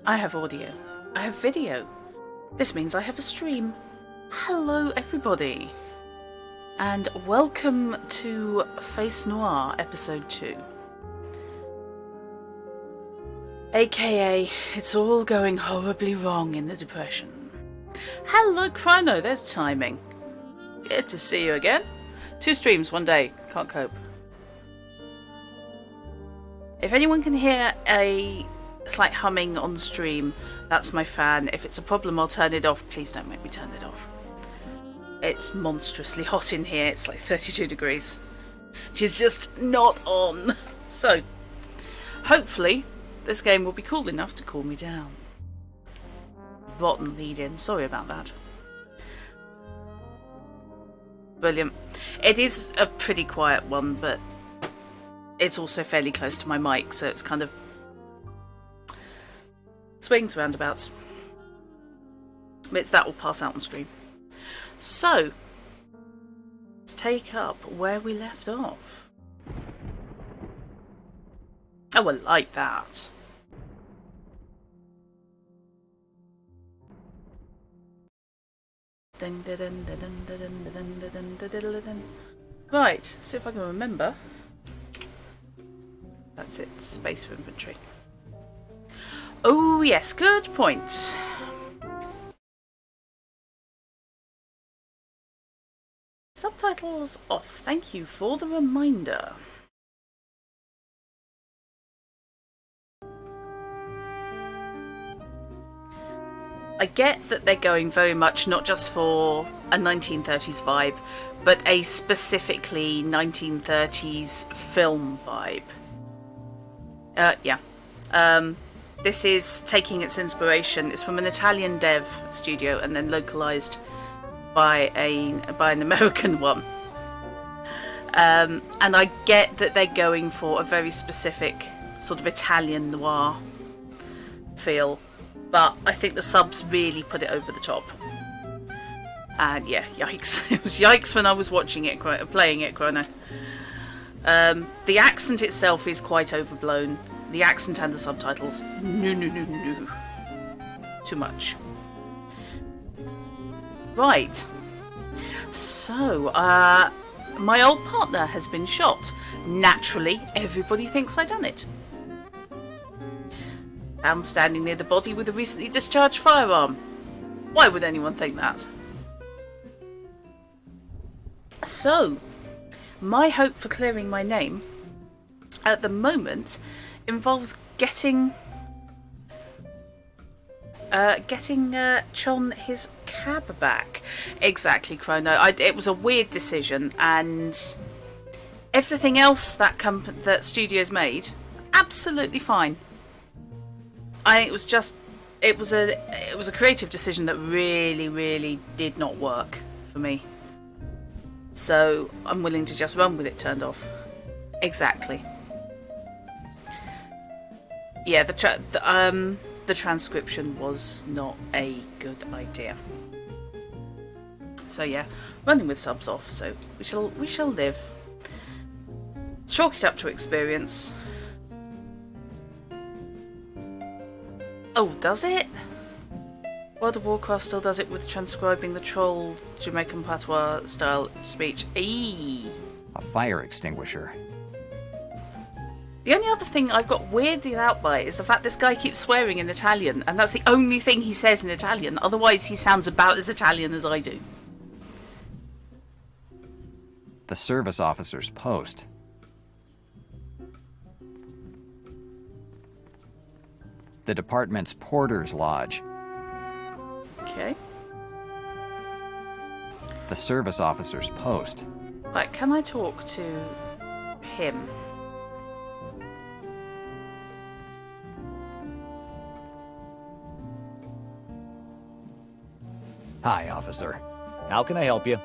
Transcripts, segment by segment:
I have audio. I have video. This means I have a stream. Hello, everybody. And welcome to Face Noir, Episode 2. AKA, it's all going horribly wrong in the Depression. Hello, Chrono, there's timing. Good to see you again. 2 streams, 1 day. Can't cope. If anyone can hear a slight humming on stream, that's my fan. If it's a problem, I'll turn it off. Please don't make me turn it off. It's monstrously hot in here. It's like 32 degrees. Which is just not on. So, hopefully, this game will be cool enough to cool me down. Rotten lead-in. Sorry about that. Brilliant. It is a pretty quiet one, but it's also fairly close to my mic, so it's kind of swings roundabouts. But that will pass out on stream. So, let's take up where we left off. Oh, I like that. Right, see if I can remember. That's it, space for inventory. Oh yes, good point. Subtitles off, thank you for the reminder. I get that they're going very much not just for a 1930s vibe, but a specifically 1930s film vibe. This is taking its inspiration. It's from an Italian dev studio and then localized by an American one. And I get that they're going for a very specific sort of Italian noir feel, but I think the subs really put it over the top. And yeah, yikes. It was yikes when I was watching it, playing it, Chrono. The accent itself is quite overblown. The accent and the subtitles, no. Too much. Right. So, my old partner has been shot. Naturally, everybody thinks I done it. Found standing near the body with a recently discharged firearm. Why would anyone think that? So, my hope for clearing my name at the moment involves getting Chon his cab back. Exactly, Chrono. It was a weird decision, and everything else that studio's made, absolutely fine. I think it was a creative decision that really, really did not work for me. So I'm willing to just run with it turned off. Exactly. Yeah, the transcription was not a good idea. So yeah, running with subs off. So we shall live. Chalk it up to experience. Oh, does it? World of Warcraft still does it with transcribing the troll Jamaican patois style speech. Eee. A fire extinguisher. The only other thing I've got weirded out by is the fact this guy keeps swearing in Italian, and that's the only thing he says in Italian. Otherwise, he sounds about as Italian as I do. The service officer's post. The department's porter's lodge. Okay. The service officer's post. Right, can I talk to him? Hi, officer. How can I help you?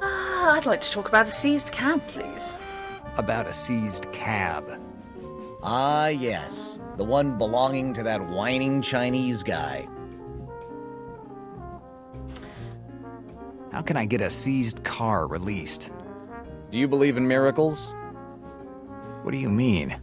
I'd like to talk about a seized cab, please. About a seized cab. Ah, yes. The one belonging to that whining Chinese guy. How can I get a seized car released? Do you believe in miracles? What do you mean?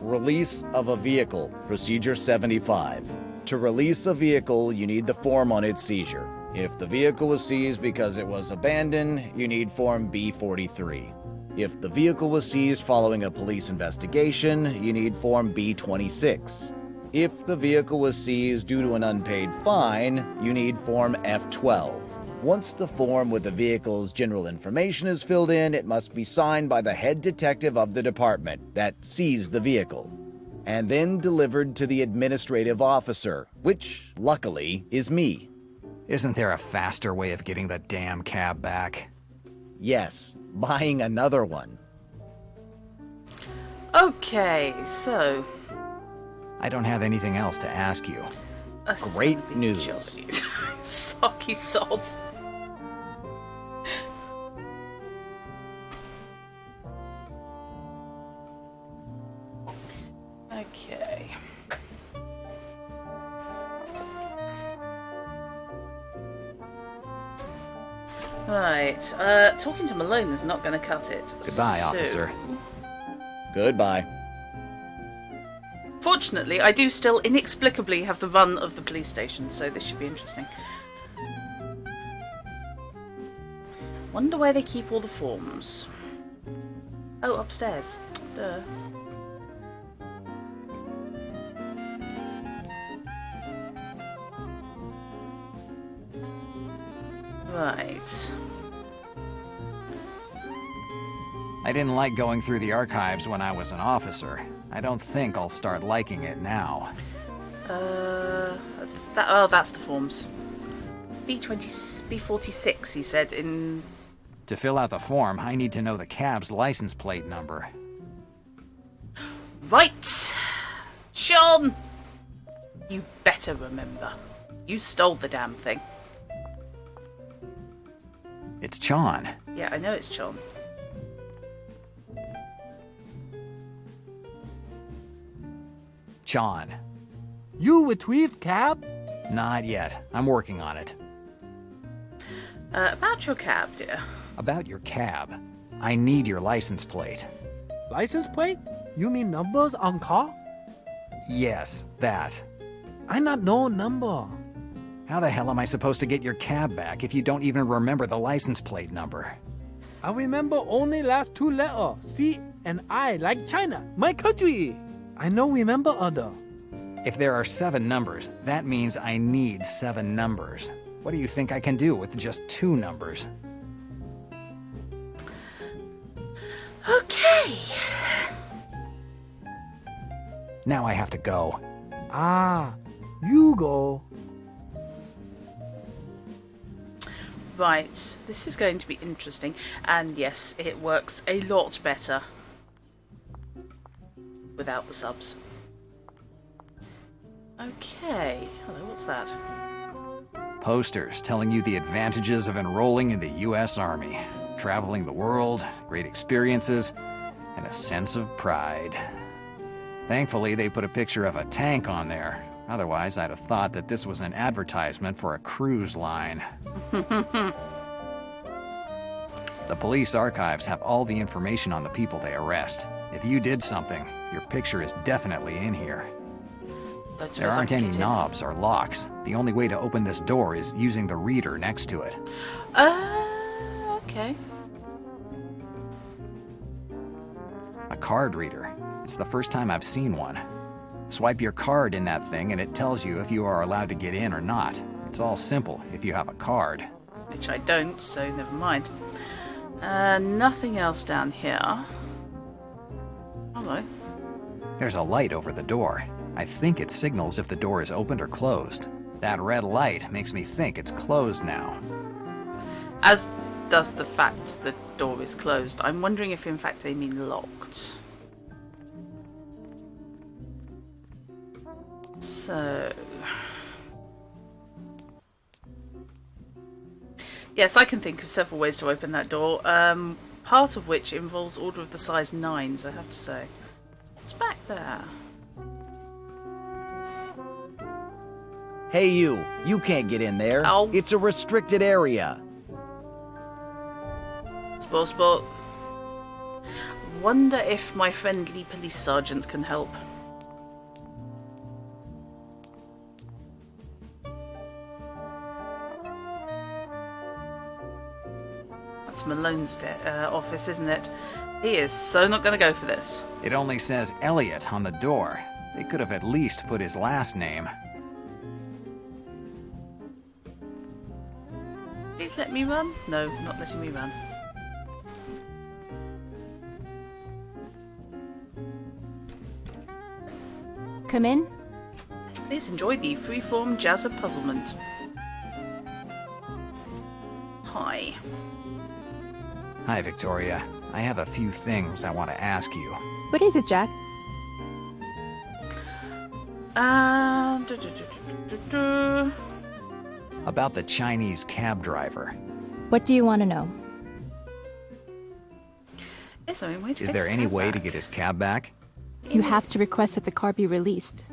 Release of a vehicle, Procedure 75. To release a vehicle, you need the form on its seizure. If the vehicle was seized because it was abandoned, you need Form B43. If the vehicle was seized following a police investigation, you need Form B26. If the vehicle was seized due to an unpaid fine, you need Form F12. Once the form with the vehicle's general information is filled in, it must be signed by the head detective of the department that seized the vehicle, and then delivered to the administrative officer, which, luckily, is me. Isn't there a faster way of getting the damn cab back? Yes, buying another one. Okay, so... I don't have anything else to ask you. Great news. Socky sod. Okay. Right, talking to Malone is not going to cut it. Goodbye, officer. Goodbye. Fortunately, I do still inexplicably have the run of the police station, so this should be interesting. Wonder where they keep all the forms. Oh, upstairs. Duh. Right. I didn't like going through the archives when I was an officer. I don't think I'll start liking it now. That's the forms. B46, he said, in... To fill out the form, I need to know the cab's license plate number. Right! Sean! You better remember. You stole the damn thing. It's Chon. Yeah, I know it's Sean. Chon. You retrieved cab? Not yet. I'm working on it. About your cab, dear. About your cab. I need your license plate. License plate? You mean numbers on car? Yes, that. I not know number. How the hell am I supposed to get your cab back if you don't even remember the license plate number? I remember only last two letters, C and I, like China, my country. I no remember other. If there are 7 numbers, that means I need 7 numbers. What do you think I can do with just 2 numbers? Okay. Now I have to go. Ah, you go. Right, this is going to be interesting. And yes, it works a lot better without the subs. Okay, hello, what's that? Posters telling you the advantages of enrolling in the U.S. Army. Traveling the world, great experiences, and a sense of pride. Thankfully, they put a picture of a tank on there. Otherwise, I'd have thought that this was an advertisement for a cruise line. The police archives have all the information on the people they arrest. If you did something, your picture is definitely in here. There aren't any knobs or locks. The only way to open this door is using the reader next to it. Okay. A card reader. It's the first time I've seen one. Swipe your card in that thing and it tells you if you are allowed to get in or not. It's all simple if you have a card. Which I don't, so never mind. Nothing else down here. Hello. There's a light over the door. I think it signals if the door is opened or closed. That red light makes me think it's closed now. As does the fact the door is closed. I'm wondering if in fact they mean locked. So... yes, I can think of several ways to open that door, part of which involves order of the size 9s, I have to say. What's back there? Hey you can't get in there. Ow. It's a restricted area. Spot. wonder if my friendly police sergeant can help. That's Malone's office, isn't it? He is so not going to go for this. It only says Elliot on the door. They could have at least put his last name. Please let me run. No, not letting me run. Come in. Please enjoy the freeform jazz of puzzlement. Hi. Hi, Victoria. I have a few things I want to ask you. What is it, Jack? Du- du- du- du- du- du- About the Chinese cab driver. What do you want to know? Is there any way to Is get there his any cab way to back? get his cab back? You have to request that the car be released.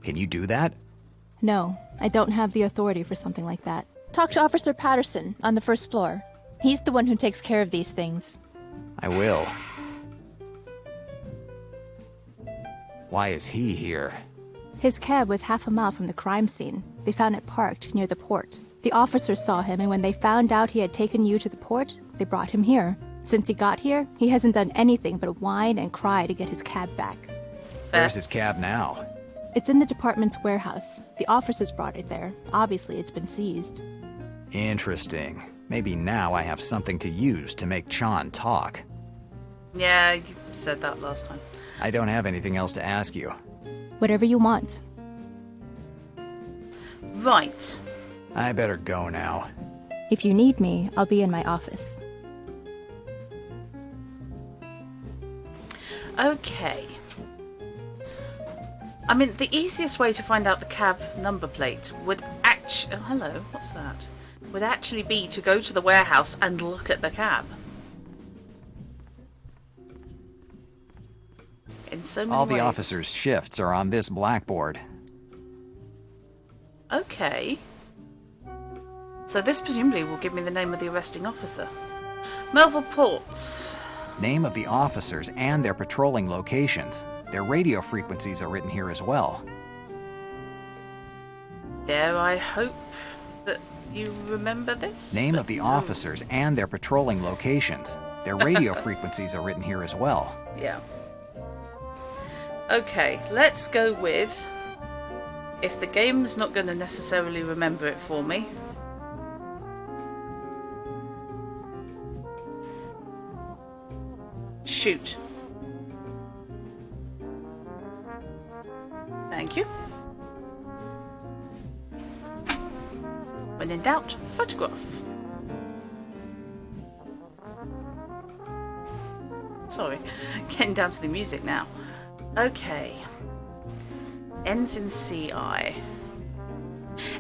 Can you do that? No, I don't have the authority for something like that. Talk to Officer Patterson on the first floor. He's the one who takes care of these things. I will. Why is he here? His cab was half a mile from the crime scene. They found it parked near the port. The officers saw him, and when they found out he had taken you to the port, they brought him here. Since he got here, he hasn't done anything but whine and cry to get his cab back. Where's his cab now? It's in the department's warehouse. The officers brought it there. Obviously, it's been seized. Interesting. Maybe now I have something to use to make Chan talk. Yeah, you said that last time. I don't have anything else to ask you. Whatever you want. Right. I better go now. If you need me, I'll be in my office. Okay. I mean, the easiest way to find out the cab number plate would actually... Oh, hello, what's that? Would actually be to go to the warehouse and look at the cab. In so many All the ways. officers' shifts are on this blackboard. Okay. So this presumably will give me the name of the arresting officer. Melville Ports. Name of the officers and their patrolling locations. Their radio frequencies are written here as well. Dare I hope that you remember this? Name But of the no. officers and their patrolling locations. Their radio frequencies are written here as well. Yeah. Okay, let's go with... If the game's not going to necessarily remember it for me... Shoot. Thank you. When in doubt, photograph. Sorry, getting down to the music now. Okay. Ends in CI.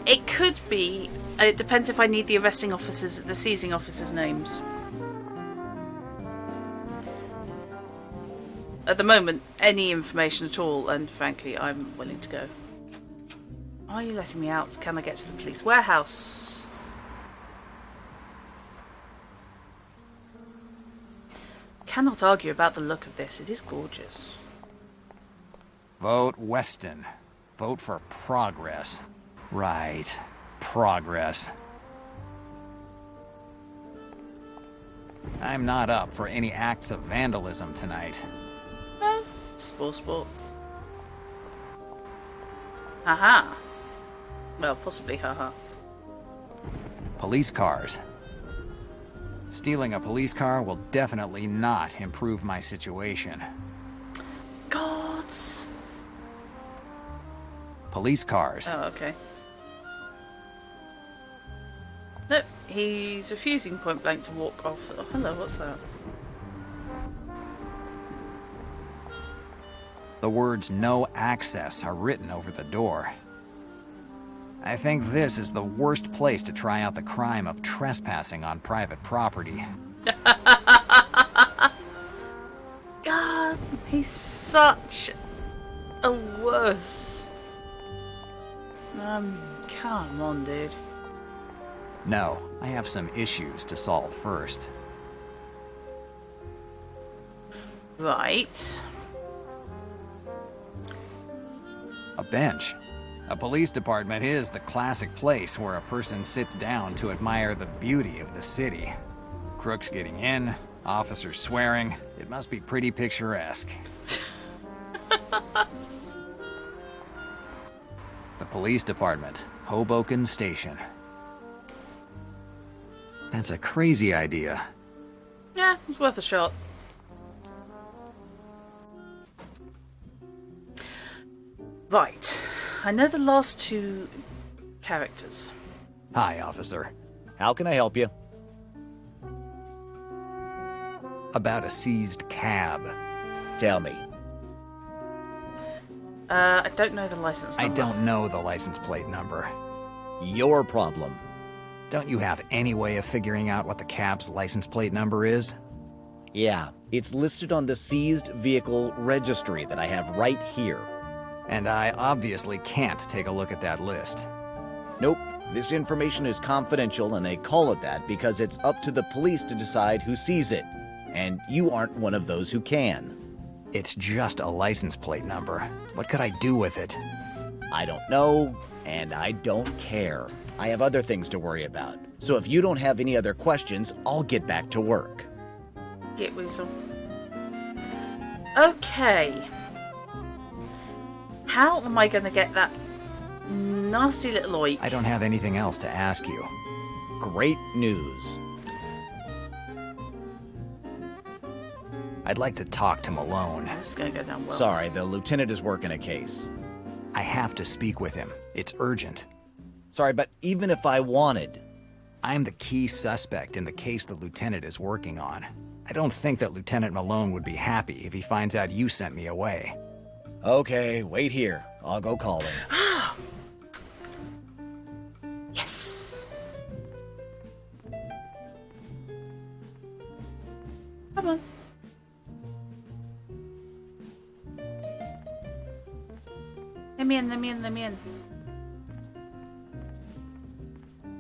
It could be... It depends if I need the arresting officers, the seizing officers' names. At the moment, any information at all, and frankly, I'm willing to go. Are you letting me out? Can I get to the police warehouse? Cannot argue about the look of this. It is gorgeous. Vote Weston. Vote for progress. Right. Progress. I'm not up for any acts of vandalism tonight. No, sport. Haha. Well, possibly haha. Police cars. Stealing a police car will definitely not improve my situation. Gods. Police cars. Oh, okay. Nope, he's refusing point blank to walk off. Oh, hello, what's that? The words "no access" are written over the door. I think this is the worst place to try out the crime of trespassing on private property. God, he's such a wuss. Come on, dude. No, I have some issues to solve first. Right. A bench. A police department is the classic place where a person sits down to admire the beauty of the city. Crooks getting in, officers swearing. It must be pretty picturesque. The police department, Hoboken Station. That's a crazy idea. Yeah, it's worth a shot. Right. I know the last two characters. Hi, officer. How can I help you? About a seized cab. Tell me. I don't know the license I number. don't know the license plate number. Your problem. Don't you have any way of figuring out what the cab's license plate number is? Yeah, it's listed on the seized vehicle registry that I have right here. And I obviously can't take a look at that list. Nope, this information is confidential and they call it that because it's up to the police to decide who sees it. And you aren't one of those who can. It's just a license plate number. What could I do with it? I don't know, and I don't care. I have other things to worry about. So if you don't have any other questions, I'll get back to work. Get Weasel. Okay. How am I going to get that nasty little oik? I don't have anything else to ask you. Great news. I'd like to talk to Malone. This is going to go down well. Sorry, the lieutenant is working a case. I have to speak with him. It's urgent. Sorry, but even if I wanted... I'm the key suspect in the case the lieutenant is working on. I don't think that Lieutenant Malone would be happy if he finds out you sent me away. Okay, wait here. I'll go call him. Yes! Come on. Let me in, let me in, let me in.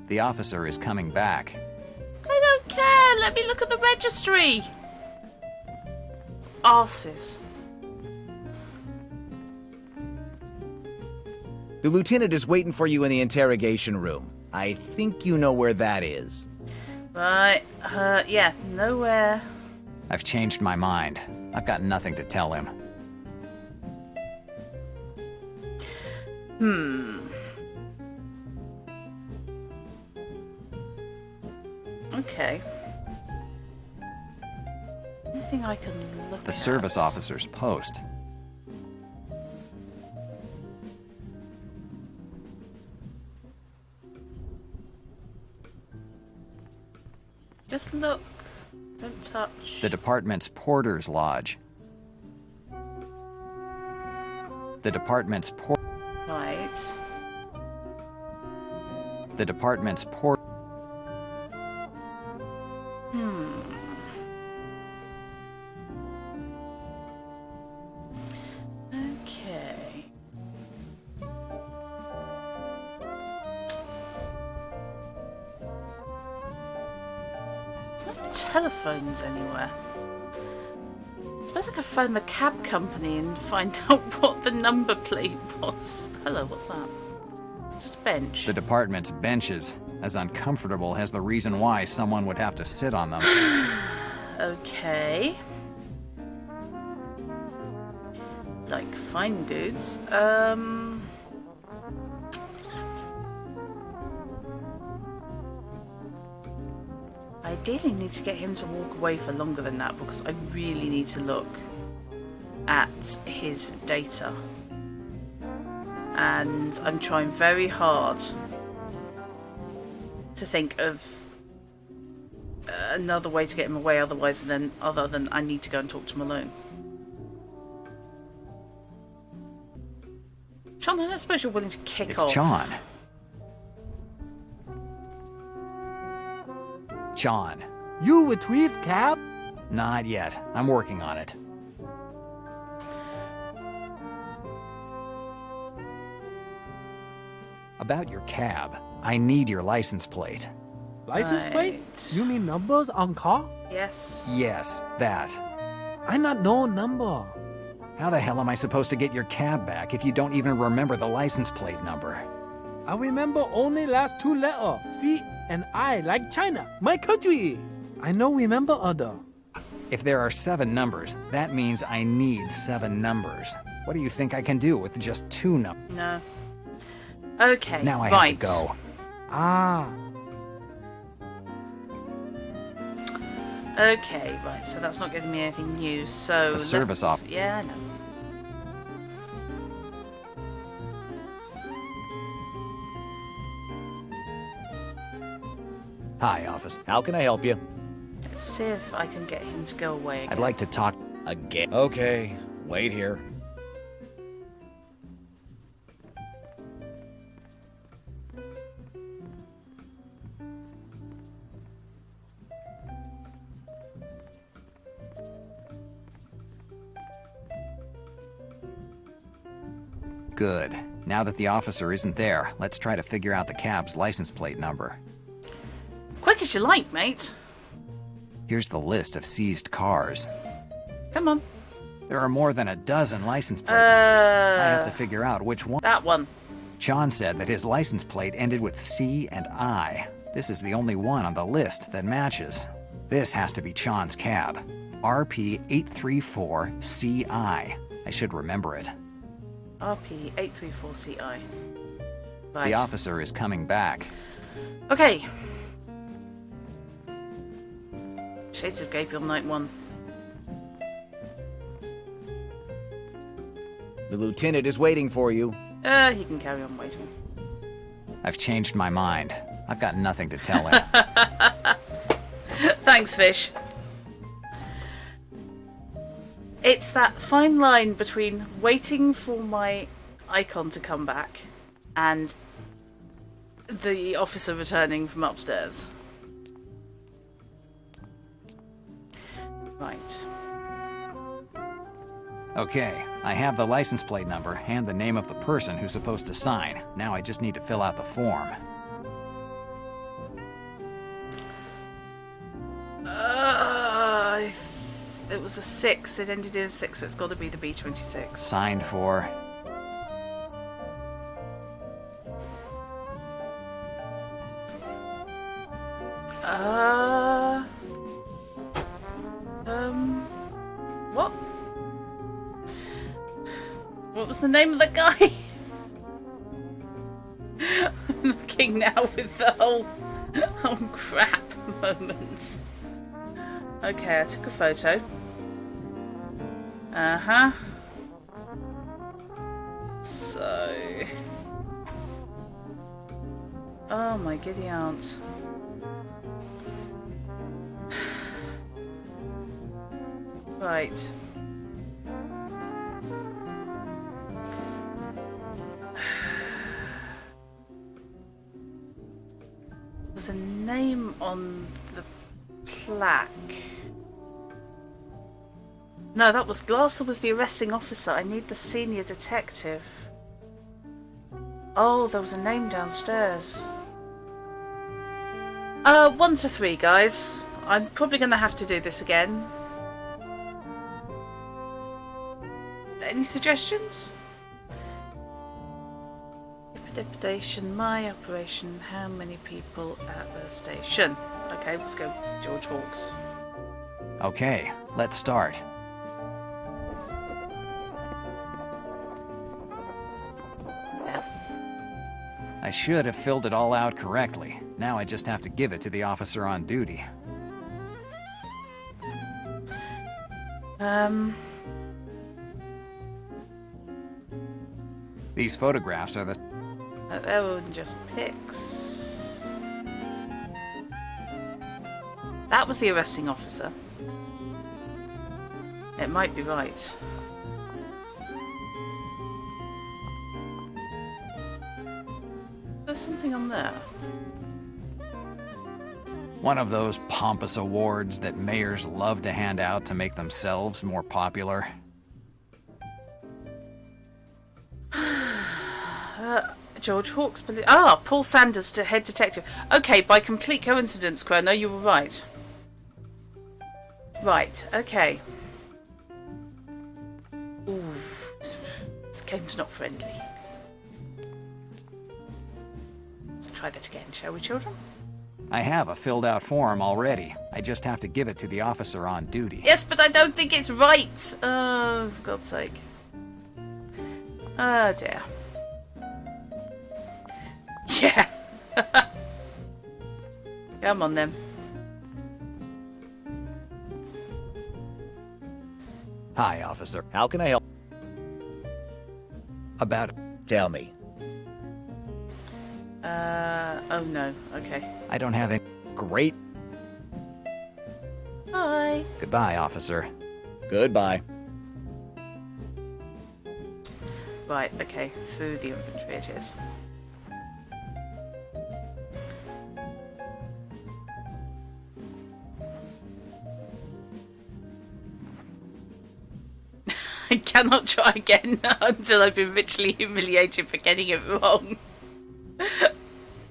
The officer is coming back. I don't care! Let me look at the registry! Arses. The lieutenant is waiting for you in the interrogation room. I think you know where that is. Right, yeah, nowhere. I've changed my mind. I've got nothing to tell him. Okay. Anything I can look at? The service officer's post. Just look. Don't touch. The department's porter's lodge. The department's Right. The department's port. Okay. There's no telephones anywhere. I suppose I could phone the cab company and find out what the number plate was. Hello, what's that? Just a bench. The department's benches, as uncomfortable as the reason why someone would have to sit on them. Okay. Like, fine dudes. I ideally need to get him to walk away for longer than that because I really need to look at his data. And I'm trying very hard to think of another way to get him away other than I need to go and talk to Malone. John, I don't suppose you're willing to kick off. It's John. John. You retrieved cab? Not yet. I'm working on it. About your cab. I need your license plate. License plate? Right. You mean numbers on car? Yes. Yes, that. I not know number. How the hell am I supposed to get your cab back if you don't even remember the license plate number? I remember only last 2 letters. C and I like China, my country. I know remember other. If there are 7 numbers, that means I need 7 numbers. What do you think I can do with just 2 numbers? No. Okay, Now I right. have to go. Ah, Okay, right, so that's not giving me anything new, so... The service off. Yeah, I know. Hi, office. How can I help you? Let's see if I can get him to go away again. I'd like to talk. Again. Okay, wait here. Good. Now that the officer isn't there, let's try to figure out the cab's license plate number. Quick as you like, mate. Here's the list of seized cars. Come on. There are more than a dozen license plate numbers. I have to figure out which one. That one. Sean said that his license plate ended with C and I. This is the only one on the list that matches. This has to be Sean's cab. RP834CI. I should remember it. RP834CI. Right. The officer is coming back. Okay. Shades of Gabriel, Night 1. The lieutenant is waiting for you. He can carry on waiting. I've changed my mind. I've got nothing to tell him. Thanks, Fish. It's that fine line between waiting for my icon to come back and the officer returning from upstairs. Right. Okay, I have the license plate number and the name of the person who's supposed to sign. Now I just need to fill out the form. It was a 6. It ended in a 6, so it's got to be the B26. Signed for... What? What was the name of the guy? I'm looking now with the whole oh crap moments. Okay, I took a photo. Uh-huh. So... Oh my giddy aunt. Right. There's a name on the plaque. No, that was Glasser was the arresting officer. I need the senior detective. Oh, there was a name downstairs. 1 to 3, guys. I'm probably going to have to do this again. Any suggestions? Depredation, my operation, how many people at the station? Okay, let's go George Hawks. Okay, let's start. Yeah. I should have filled it all out correctly. Now I just have to give it to the officer on duty. These photographs are the... They were just pics. That was the arresting officer. It might be right. There's something on there. One of those pompous awards that mayors love to hand out to make themselves more popular. George Hawks. Paul Sanders, to head detective. Okay, by complete coincidence, Crow. No, you were right. Right. Okay. Ooh, this game's not friendly. Let's try that again, shall we, children? I have a filled out form already. I just have to give it to the officer on duty. Yes, but I don't think it's right. Oh, for God's sake. Oh, dear. Yeah. Come on, then. Hi, officer. How can I help? About... Tell me. Oh no, okay. I don't have any... Great. Hi. Goodbye, officer. Goodbye. Right, okay, through the inventory it is. I cannot try again until I've been richly humiliated for getting it wrong.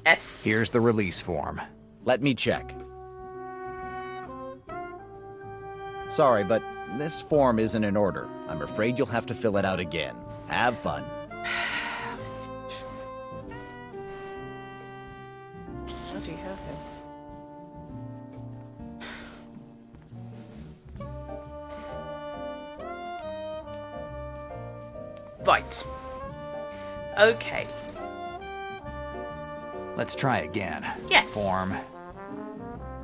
Yes. Here's the release form. Let me check. Sorry, but this form isn't in order. I'm afraid you'll have to fill it out again. Have fun. Bloody hell. Right. Okay. Let's try again. Yes. Form.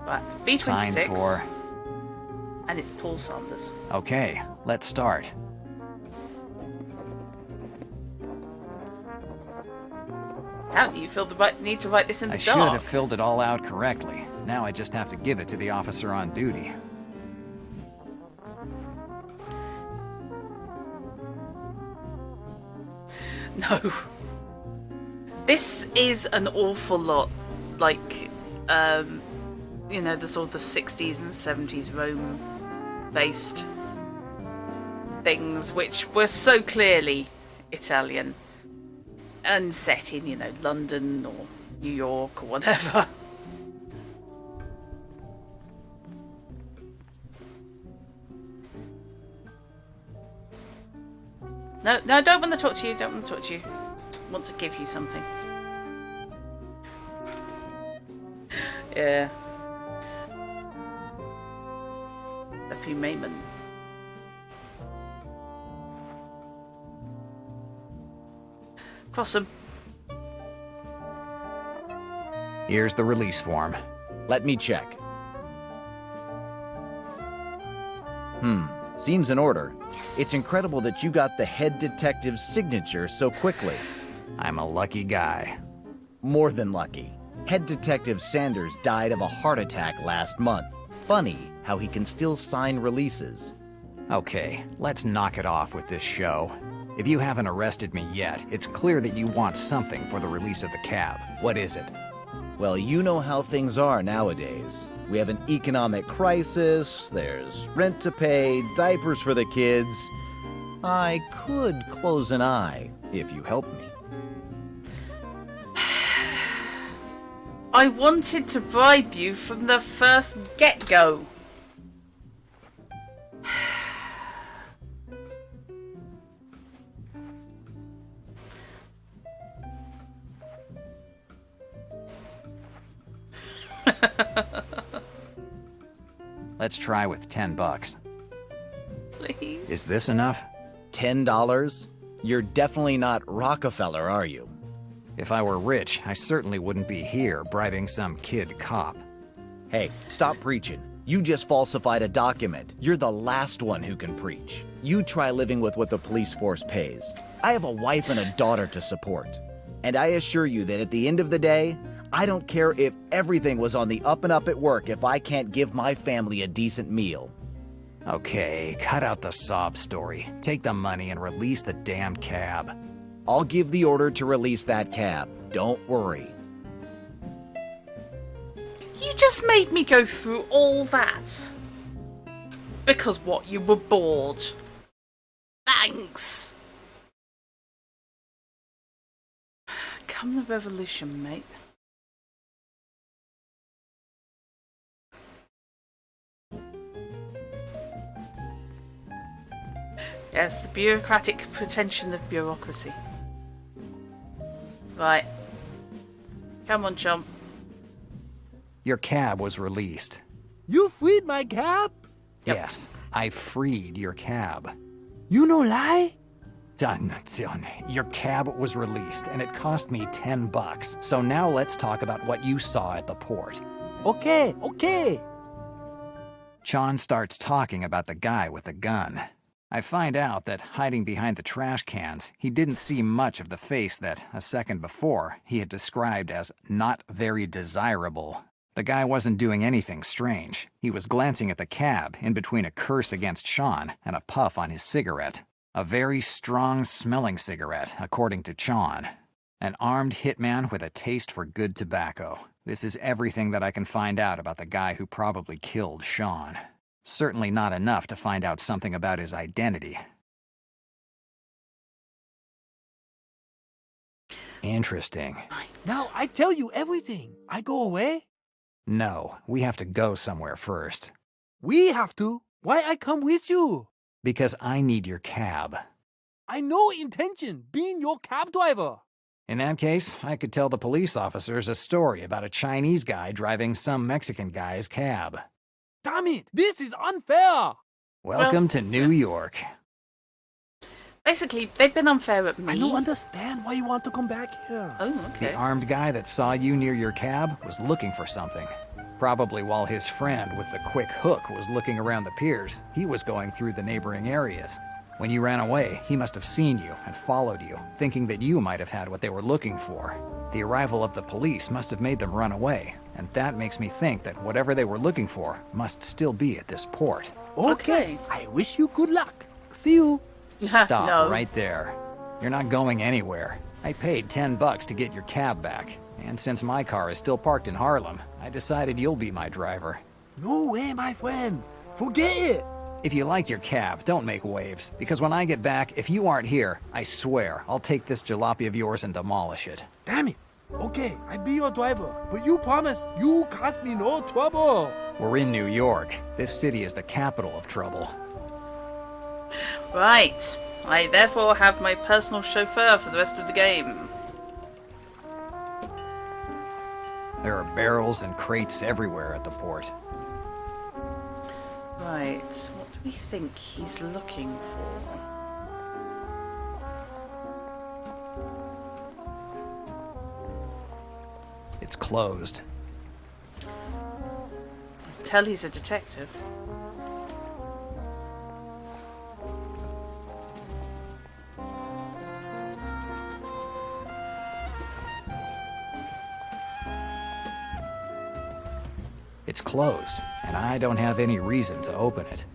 Right. B26. Sign for... And it's Paul Sanders. Okay, let's start. How do you feel the right need to write this in the I should dark? have filled it all out correctly. Now I just have to give it to the officer on duty. No. This is an awful lot like, you know, the sort of the 60s and 70s Rome-based things, which were so clearly Italian and set in, you know, London or New York or whatever. No, no, don't want to talk to you, don't want to talk to you. I want to give you something. Yeah. Happy Mayman. Cross them. Here's the release form. Let me check. Seems in order. Yes. It's incredible that you got the head detective's signature so quickly. I'm a lucky guy. More than lucky. Head Detective Sanders died of a heart attack last month. Funny how he can still sign releases. Okay, let's knock it off with this show. If you haven't arrested me yet, it's clear that you want something for the release of the cab. What is it? Well, you know how things are nowadays. We have an economic crisis, there's rent to pay, diapers for the kids. I could close an eye if you help me. I wanted to bribe you from the first get-go. Let's try with $10. Please. Is this enough? $10? You're definitely not Rockefeller, are you? If I were rich, I certainly wouldn't be here bribing some kid cop. Hey, stop preaching. You just falsified a document. You're the last one who can preach. You try living with what the police force pays. I have a wife and a daughter to support. And I assure you that at the end of the day, I don't care if everything was on the up and up at work if I can't give my family a decent meal. Okay, cut out the sob story. Take the money and release the damn cab. I'll give the order to release that cab. Don't worry. You just made me go through all that. Because what, you were bored? Thanks. Come the revolution, mate. Yes, the bureaucratic pretension of bureaucracy. Right. Come on, chump. Your cab was released. You freed my cab? Yep. Yes, I freed your cab. You no lie? Done. Your cab was released, and it cost me $10. So now let's talk about what you saw at the port. Okay. Chon starts talking about the guy with the gun. I find out that hiding behind the trash cans, he didn't see much of the face that, a second before, he had described as not very desirable. The guy wasn't doing anything strange. He was glancing at the cab, in between a curse against Sean and a puff on his cigarette. A very strong-smelling cigarette, according to Chon. An armed hitman with a taste for good tobacco. This is everything that I can find out about the guy who probably killed Sean. Certainly not enough to find out something about his identity. Interesting. Now I tell you everything. I go away? No, we have to go somewhere first. We have to. Why I come with you? Because I need your cab. I no intention being your cab driver. In that case, I could tell the police officers a story about a Chinese guy driving some Mexican guy's cab. Damn it, this is unfair. Welcome to New York. Basically, they've been unfair at me. I don't understand why you want to come back here. Oh, okay. The armed guy that saw you near your cab was looking for something. Probably while his friend with the quick hook was looking around the piers, he was going through the neighboring areas. When you ran away, he must have seen you and followed you, thinking that you might have had what they were looking for. The arrival of the police must have made them run away, and that makes me think that whatever they were looking for must still be at this port. Okay. I wish you good luck. See you. Stop No. right there. You're not going anywhere. I paid $10 to get your cab back, and since my car is still parked in Harlem, I decided you'll be my driver. No way, my friend. Forget it. If you like your cab, don't make waves, because when I get back, if you aren't here, I swear I'll take this jalopy of yours and demolish it. Damn it. Okay, I be your driver, but you promise you cause me no trouble. We're in New York. This city is the capital of trouble. Right. I therefore have my personal chauffeur for the rest of the game. There are barrels and crates everywhere at the port. Right. What do we think he's looking for? It's closed. Tell he's a detective. It's closed, and I don't have any reason to open it.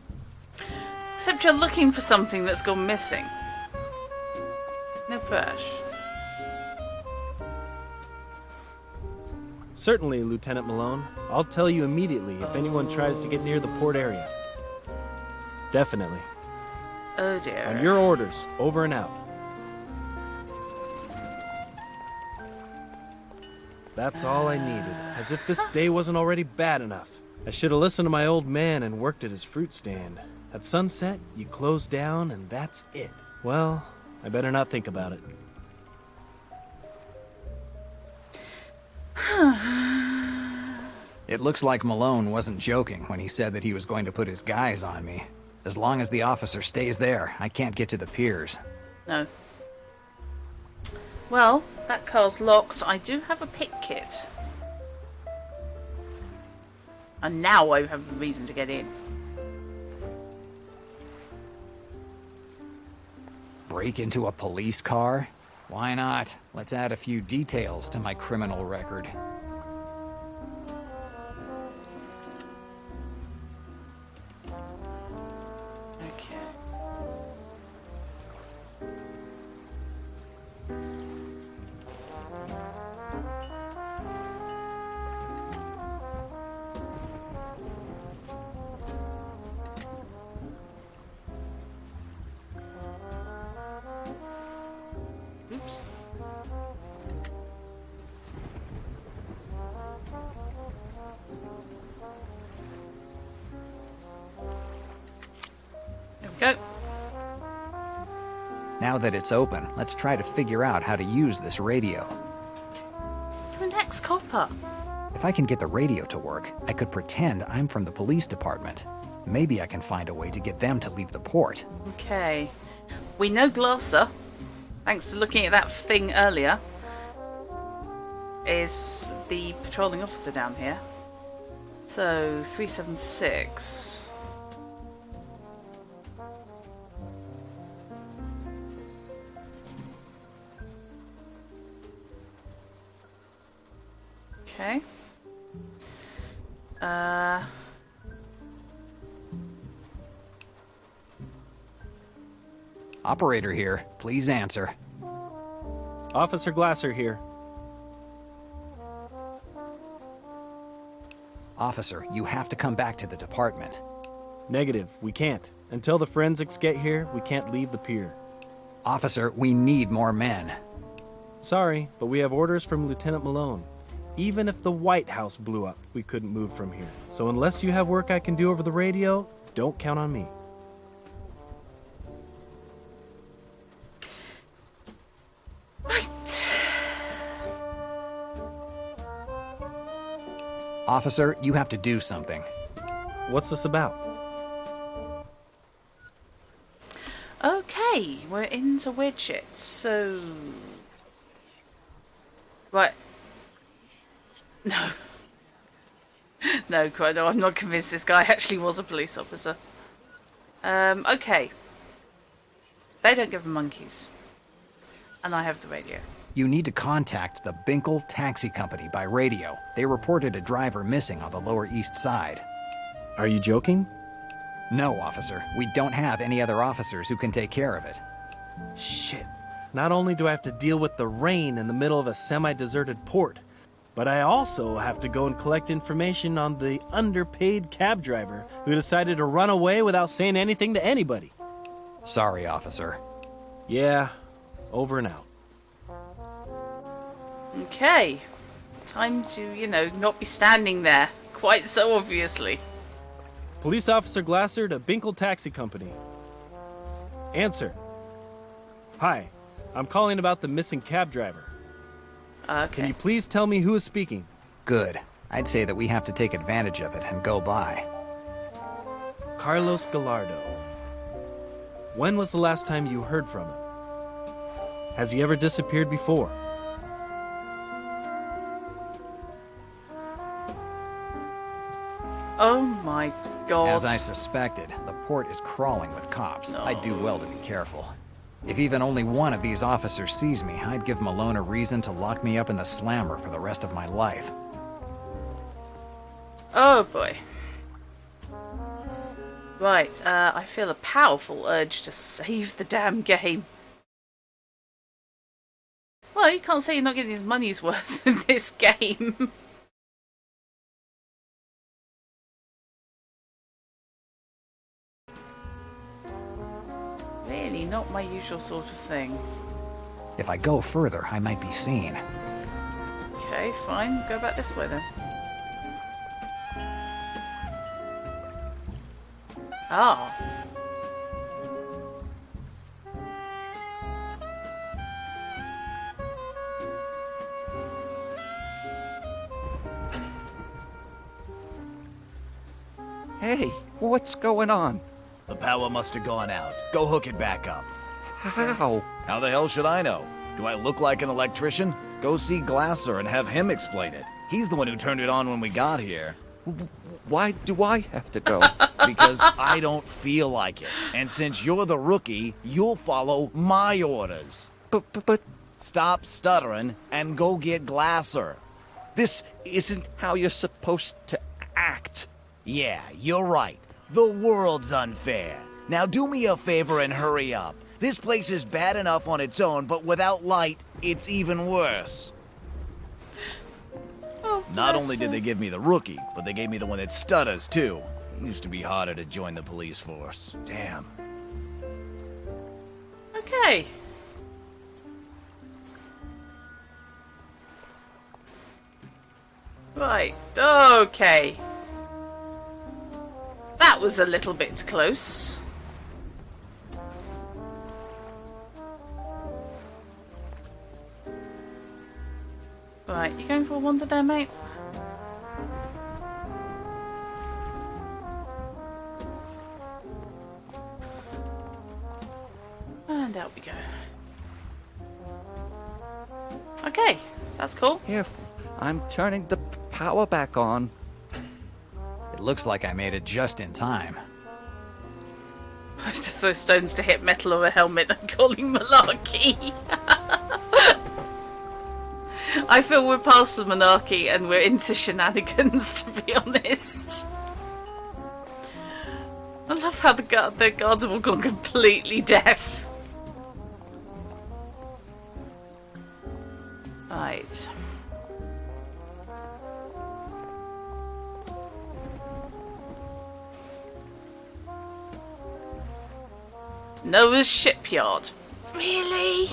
Except you're looking for something that's gone missing. No push. Certainly, Lieutenant Malone. I'll tell you immediately if anyone tries to get near the port area. Definitely. Oh dear. On your orders, over and out. That's all I needed, as if this day wasn't already bad enough. I should have listened to my old man and worked at his fruit stand. At sunset, you close down and that's it. Well, I better not think about it. It looks like Malone wasn't joking when he said that he was going to put his guys on me. As long as the officer stays there, I can't get to the piers. No. Well, that car's locked. I do have a pick kit. And now I have a reason to get in. Break into a police car? Why not? Let's add a few details to my criminal record. Okay. Oops. There we go. Now that it's open, let's try to figure out how to use this radio. You're an ex-copper. If I can get the radio to work, I could pretend I'm from the police department. Maybe I can find a way to get them to leave the port. Okay. We know Glasser, thanks to looking at that thing earlier, is the patrolling officer down here. So, 376. Okay. Operator here, please answer. Officer Glasser here. Officer, you have to come back to the department. Negative, we can't. Until the forensics get here, we can't leave the pier. Officer, we need more men. Sorry, but we have orders from Lieutenant Malone. Even if the White House blew up, we couldn't move from here. So unless you have work I can do over the radio, don't count on me. Right. Officer, you have to do something. What's this about? Okay, we're into weird shit, so... Right. No. No, quite no, I'm not convinced this guy actually was a police officer. Okay. They don't give them monkeys. And I have the radio. You need to contact the Binkle Taxi Company by radio. They reported a driver missing on the Lower East Side. Are you joking? No, officer. We don't have any other officers who can take care of it. Shit. Not only do I have to deal with the rain in the middle of a semi-deserted port, but I also have to go and collect information on the underpaid cab driver who decided to run away without saying anything to anybody. Sorry, officer. Yeah, over and out. Okay. Time to, not be standing there. Quite so obviously. Police Officer Glasser to Binkle Taxi Company. Answer. Hi, I'm calling about the missing cab driver. Okay. Can you please tell me who is speaking? Good. I'd say that we have to take advantage of it and go by. Carlos Gallardo. When was the last time you heard from him? Has he ever disappeared before? Oh my god. As I suspected, the port is crawling with cops. I'd do well to be careful. If even only one of these officers sees me, I'd give Malone a reason to lock me up in the slammer for the rest of my life. Oh boy. Right, I feel a powerful urge to save the damn game. Well, you can't say you're not getting his money's worth in this game. Really, not my usual sort of thing. If I go further, I might be seen. Okay, fine. Go back this way then. Ah. Hey, what's going on? The power must have gone out. Go hook it back up. How? How the hell should I know? Do I look like an electrician? Go see Glasser and have him explain it. He's the one who turned it on when we got here. Why do I have to go? Because I don't feel like it. And since you're the rookie, you'll follow my orders. But Stop stuttering and go get Glasser. this isn't how you're supposed to act. Yeah, you're right. The world's unfair. Now do me a favor and hurry up. This place is bad enough on its own, but without light, it's even worse. Oh, Not bless only did him. they give me the rookie, but they gave me the one that stutters, too. It used to be harder to join the police force. Damn. Okay. Right. Okay. That was a little bit close. Right, you going for a wander there, mate? And out we go. Okay, that's cool. Here, I'm turning the power back on. It looks like I made it just in time. I have to throw stones to hit metal or a helmet. I'm calling malarkey. I feel we're past the monarchy and we're into shenanigans, to be honest. I love how the guards have all gone completely deaf. Right. Noah's shipyard. Really?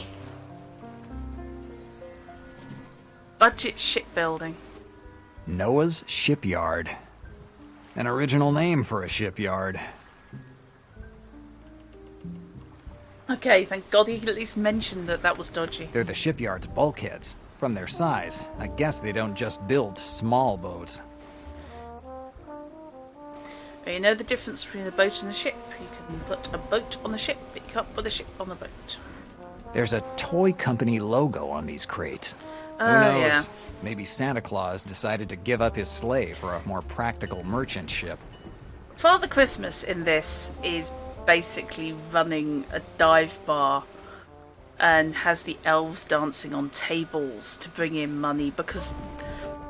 Budget shipbuilding. Noah's Shipyard. An original name for a shipyard. Okay, thank God he at least mentioned that that was dodgy. They're the shipyard's bulkheads. From their size, I guess they don't just build small boats. But you know the difference between a boat and a ship. You can put a boat on the ship, but you can't put a ship on the boat. There's a toy company logo on these crates. Who Oh, knows? yeah. Maybe Santa Claus decided to give up his sleigh for a more practical merchant ship. Father Christmas in this is basically running a dive bar and has the elves dancing on tables to bring in money because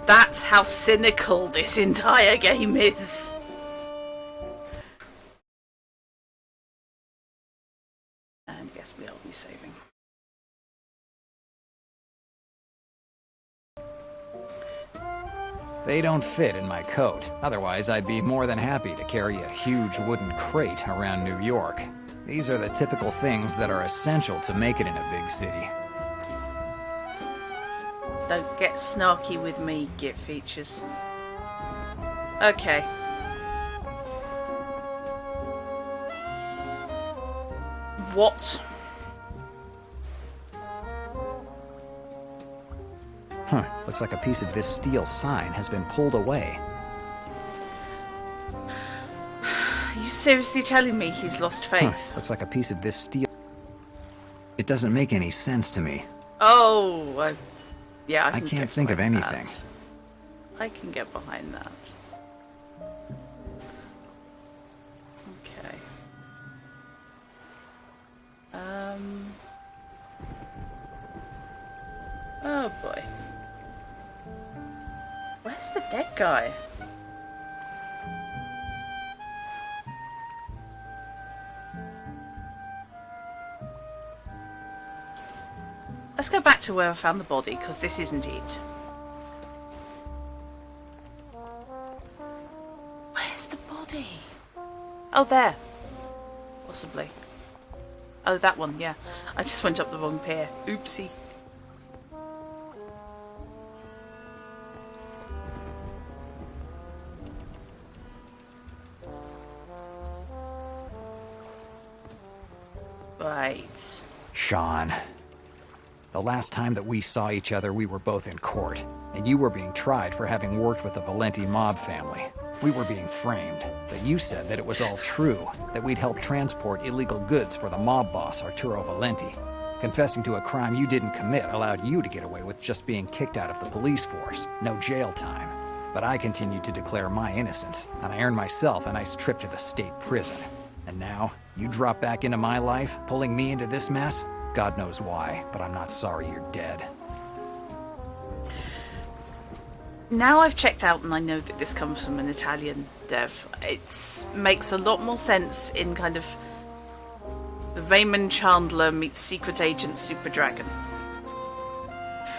that's how cynical this entire game is. And yes, we are resaving. They don't fit in my coat. Otherwise, I'd be more than happy to carry a huge wooden crate around New York. These are the typical things that are essential to make it in a big city. Don't get snarky with me, Git features. Okay. What? Huh, looks like a piece of this steel sign has been pulled away. Are you seriously telling me he's lost faith? Looks like a piece of this steel... It doesn't make any sense to me. Oh, yeah. I can can't get think of behind anything. that. I can get behind that. Okay. Oh boy. Where's the dead guy? Let's go back to where I found the body, because this isn't it. Where's the body? Oh, there. Possibly. Oh, that one, yeah. I just went up the wrong pier. Oopsie. Right. Sean. The last time that we saw each other, we were both in court, and you were being tried for having worked with the Valenti mob family. We were being framed, but you said that it was all true, that we'd helped transport illegal goods for the mob boss, Arturo Valenti. Confessing to a crime you didn't commit allowed you to get away with just being kicked out of the police force, no jail time. But I continued to declare my innocence, and I earned myself a nice trip to the state prison. And now, you drop back into my life, pulling me into this mess? God knows why, but I'm not sorry you're dead. Now I've checked out and I know that this comes from an Italian dev. It makes a lot more sense in kind of the Raymond Chandler meets Secret Agent Super Dragon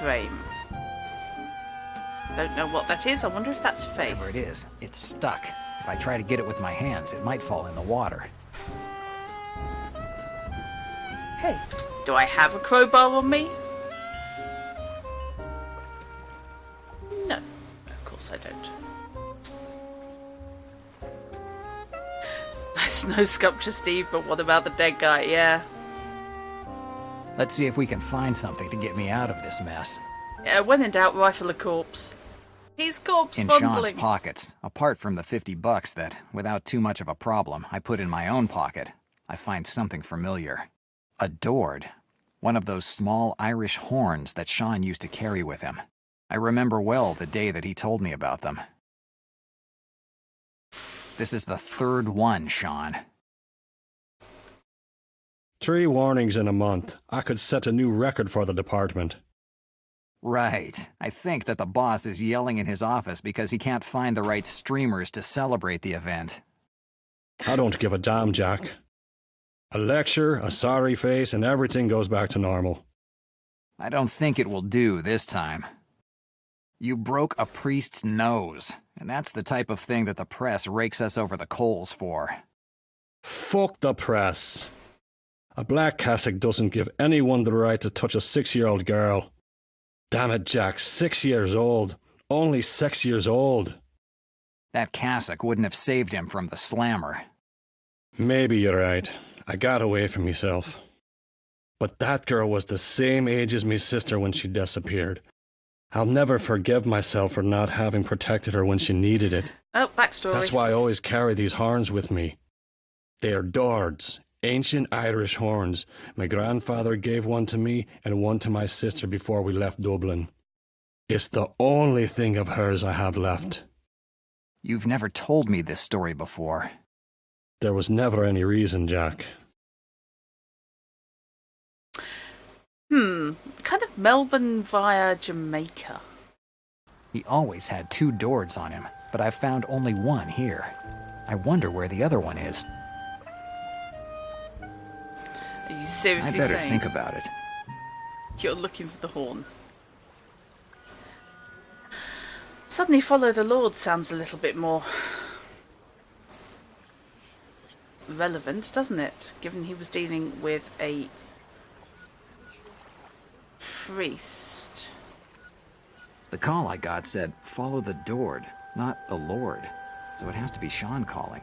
frame. Don't know what that is. I wonder if that's faith. Whatever it is, it's stuck. If I try to get it with my hands, it might fall in the water. Okay. Do I have a crowbar on me? No. Of course I don't. Nice no sculpture, Steve, but what about the dead guy? Yeah. Let's see if we can find something to get me out of this mess. When in doubt, rifle a corpse. He's corpse In fondling. Sean's pockets, apart from the $50 that, without too much of a problem, I put in my own pocket, I find something familiar. A Dord. One of those small Irish horns that Sean used to carry with him. I remember well the day that he told me about them. This is the third one, Sean. 3 warnings in a month. I could set a new record for the department. Right. I think that the boss is yelling in his office because he can't find the right streamers to celebrate the event. I don't give a damn, Jack. A lecture, a sorry face, and everything goes back to normal. I don't think it will do this time. You broke a priest's nose, and that's the type of thing that the press rakes us over the coals for. Fuck the press. A black cassock doesn't give anyone the right to touch a 6-year-old girl. Damn it, Jack, 6 years old. Only 6 years old. That cassock wouldn't have saved him from the slammer. Maybe you're right. I got away from myself. But that girl was the same age as me sister when she disappeared. I'll never forgive myself for not having protected her when she needed it. Oh, backstory. That's why I always carry these horns with me. They are Dords, ancient Irish horns. My grandfather gave one to me and one to my sister before we left Dublin. It's the only thing of hers I have left. You've never told me this story before. There was never any reason, Jack. Kind of Melbourne via Jamaica. He always had 2 Dords on him, but I've found only one here. I wonder where the other one is. Are you I seriously better saying think about it. you're looking for the horn? Suddenly Follow the Lord sounds a little bit more relevant, doesn't it? Given he was dealing with a priest. The call I got said, follow the Dord, not the Lord. So it has to be Sean calling.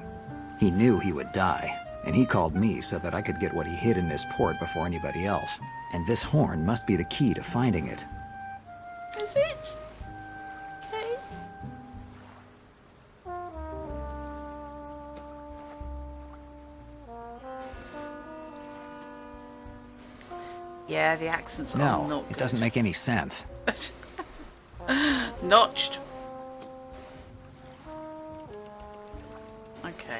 He knew he would die, and he called me so that I could get what he hid in this port before anybody else. And this horn must be the key to finding it. Is it? Okay. Yeah, the accents are not No, good. it doesn't make any sense. Notched. Okay.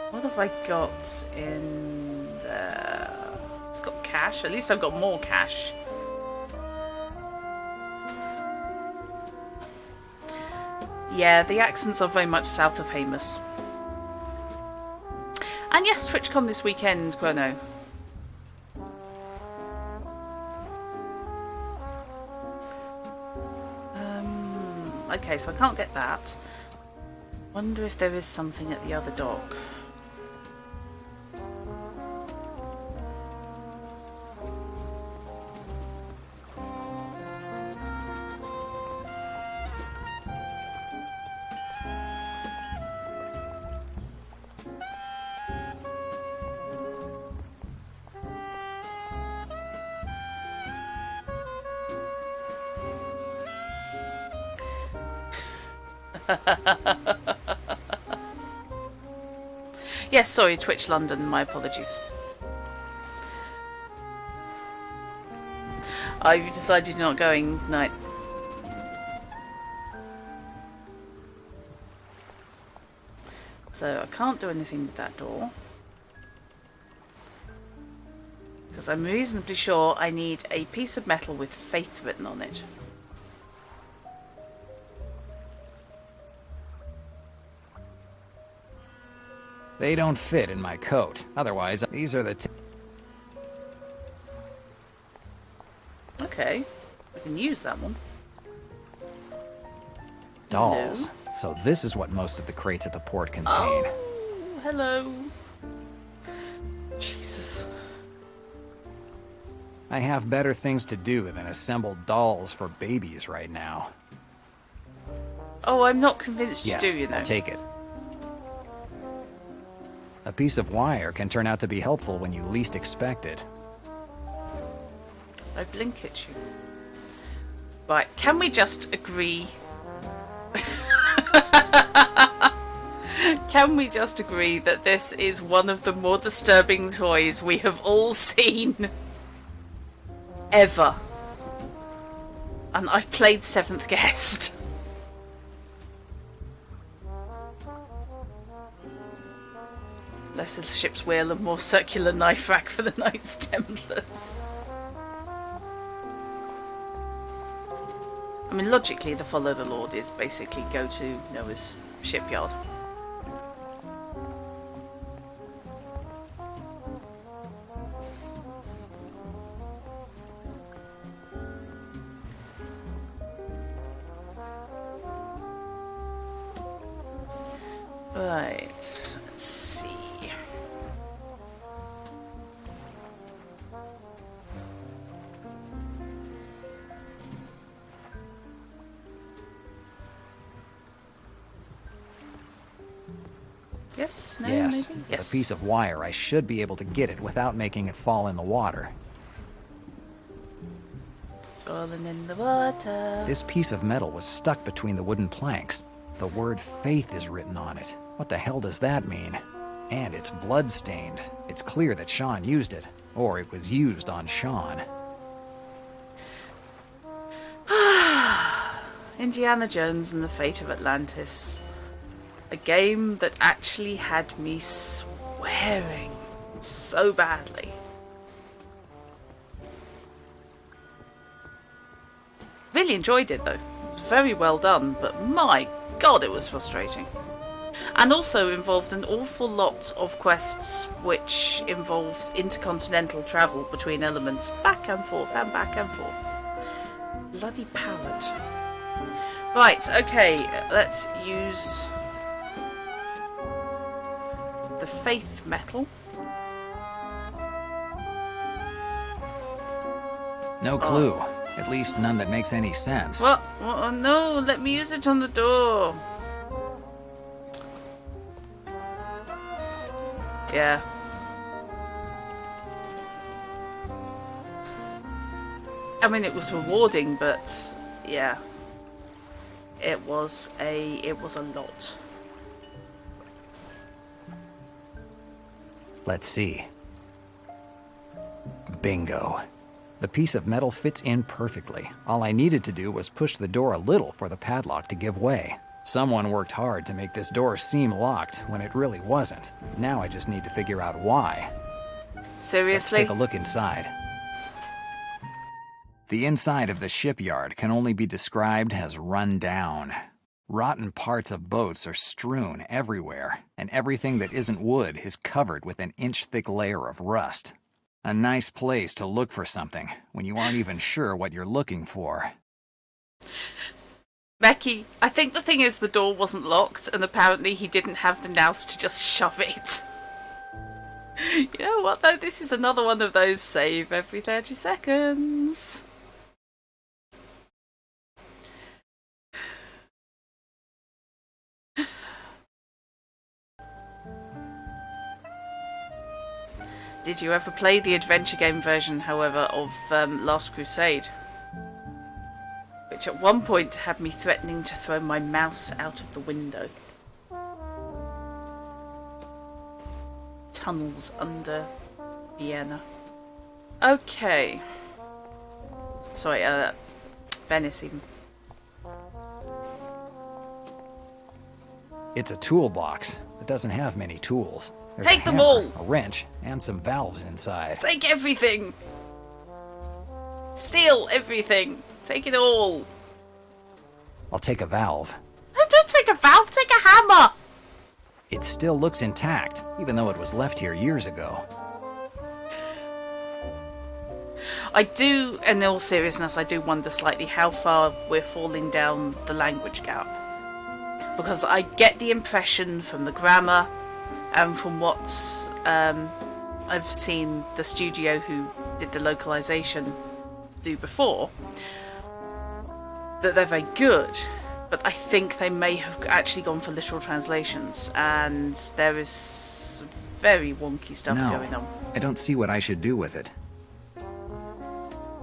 What have I got in there? It's got cash. At least I've got more cash. Yeah, the accents are very much south of Hamus. And yes, TwitchCon this weekend, Chrono. Okay, so I can't get that. Wonder if there is something at the other dock. Yes, sorry, Twitch London, my apologies. Oh, you decided you're not going, Night. So I can't do anything with that door. Because I'm reasonably sure I need a piece of metal with faith written on it. They don't fit in my coat. Otherwise, these are the Okay, I can use that one. dolls. So this is what most of the crates at the port contain. Oh, hello. Jesus. I have better things to do than assemble dolls for babies right now. Oh, I'm not convinced you Yes, do, you know. I'll take it. A piece of wire can turn out to be helpful when you least expect it. I blink at you. Right, can we just agree? Can we just agree that this is one of the more disturbing toys we have all seen ever? And I've played Seventh Guest. Less of the ship's wheel and more circular knife rack for the Knights Templars. I mean, logically, the Follow the Lord is basically go to Noah's shipyard. Right, let's see. Yes, no, Yes, maybe? with Yes. a piece of wire, I should be able to get it without making it fall in the water. It's falling in the water. This piece of metal was stuck between the wooden planks. The word faith is written on it. What the hell does that mean? And it's blood-stained. It's clear that Sean used it, or it was used on Sean. Indiana Jones and the Fate of Atlantis. A game that actually had me swearing so badly. Really enjoyed it though. It was very well done, but my god, it was frustrating. And also involved an awful lot of quests which involved intercontinental travel between elements, back and forth and back and forth. Bloody pallet. Right, okay, let's use the faith metal. No clue. At least none that makes any sense. What? Oh, no, let me use it on the door. Yeah. I mean, it was rewarding, but yeah. It was a lot. Let's see. Bingo. The piece of metal fits in perfectly. All I needed to do was push the door a little for the padlock to give way. Someone worked hard to make this door seem locked when it really wasn't. Now I just need to figure out why. Seriously? Let's take a look inside. The inside of the shipyard can only be described as run down. Rotten parts of boats are strewn everywhere, and everything that isn't wood is covered with an inch-thick layer of rust. A nice place to look for something when you aren't even sure what you're looking for. Becky, I think the thing is the door wasn't locked, and apparently he didn't have the nous to just shove it. You know what though? This is another one of those save every 30 seconds. Did you ever play the adventure game version, however, of Last Crusade? Which at one point had me threatening to throw my mouse out of the window. Tunnels under Vienna. Okay. Sorry, Venice even. It's a toolbox. It doesn't have many tools. There's Take a them hammer, all! a wrench, and some valves inside. Take everything! Steal everything! Take it all! I'll take a valve. No, don't take a valve, take a hammer! It still looks intact, even though it was left here years ago. I do, in all seriousness, I do wonder slightly how far we're falling down the language gap. Because I get the impression from the grammar and from what I've seen the studio who did the localization do before, that they're very good. But I think they may have actually gone for literal translations, and there is very wonky stuff going on. I don't see what I should do with it.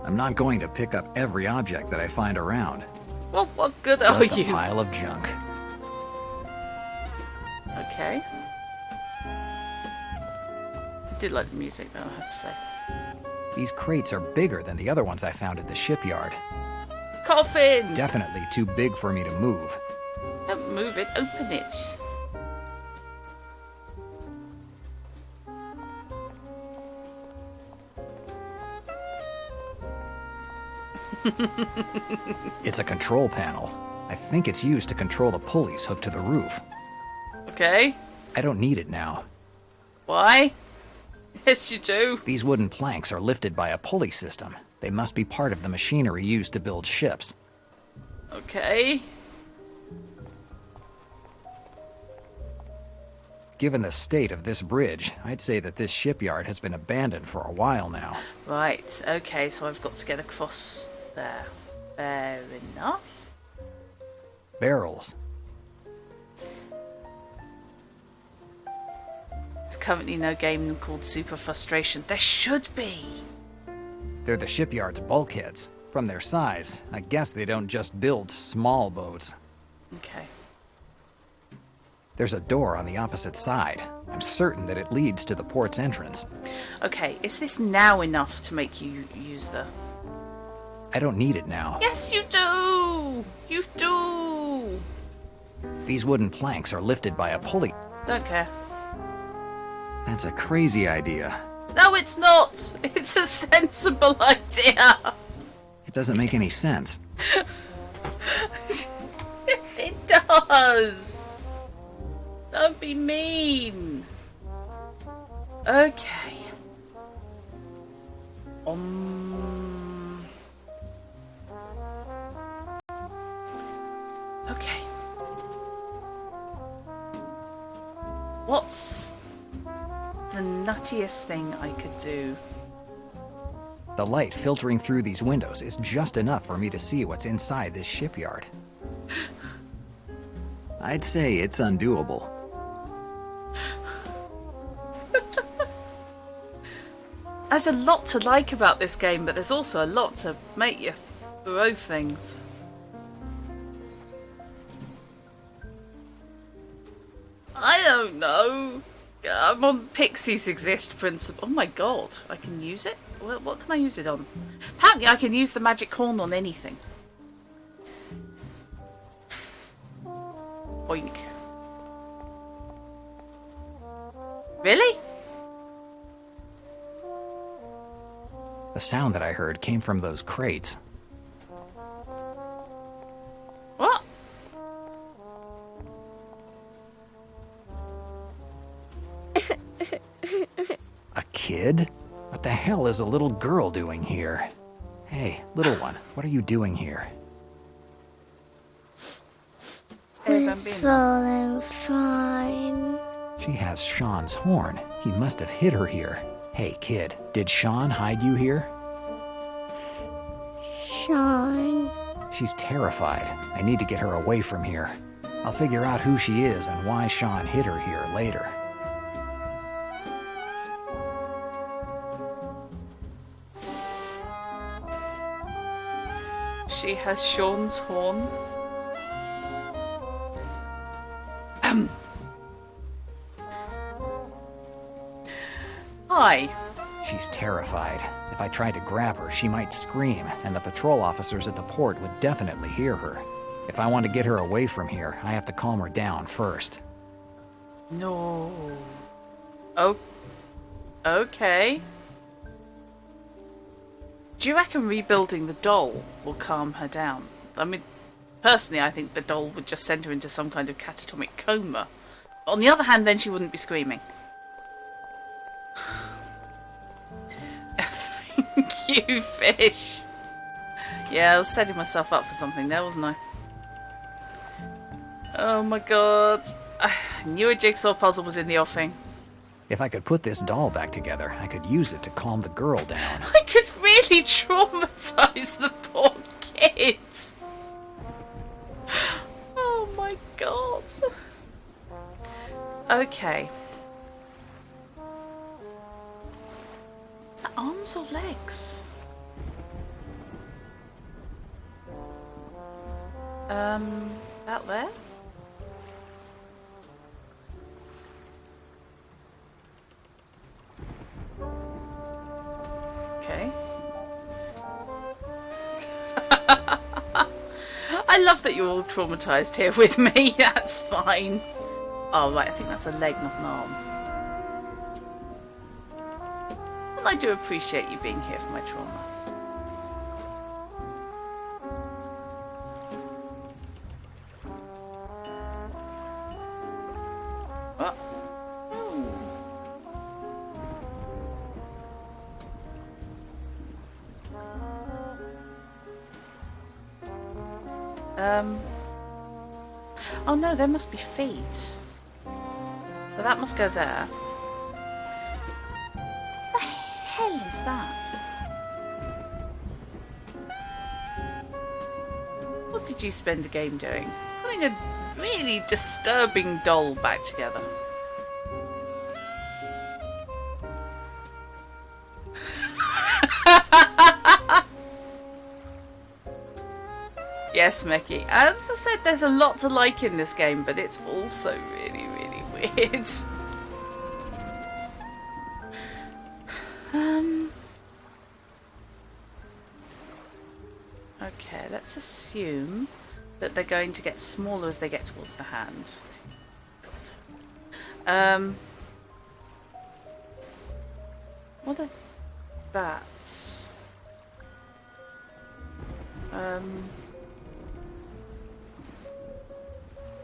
I'm not going to pick up every object that I find around. Well, what good are Just a you? pile of junk. Okay. I did like the music, though, I have to say. These crates are bigger than the other ones I found at the shipyard. Coffin! Definitely too big for me to move. Don't move it, open it. It's a control panel. I think it's used to control the pulleys hooked to the roof. Okay. I don't need it now. Why? Yes, you do. These wooden planks are lifted by a pulley system. They must be part of the machinery used to build ships. Okay. Given the state of this bridge, I'd say that this shipyard has been abandoned for a while now. Right, okay, so I've got to get across there. Fair enough. Barrels. There's currently no game called Super Frustration. There should be. They're the shipyard's bulkheads. From their size, I guess they don't just build small boats. Okay. There's a door on the opposite side. I'm certain that it leads to the port's entrance. Okay, is this now enough to make you use the... I don't need it now. Yes, you do! You do! These wooden planks are lifted by a pulley. Don't care. That's a crazy idea. No, it's not! It's a sensible idea! It doesn't make any sense. Yes, it does! Don't be mean! Okay. Okay. What's the nuttiest thing I could do? The light filtering through these windows is just enough for me to see what's inside this shipyard. I'd say it's undoable. There's a lot to like about this game, but there's also a lot to make you throw things. I don't know. I'm on Pixies Exist principle. Oh my god, I can use it? What can I use it on? Apparently I can use the magic horn on anything. Boink. Really? The sound that I heard came from those crates. What? A kid? What the hell is a little girl doing here? Hey, little one, what are you doing here? Hey, It's all fine. She has Sean's horn. He must have hid her here. Hey, kid, did Sean hide you here? Sean. She's terrified. I need to get her away from here. I'll figure out who she is and why Sean hid her here later. She has Sean's horn. Hi. She's terrified. If I tried to grab her, she might scream, and the patrol officers at the port would definitely hear her. If I want to get her away from here, I have to calm her down first. No. Oh. Okay. Do you reckon rebuilding the doll will calm her down? I mean, personally, I think the doll would just send her into some kind of catatonic coma. On the other hand, then she wouldn't be screaming. Thank you, fish. Yeah, I was setting myself up for something there, wasn't I? Oh my god. I knew a jigsaw puzzle was in the offing. If I could put this doll back together, I could use it to calm the girl down. I could really traumatize the poor kid. Oh my god. Okay. Is that arms or legs? Out there? Okay. I love that you're all traumatized here with me. That's fine. Oh, right. I think that's a leg, not an arm. And I do appreciate you being here for my trauma. Oh. Oh no, there must be feet. So that must go there. What the hell is that? What did you spend a game doing? Putting a really disturbing doll back together. Yes, Mickey. As I said, there's a lot to like in this game, but it's also really, really weird. Okay, let's assume that they're going to get smaller as they get towards the hand. What is that?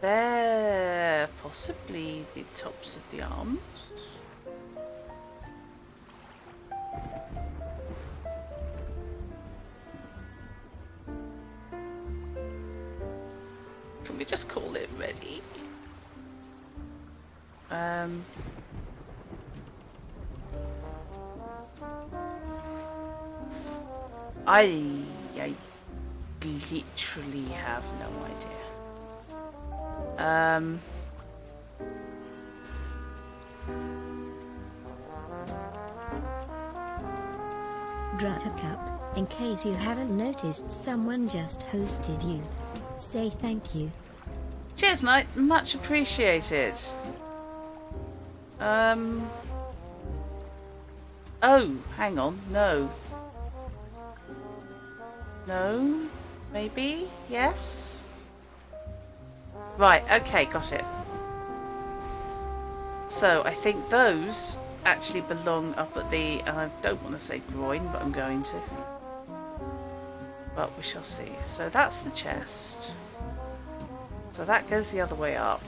They're possibly the tops of the arms. Can we just call it ready? I literally have no idea. Druttercup, in case you haven't noticed, someone just hosted you. Say thank you. Cheers, Knight. Much appreciated. Oh, hang on. No. No? Maybe? Yes? Right, okay, got it. So, I think those actually belong up at the... I don't want to say groin, but I'm going to. But we shall see. So that's the chest. So that goes the other way up.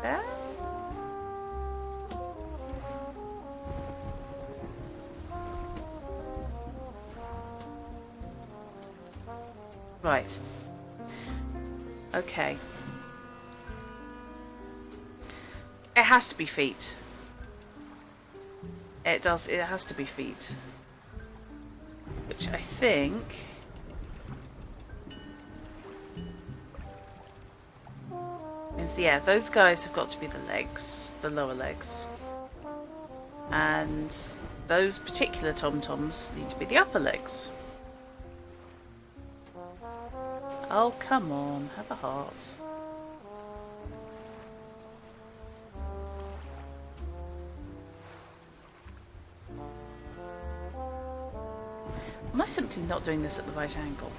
There? Right. Okay. It has to be feet. It does. It has to be feet. Which I think... means, yeah, those guys have got to be the legs. The lower legs. And those particular tom-toms need to be the upper legs. Oh, come on. Have a heart. Am I simply not doing this at the right angle?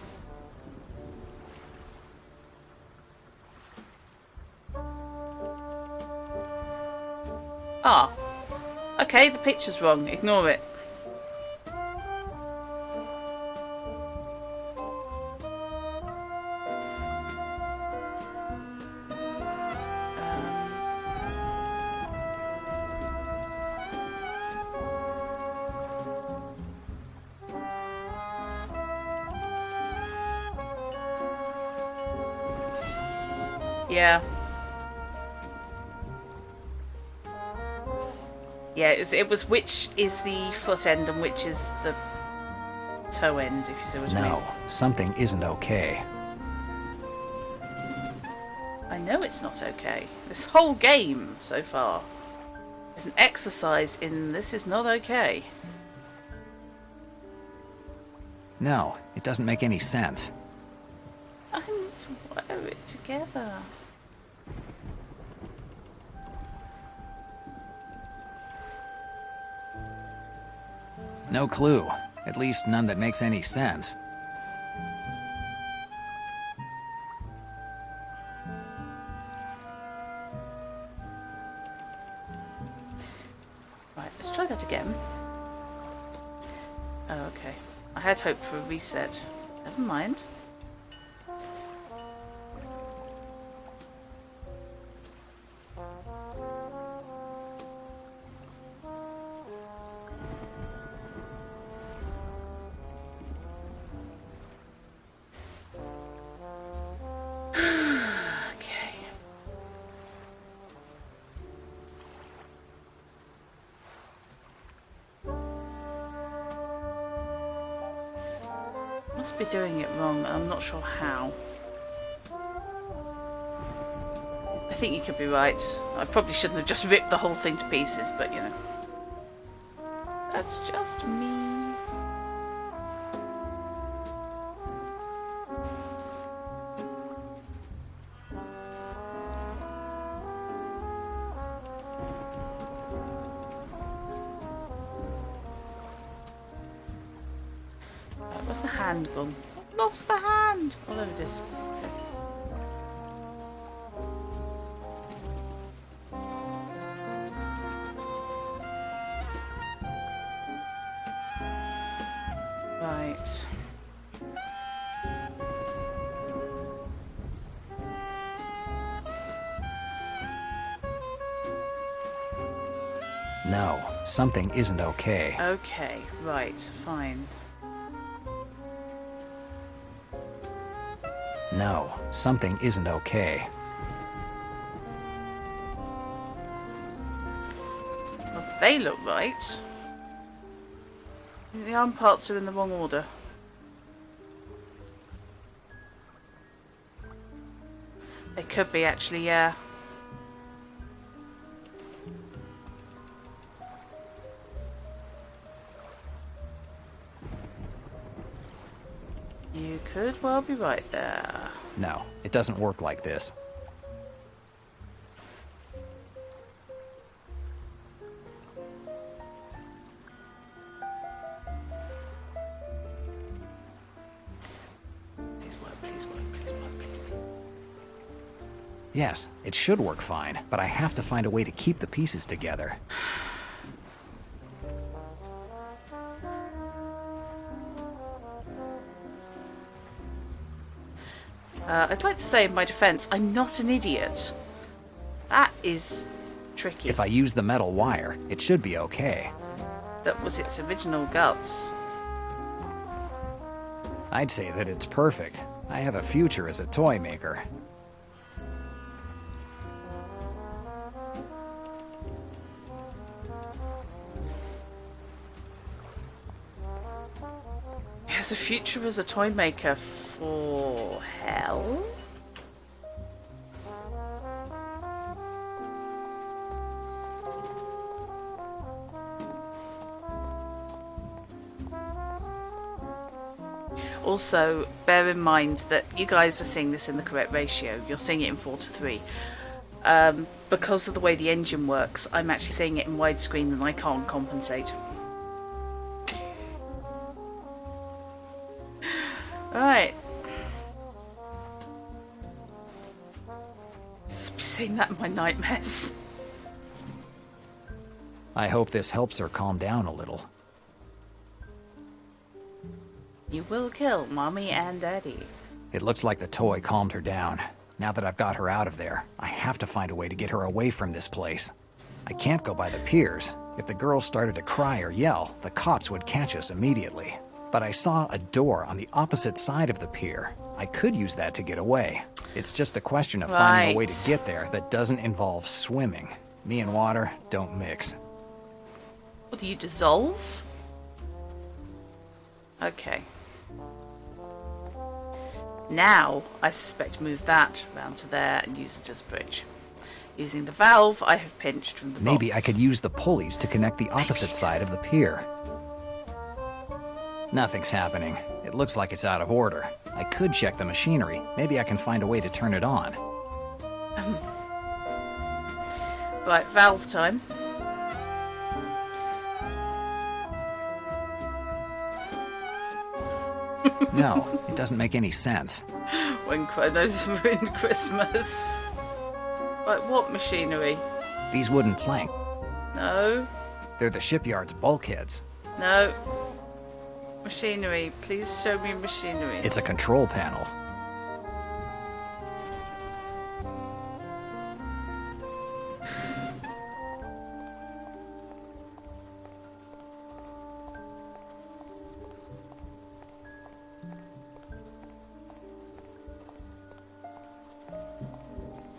Ah. Okay, the picture's wrong. Ignore it. Yeah. Yeah, it was which is the foot end and which is the toe end, if you see what I mean. No, something isn't okay. I know it's not okay. This whole game so far is an exercise in this is not okay. No, it doesn't make any sense. I need to wear it together. No clue. At least none that makes any sense. Right, let's try that again. Oh, okay. I had hoped for a reset. Never mind. Okay. Must be doing it wrong. I'm not sure how. I think you could be right. I probably shouldn't have just ripped the whole thing to pieces, but you know. That's just me. Where's the hand gone? Lost the hand! Oh, there it is. Right. No, something isn't okay. Okay, right, fine. No, something isn't okay. Well, they look right. The arm parts are in the wrong order. They could be actually, yeah. You could well be right there. No, it doesn't work like this. Please work, please work, please work, please. Yes, it should work fine, but I have to find a way to keep the pieces together. I'd like to say in my defense, I'm not an idiot. That is tricky. If I use the metal wire, it should be okay. That was its original guts. I'd say that it's perfect. I have a future as a toy maker. He has a future as a toy maker for hell? Also, bear in mind that you guys are seeing this in the correct ratio. You're seeing it in 4:3. Because of the way the engine works, I'm actually seeing it in widescreen and I can't compensate. Alright. Just seeing that in my nightmares. I hope this helps her calm down a little. You will kill Mommy and Daddy. It looks like the toy calmed her down. Now that I've got her out of there, I have to find a way to get her away from this place. I can't go by the piers. If the girls started to cry or yell, the cops would catch us immediately. But I saw a door on the opposite side of the pier. I could use that to get away. It's just a question of finding a way to get there that doesn't involve swimming. Me and water don't mix. What do you dissolve? Okay. Now, I suspect move that round to there and use it as a bridge. Using the valve I have pinched from the Maybe box. I could use the pulleys to connect the opposite side of the pier. Nothing's happening. It looks like it's out of order. I could check the machinery. Maybe I can find a way to turn it on. Right, valve time. No, it doesn't make any sense. When Chronos ruined Christmas. Right, what machinery? These wooden planks, No. they're the shipyard's bulkheads. No. Machinery. Please show me machinery. It's a control panel.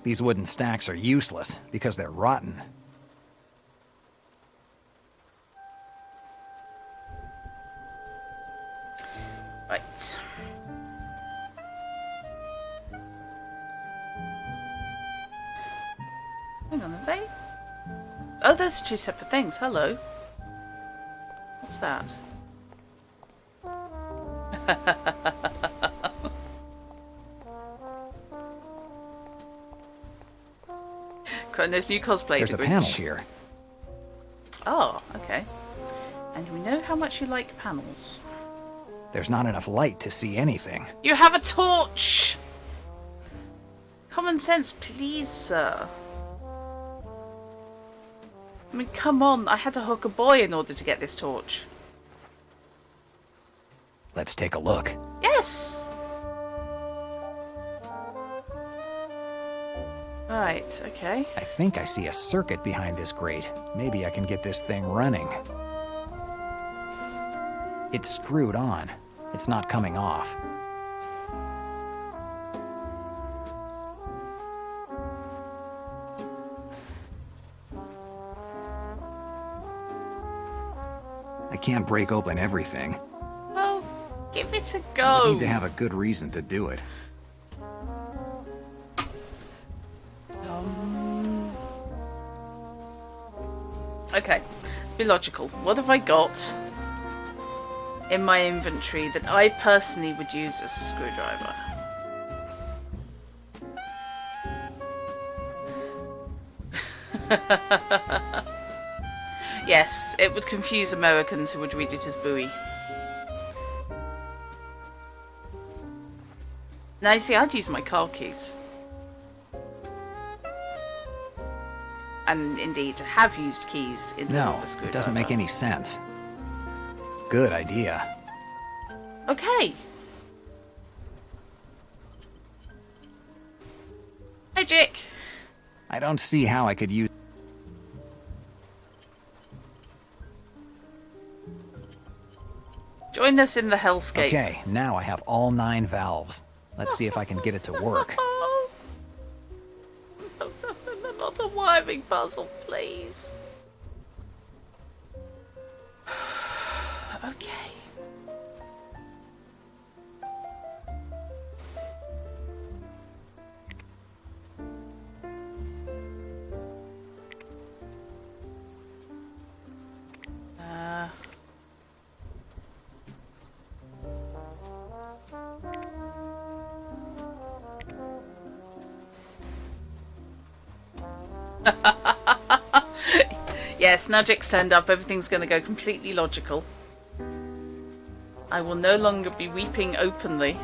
These wooden stacks are useless because they're rotten. Right. Hang on, are they? Oh, those are two separate things. Hello. What's that? Chrono's new cosplay. There's the a panel Grinch. here. Oh, okay. And we know how much you like panels. There's not enough light to see anything. You have a torch! Common sense, please, sir. I mean, come on. I had to hook a boy in order to get this torch. Let's take a look. Yes! Right, okay. I think I see a circuit behind this grate. Maybe I can get this thing running. It's screwed on. It's not coming off. I can't break open everything. Well, give it a I go. need to have a good reason to do it. Okay, be logical. What have I got in my inventory that I personally would use as a screwdriver? Yes, it would confuse Americans who would read it as buoy. Now, you see, I'd use my car keys. And indeed, have used keys in the No, of a screwdriver. it doesn't make any sense. Good idea. Okay. Hey, Jick. I don't see how I could use... Join us in the hellscape. Okay, now I have all 9 valves. Let's see if I can get it to work. Oh. No, not a wiring puzzle, please. Okay. Yes, Nudgic's turned up. Everything's going to go completely logical. I will no longer be weeping openly.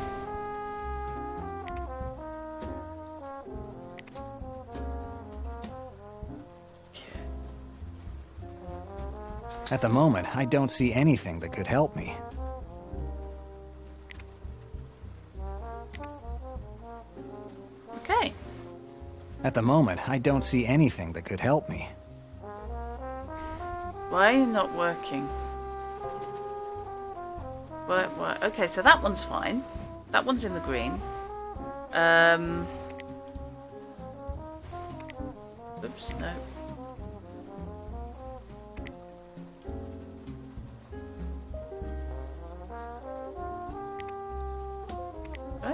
At the moment, I don't see anything that could help me. Okay. At the moment, I don't see anything that could help me. Why are you not working? What? Okay, so that one's fine. That one's in the green. Oops, no.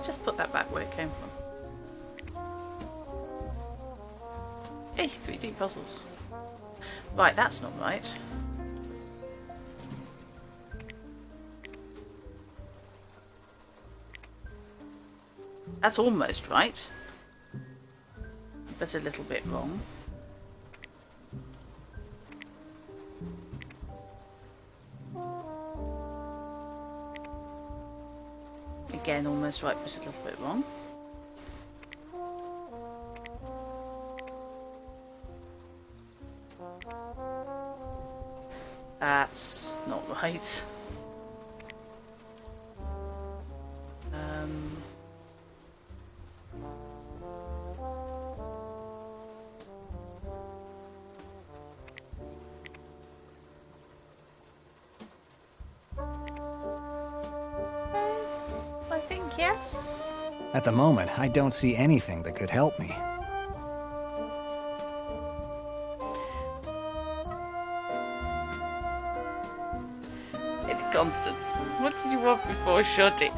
just put that back where it came from? Hey, 3D puzzles. Right, that's not right. That's almost right, but a little bit wrong. Again, almost right, but a little bit wrong. That's not right. I think yes. At the moment, I don't see anything that could help me. Constance, what did you want before shooting?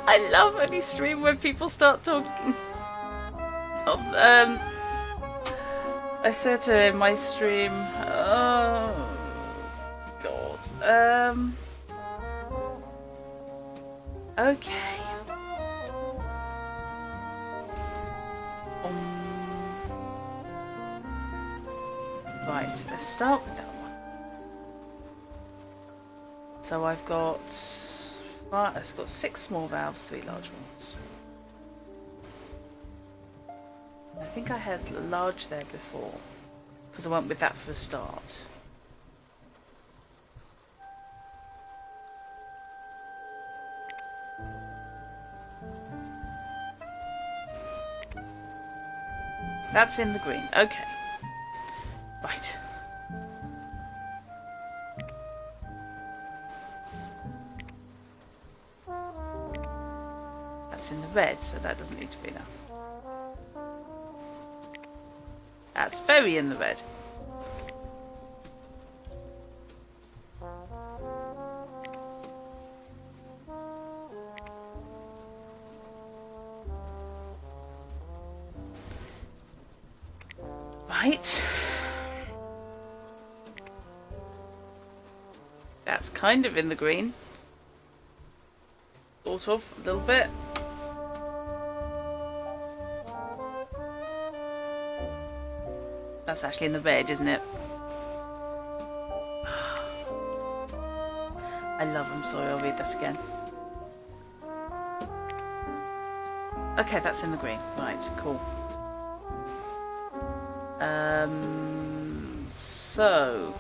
I love any stream when people start talking. I said to in my stream, oh god, okay. Right, let's start with that one. So I've got it's got 6 small valves, 3 large ones. I think I had a large there before, because I went with that for a start. That's in the green. Okay. Right. That's in the red, so that doesn't need to be there. That's very in the red. Right. That's kind of in the green. Sort of, a little bit. That's actually in the red, isn't it? I love them. Sorry, I'll read that again. Okay, that's in the green. Right, cool. So...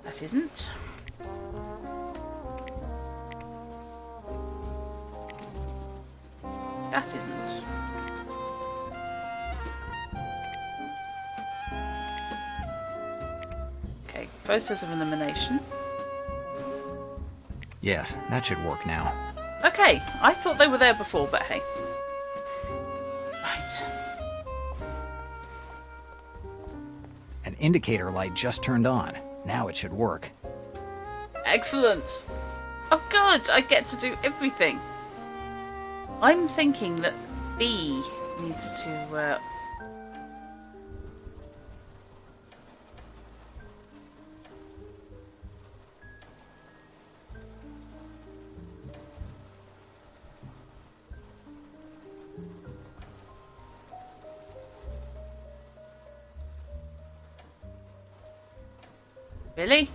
that isn't. That isn't. Okay, process of elimination. Yes, that should work now. Okay, I thought they were there before, but hey. Right. An indicator light just turned on. Now it should work. Excellent. Oh good, I get to do everything. I'm thinking that B needs to... Really?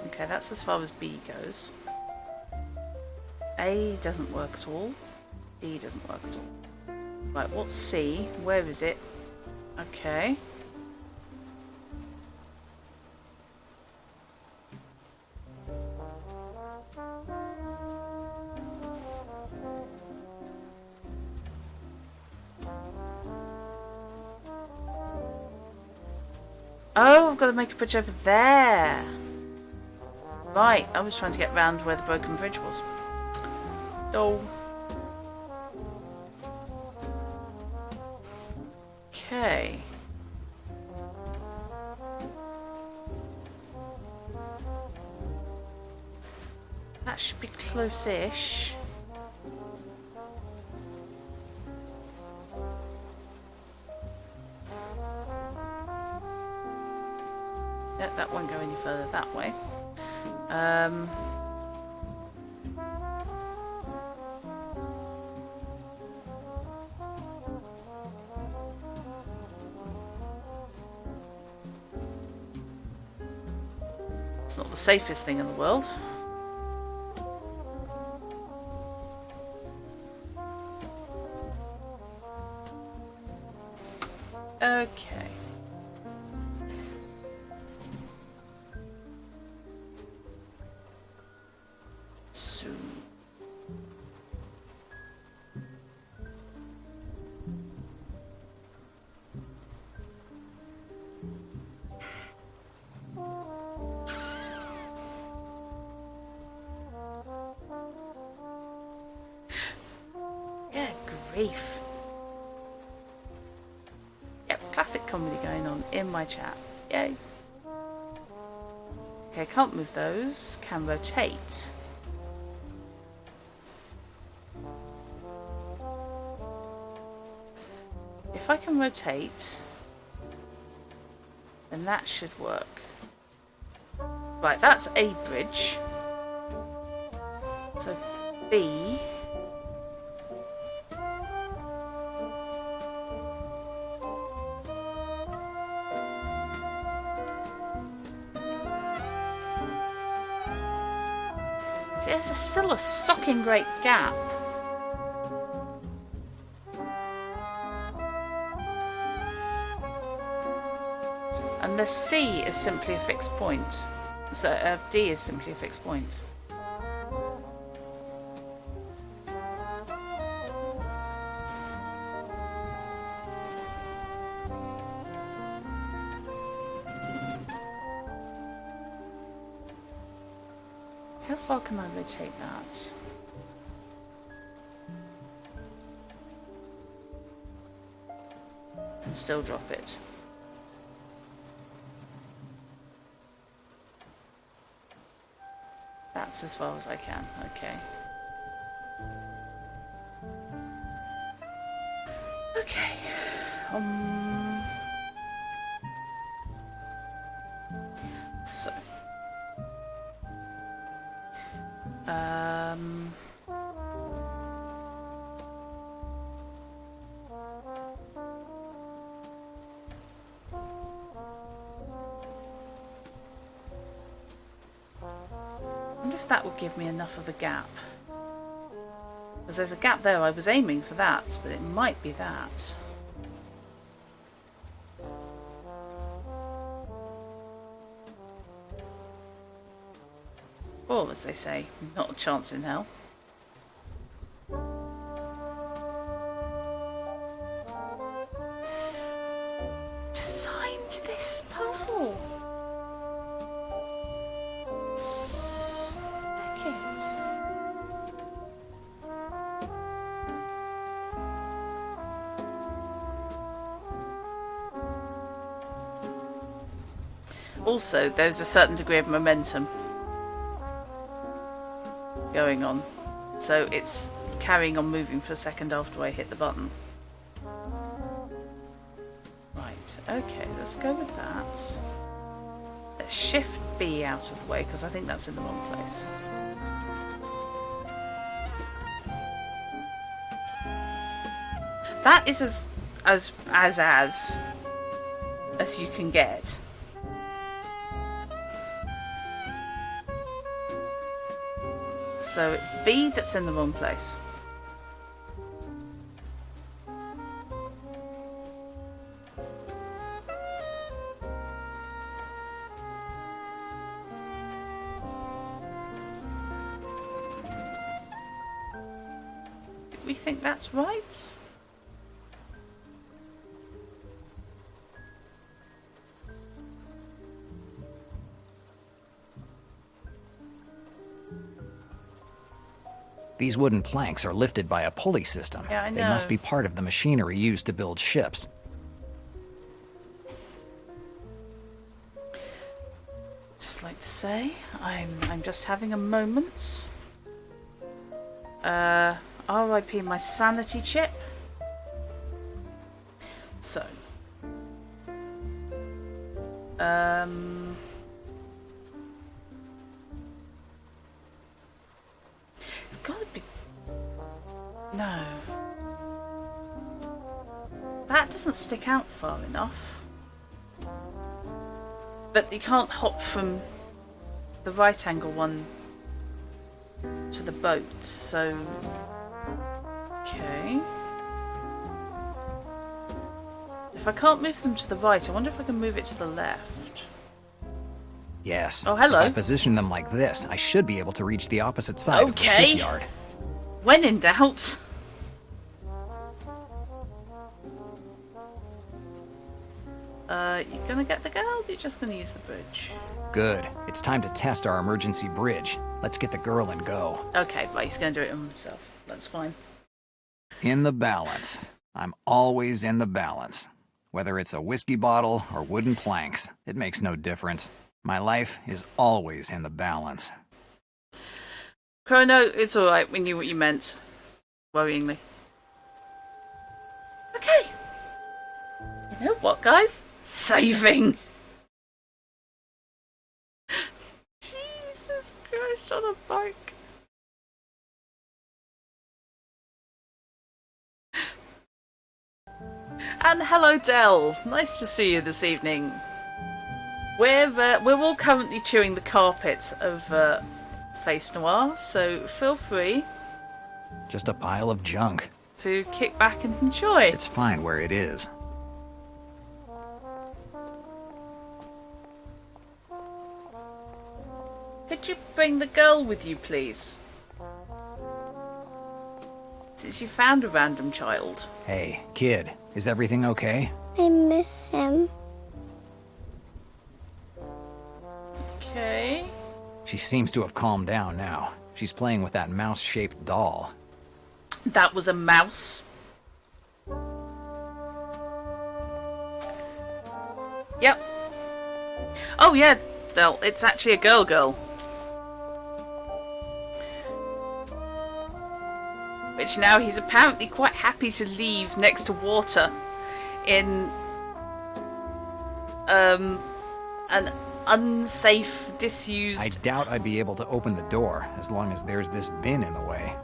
Okay, that's as far as B goes. A doesn't work at all. D doesn't work at all. Right, what's C? Where is it? Okay. Oh, I've got to make a bridge over there. Right, I was trying to get round where the broken bridge was. Oh. Okay. That should be close-ish. Yeah, that won't go any further that way. It's not the safest thing in the world. Okay. So good grief. Yep, classic comedy going on in my chat. Yay. Okay, can't move those. Can rotate. If I can rotate, then that should work. Right, that's A bridge. So B. See, there's still a socking great gap. And the C is simply a fixed point. So D is simply a fixed point. How far can I rotate that? And still drop it. That's as far as I can, okay. Okay. So. I wonder if that would give me enough of a gap. Because there's a gap there, I was aiming for that, but it might be that. Or, as they say, not a chance in hell. Designed this puzzle. Stick it. Also, there's a certain degree of momentum going on, so it's carrying on moving for a second after I hit the button. Right, okay, let's go with that. Let's shift B out of the way because I think that's in the wrong place. That is as you can get. So it's B that's in the wrong place. Do we think that's right? These wooden planks are lifted by a pulley system. Yeah, I know. They must be part of the machinery used to build ships. Just like to say, I'm just having a moment. RIP my sanity chip. So. It's gotta be... No. That doesn't stick out far enough. But you can't hop from the right angle one to the boat, so... Okay. If I can't move them to the right, I wonder if I can move it to the left. Yes. Oh, hello. If I position them like this, I should be able to reach the opposite side of the Okay. shipyard. When in doubt. You gonna get the girl? Or you're just gonna use the bridge? Good. It's time to test our emergency bridge. Let's get the girl and go. Okay, right, he's gonna do it himself. That's fine. In the balance. I'm always in the balance. Whether it's a whiskey bottle or wooden planks, it makes no difference. My life is always in the balance. Chrono, it's alright. We knew what you meant. Worryingly. Okay. You know what, guys? Saving! Jesus Christ, on a bike. And hello, Dell. Nice to see you this evening. We're all currently chewing the carpet of Face Noir, so feel free Just a pile of junk. to kick back and enjoy. It's fine where it is. Could you bring the girl with you, please? Since you found a random child. Hey, kid, is everything okay? I miss him. Okay. She seems to have calmed down now. She's playing with that mouse-shaped doll. That was a mouse. Yep. Oh yeah, Del, it's actually a girl. Which now he's apparently quite happy to leave next to water in an unsafe, disused... I doubt I'd be able to open the door as long as there's this bin in the way.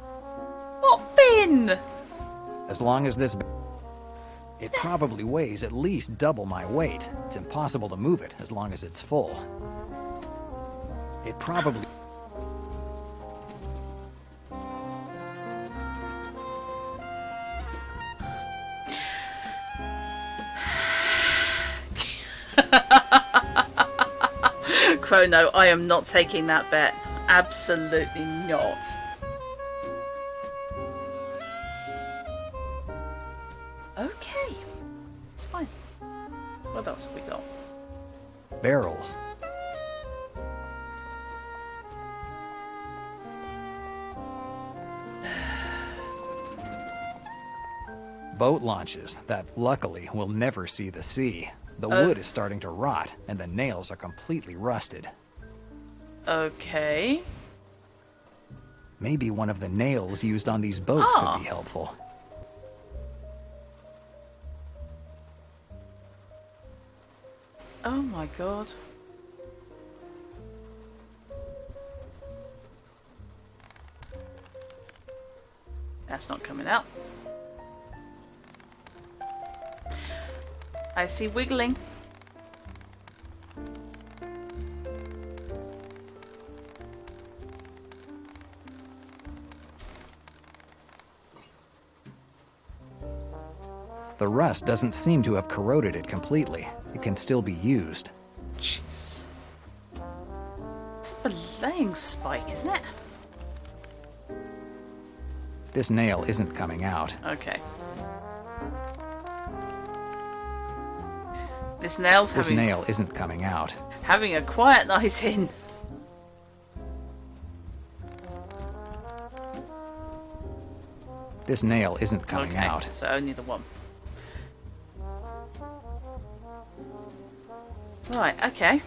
What bin? As long as this... It probably weighs at least double my weight. It's impossible to move it as long as it's full. It probably... Chrono, I am not taking that bet. Absolutely not. Okay. It's fine. What else have we got? barrels. Boat launches that, luckily, will never see the sea. The wood is starting to rot, and the nails are completely rusted. Okay. Maybe one of the nails used on these boats could be helpful. Oh my god. That's not coming out. I see wiggling. The rust doesn't seem to have corroded it completely. It can still be used. Jesus. It's a belaying spike, isn't it? This nail isn't coming out. Okay. This This nail isn't coming out. having a quiet night in. This nail isn't coming Okay, out. so only the one. Right, okay.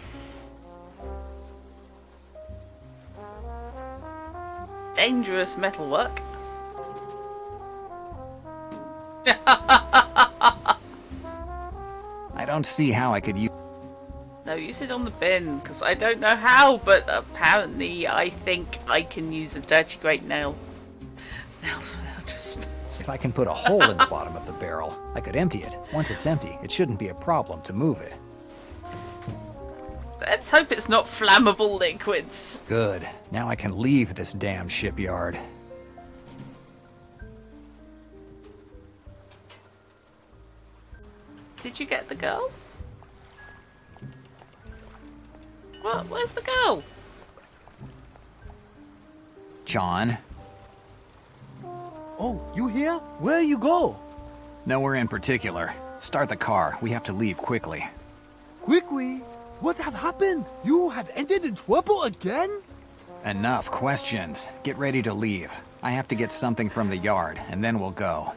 Dangerous metalwork. I don't see how I could use... No, use it on the bin, because I don't know how, but apparently I think I can use a dirty great nail. Nails without just... If I can put a hole in the bottom of the barrel, I could empty it. Once it's empty, it shouldn't be a problem to move it. Let's hope it's not flammable liquids. Good. Now I can leave this damn shipyard. Did you get the girl? What? Where's the girl? John? Oh, you here? Where you go? Nowhere in particular. Start the car. We have to leave quickly. Quickly? What have happened? You have ended in trouble again? Enough questions. Get ready to leave. I have to get something from the yard, and then we'll go.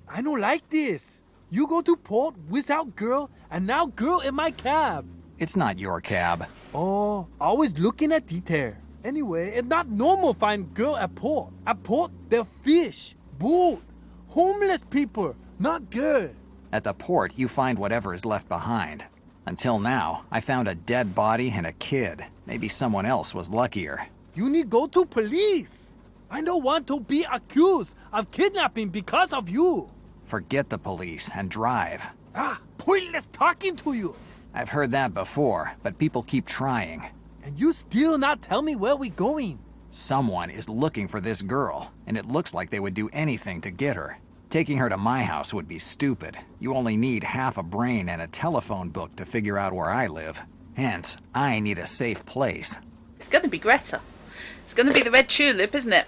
I don't like this. You go to port without girl, and now girl in my cab. It's not your cab. Oh, always looking at detail. Anyway, it's not normal find girl at port. At port, they're fish, boat, homeless people, not girl. At the port, you find whatever is left behind. Until now, I found a dead body and a kid. Maybe someone else was luckier. You need go to police. I don't want to be accused of kidnapping because of you. Forget the police and drive. Ah, pointless talking to you. I've heard that before, but people keep trying. And you still not tell me where we going. Someone is looking for this girl, and it looks like they would do anything to get her. Taking her to my house would be stupid. You only need half a brain and a telephone book to figure out where I live. Hence, I need a safe place. It's gonna be Greta. It's gonna be the red tulip, isn't it?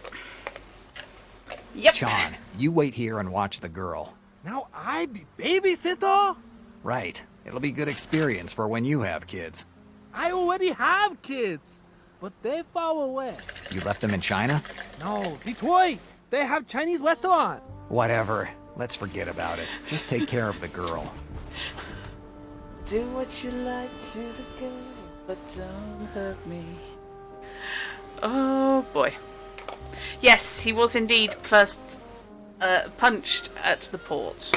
Yep. John, you wait here and watch the girl. Now I be babysitter? Right. It'll be good experience for when you have kids. I already have kids, but they're far away. You left them in China? No, Detroit. They have Chinese restaurant. Whatever. Let's forget about it. Just take care of the girl. Do what you like to the girl, but don't hurt me. Oh boy. Yes, he was indeed first punched at the port.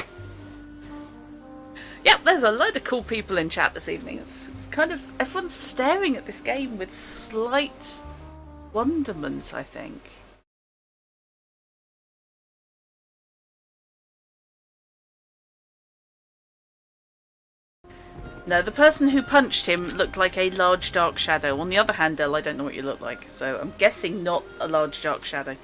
Yep, there's a load of cool people in chat this evening. It's kind of everyone's staring at this game with slight wonderment, I think. No, the person who punched him looked like a large dark shadow. On the other hand, Del, I don't know what you look like, so I'm guessing not a large dark shadow.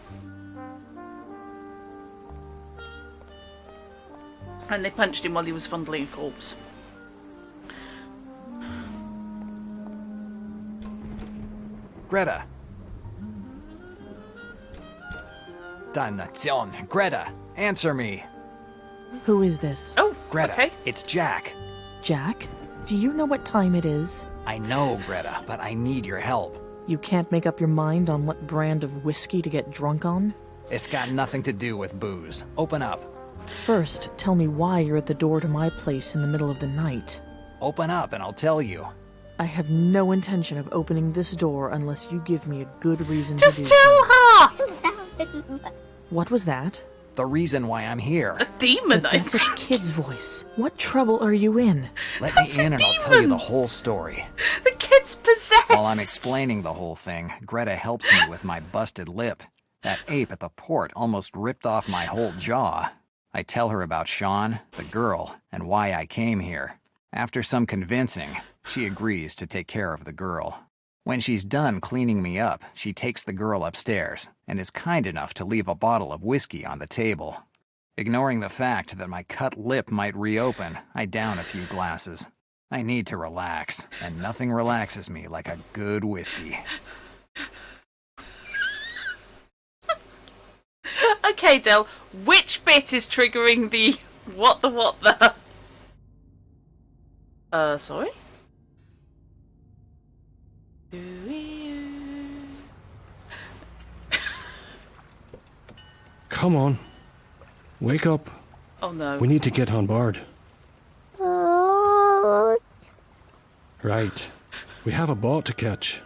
And they punched him while he was fondling a corpse. Greta. Danation. Greta, answer me. Who is this? Oh, Greta, okay. it's Jack. Jack? Do you know what time it is? I know, Greta, but I need your help. You can't make up your mind on what brand of whiskey to get drunk on? It's got nothing to do with booze. Open up. First, tell me why you're at the door to my place in the middle of the night. Open up and I'll tell you. I have no intention of opening this door unless you give me a good reason Just to do tell her! so. What was that? The reason why I'm here. A demon, I That's a think. kid's voice. What trouble are you in? Let That's me a in and I'll tell you demon. the whole story. The kid's possessed! While I'm explaining the whole thing, Greta helps me with my busted lip. That ape at the port almost ripped off my whole jaw. I tell her about Sean, the girl, and why I came here. After some convincing, she agrees to take care of the girl. When she's done cleaning me up, she takes the girl upstairs and is kind enough to leave a bottle of whiskey on the table. Ignoring the fact that my cut lip might reopen, I down a few glasses. I need to relax, and nothing relaxes me like a good whiskey. Okay, Del, which bit is triggering the what the? Sorry? Come on. Wake up. Oh no. We need to get on board. Oh, Right. We have a boat to catch.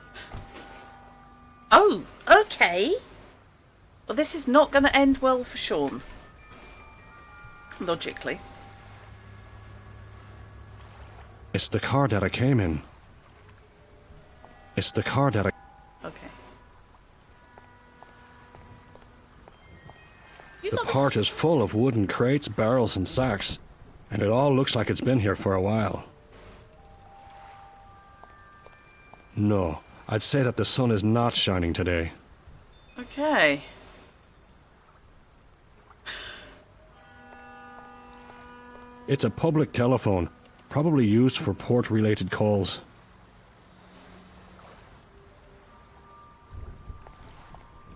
Oh, okay. Well, this is not going to end well for Sean. Logically. It's the car that I came in. It's the car that I... Okay. The part is full of wooden crates, barrels, and sacks, and it all looks like it's been here for a while. No, I'd say that the sun is not shining today. Okay. It's a public telephone, probably used for port-related calls.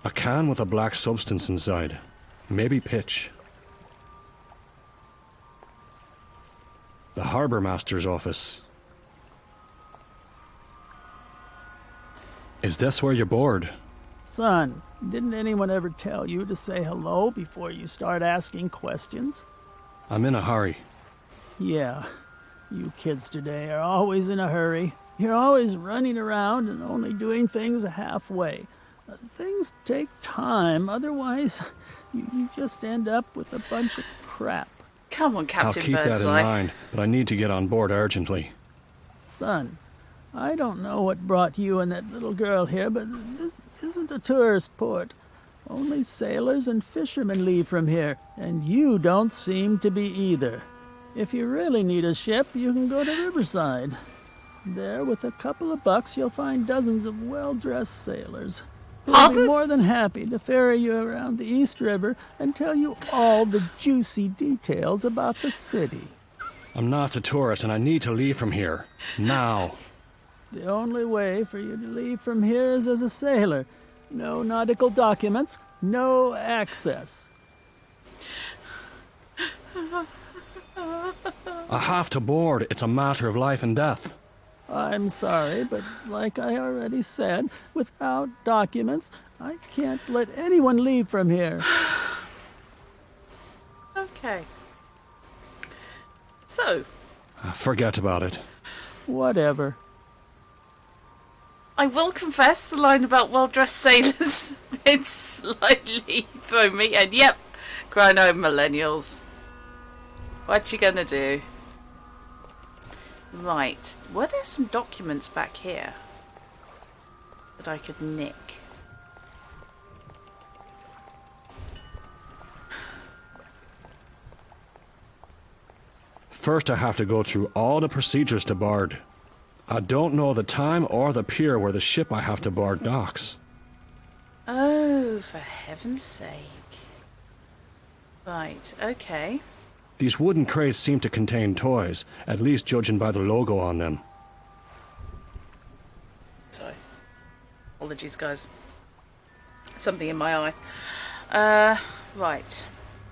A can with a black substance inside. Maybe pitch. The Harbour Master's office. Is this where you're bored? Son, didn't anyone ever tell you to say hello before you start asking questions? I'm in a hurry. Yeah, you kids today are always in a hurry. You're always running around and only doing things halfway. Things take time, otherwise you just end up with a bunch of crap. Come on, Captain I'll keep that in Birdseye. mind, but I need to get on board urgently. Son, I don't know what brought you and that little girl here, but this isn't a tourist port. Only sailors and fishermen leave from here, and you don't seem to be either. If you really need a ship, you can go to Riverside. There, with a couple of bucks, you'll find dozens of well-dressed sailors. Who'll be more than happy to ferry you around the East River and tell you all the juicy details about the city. I'm not a tourist and I need to leave from here. Now. The only way for you to leave from here is as a sailor. No nautical documents, no access. I have to board. It's a matter of life and death. I'm sorry, but like I already said, without documents, I can't let anyone leave from here. Okay. So. Forget about it. Whatever. I will confess the line about well-dressed sailors did slightly throw me, and yep, crying over millennials. What you gonna do? Right, were there some documents back here that I could nick? First I have to go through all the procedures to board. I don't know the time or the pier where the ship I have to board docks. Oh, for heaven's sake. Right, okay. These wooden crates seem to contain toys, at least judging by the logo on them. Sorry. Apologies, guys. Something in my eye. Right.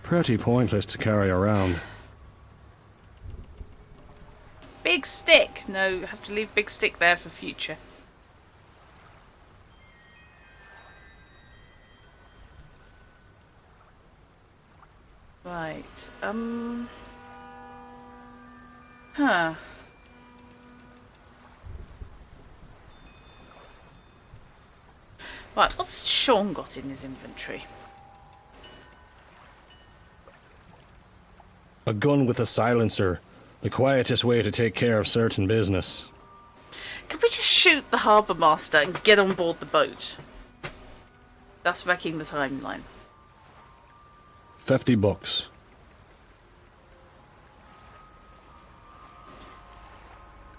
Pretty pointless to carry around. Big stick! No, you have to leave big stick there for future. Right, Huh. Right, what's Sean got in his inventory? A gun with a silencer. The quietest way to take care of certain business. Could we just shoot the harbour master and get on board the boat? That's wrecking the timeline. $50.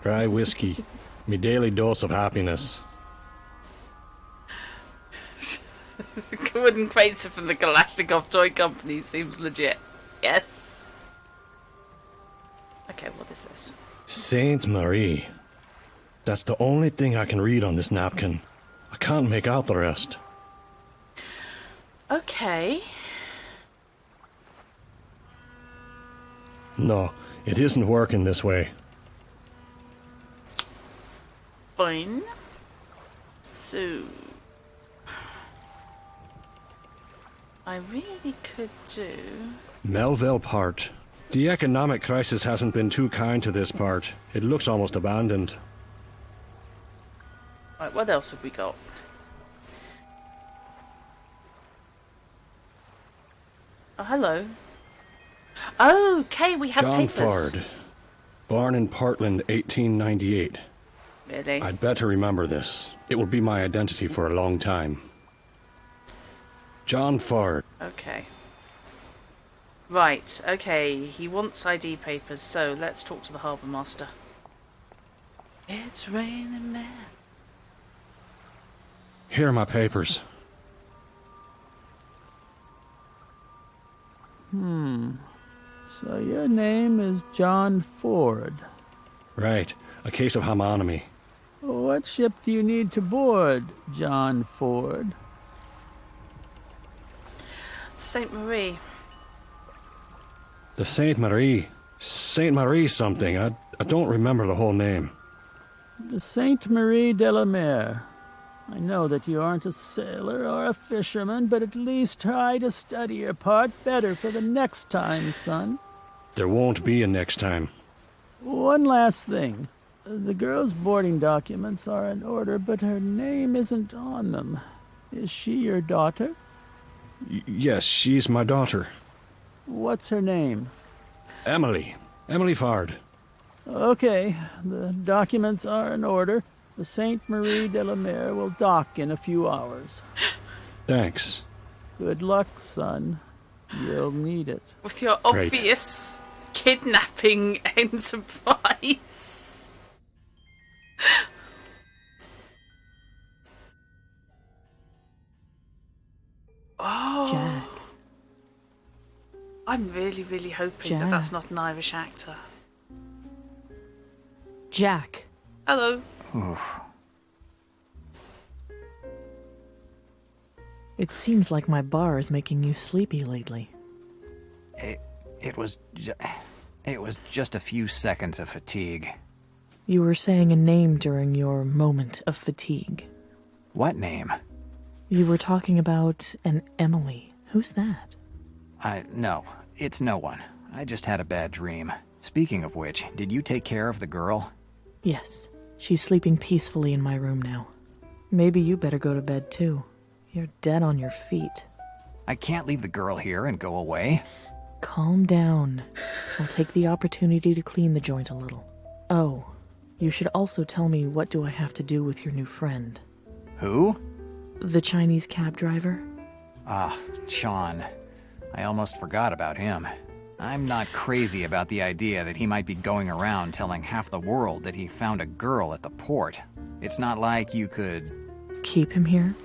Dry whiskey. Me daily dose of happiness. Wooden crates from the Kalashnikov toy company seems legit. Yes. Okay, what is this? Sainte Marie. That's the only thing I can read on this napkin. I can't make out the rest. Okay. No, it isn't working this way. Fine. So... I really could do... Melville Part. The economic crisis hasn't been too kind to this part. It looks almost abandoned. Right, what else have we got? Oh, hello. Oh, okay, we have John papers. Ford. Born in Portland, 1898. Really? I'd better remember this. It will be my identity for a long time. John Ford. Okay. Right, okay, he wants ID papers, so let's talk to the harbour master. It's raining men. Here are my papers. So your name is John Ford. Right, a case of homonymy. What ship do you need to board, John Ford? Saint Marie. The Saint Marie. Saint Marie something. I don't remember the whole name. The Sainte Marie de la Mer. I know that you aren't a sailor or a fisherman, but at least try to study your part better for the next time, son. There won't be a next time. One last thing. The girl's boarding documents are in order, but her name isn't on them. Is she your daughter? Yes, she's my daughter. What's her name? Emily. Emily Ford. Okay, the documents are in order. The Sainte Marie de la Mer will dock in a few hours. Thanks. Good luck, son. You'll need it. With your Great. obvious kidnapping enterprise. Oh. Jack. I'm really, really hoping that Jack. that's not an Irish actor. Jack. Hello. Oof. It seems like my bar is making you sleepy lately. It was just a few seconds of fatigue. You were saying a name during your moment of fatigue. What name? You were talking about an Emily. Who's that? No, it's no one. I just had a bad dream. Speaking of which, did you take care of the girl? Yes. She's sleeping peacefully in my room now. Maybe you better go to bed too. You're dead on your feet. I can't leave the girl here and go away. Calm down. I'll take the opportunity to clean the joint a little. Oh, you should also tell me, what do I have to do with your new friend? Who? The Chinese cab driver? Ah, Sean. I almost forgot about him. I'm not crazy about the idea that he might be going around telling half the world that he found a girl at the port. It's not like you could... Keep him here?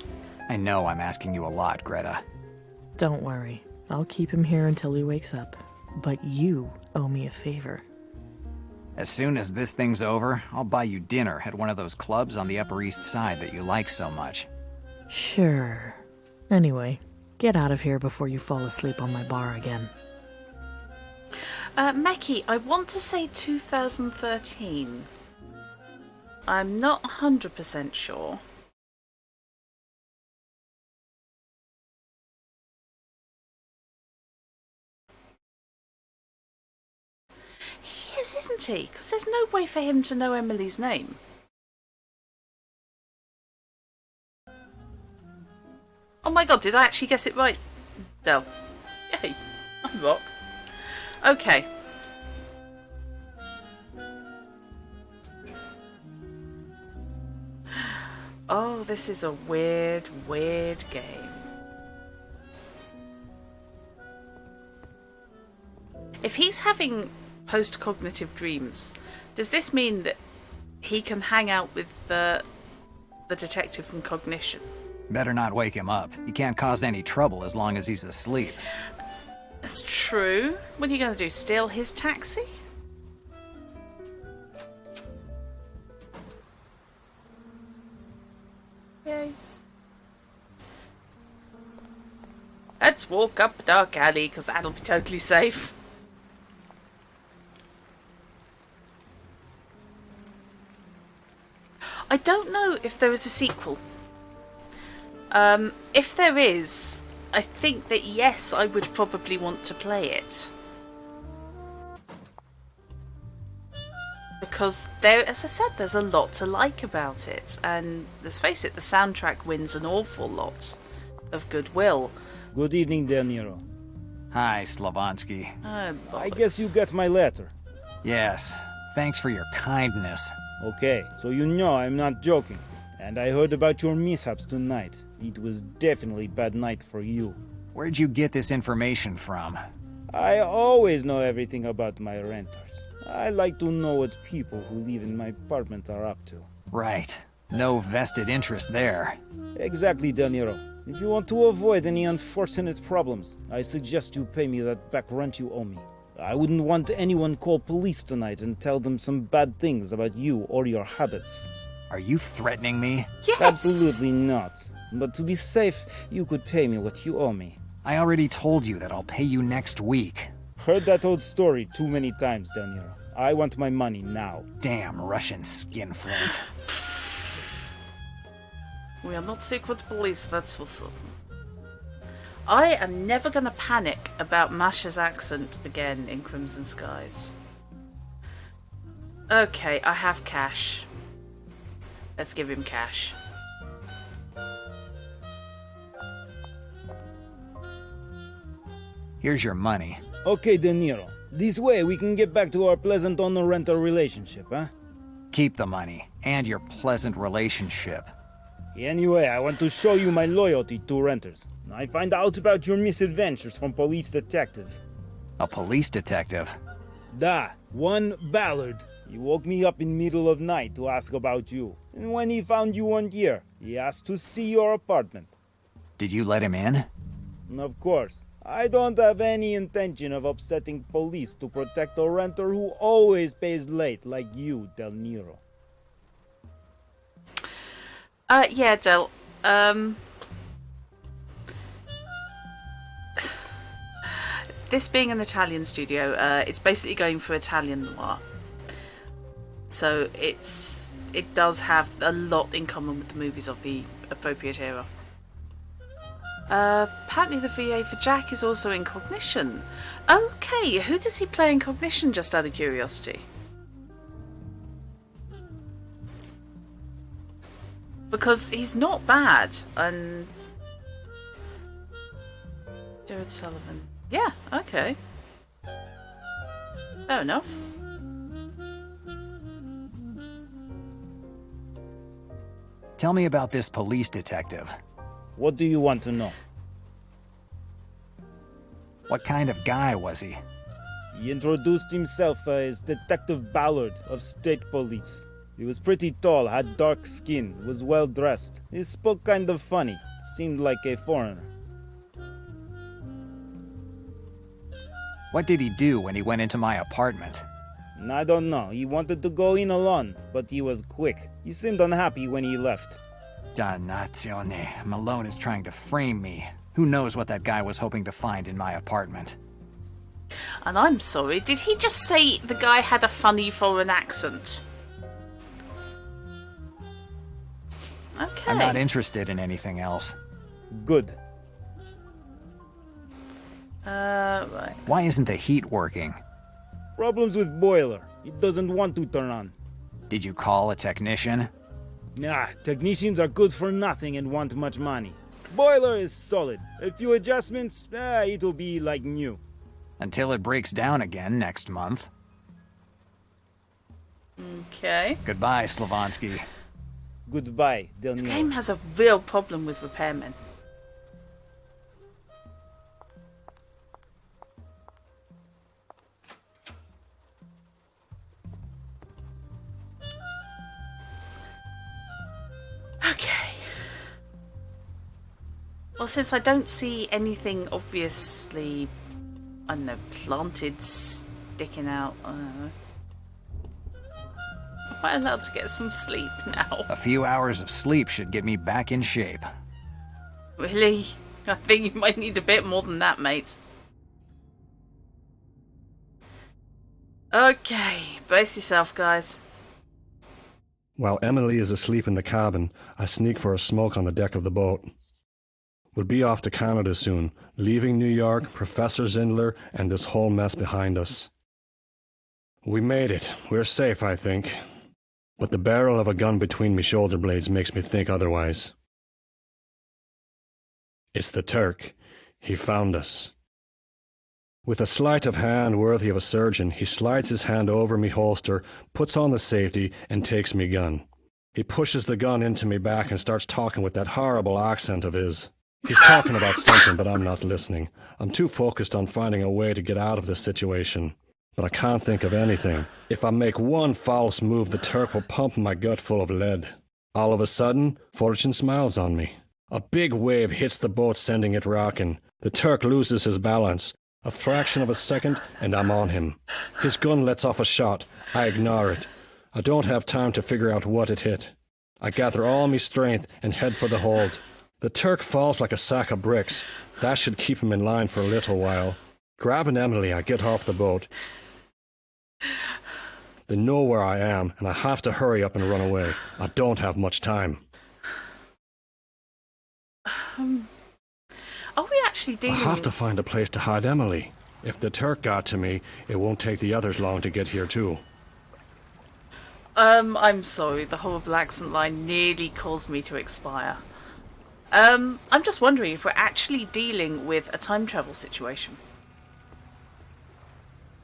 I know I'm asking you a lot, Greta. Don't worry. I'll keep him here until he wakes up. But you owe me a favor. As soon as this thing's over, I'll buy you dinner at one of those clubs on the Upper East Side that you like so much. Sure. Anyway, get out of here before you fall asleep on my bar again. Mackie, I want to say 2013. I'm not 100% sure. He is, isn't he? Because there's no way for him to know Emily's name. Oh my god, did I actually guess it right? Del. Yay. I rock. Okay. Oh, this is a weird, weird game. If he's having post-cognitive dreams, does this mean that he can hang out with the detective from Cognition? Better not wake him up. He can't cause any trouble as long as he's asleep. It's true. What are you going to do? Steal his taxi? Yay. Let's walk up a dark alley, because that'll be totally safe. I don't know if there is a sequel. If there is, I think that yes, I would probably want to play it. Because there, as I said, there's a lot to like about it. And let's face it, the soundtrack wins an awful lot of goodwill. Good evening, De Niro. Hi, Slavonsky. Oh, I guess you got my letter. Yes. Thanks for your kindness. Okay, so you know I'm not joking. And I heard about your mishaps tonight. It was definitely a bad night for you. Where'd you get this information from? I always know everything about my renters. I like to know what people who live in my apartment are up to. Right. No vested interest there. Exactly, De Niro. If you want to avoid any unfortunate problems, I suggest you pay me that back rent you owe me. I wouldn't want anyone call police tonight and tell them some bad things about you or your habits. Are you threatening me? Yes! Absolutely not. But to be safe, you could pay me what you owe me. I already told you that I'll pay you next week. Heard that old story too many times, De Niro. I want my money now. Damn Russian skinflint. We are not secret police, that's for certain. I am never going to panic about Masha's accent again in Crimson Skies. Okay, I have cash. Let's give him cash. Here's your money. Okay, De Niro. This way we can get back to our pleasant owner-renter relationship, huh? Keep the money, and your pleasant relationship. Anyway, I want to show you my loyalty to renters. I find out about your misadventures from police detective. A police detective? Da, one Ballard. He woke me up in middle of night to ask about you. And when he found you weren't here, he asked to see your apartment. Did you let him in? Of course. I don't have any intention of upsetting police to protect a renter who always pays late like you, Del Niro. Yeah, Del. This being an Italian studio, it's basically going for Italian noir. So it does have a lot in common with the movies of the appropriate era. Apparently the VA for Jack is also in Cognition. Okay, who does he play in Cognition, just out of curiosity? Because he's not bad, and... Jared Sullivan. Yeah, okay. Fair enough. Tell me about this police detective. What do you want to know? What kind of guy was he? He introduced himself as Detective Ballard of State Police. He was pretty tall, had dark skin, was well dressed. He spoke kind of funny, seemed like a foreigner. What did he do when he went into my apartment? I don't know. He wanted to go in alone, but he was quick. He seemed unhappy when he left. Dannazione. Malone is trying to frame me. Who knows what that guy was hoping to find in my apartment? And I'm sorry, did he just say the guy had a funny foreign accent? Okay. I'm not interested in anything else. Good. Right. Why isn't the heat working? Problems with boiler. It doesn't want to turn on. Did you call a technician? Nah, technicians are good for nothing and want much money. Boiler is solid. A few adjustments, it'll be like new. Until it breaks down again next month. Okay. Goodbye, Slavonsky. Goodbye, Del This Niro. game has a real problem with repairmen. Okay. Well, since I don't see anything obviously, I don't know, planted, sticking out, I don't know. Am I allowed to get some sleep now? A few hours of sleep should get me back in shape. Really? I think you might need a bit more than that, mate. Okay, brace yourself, guys. While Emily is asleep in the cabin, I sneak for a smoke on the deck of the boat. We'll be off to Canada soon, leaving New York, Professor Zindler, and this whole mess behind us. We made it. We're safe, I think. But the barrel of a gun between me shoulder blades makes me think otherwise. It's the Turk. He found us. With a sleight of hand worthy of a surgeon, he slides his hand over me holster, puts on the safety, and takes me gun. He pushes the gun into me back and starts talking with that horrible accent of his. He's talking about something, but I'm not listening. I'm too focused on finding a way to get out of this situation. But I can't think of anything. If I make one false move, the Turk will pump my gut full of lead. All of a sudden, fortune smiles on me. A big wave hits the boat, sending it rocking. The Turk loses his balance. A fraction of a second, and I'm on him. His gun lets off a shot. I ignore it. I don't have time to figure out what it hit. I gather all my strength and head for the hold. The Turk falls like a sack of bricks. That should keep him in line for a little while. Grabbing Emily, I get off the boat. They know where I am, and I have to hurry up and run away. I don't have much time. Are we actually dealing... I have to find a place to hide Emily. If the Turk got to me, it won't take the others long to get here too. I'm sorry, the horrible accent line nearly caused me to expire. I'm just wondering if we're actually dealing with a time travel situation.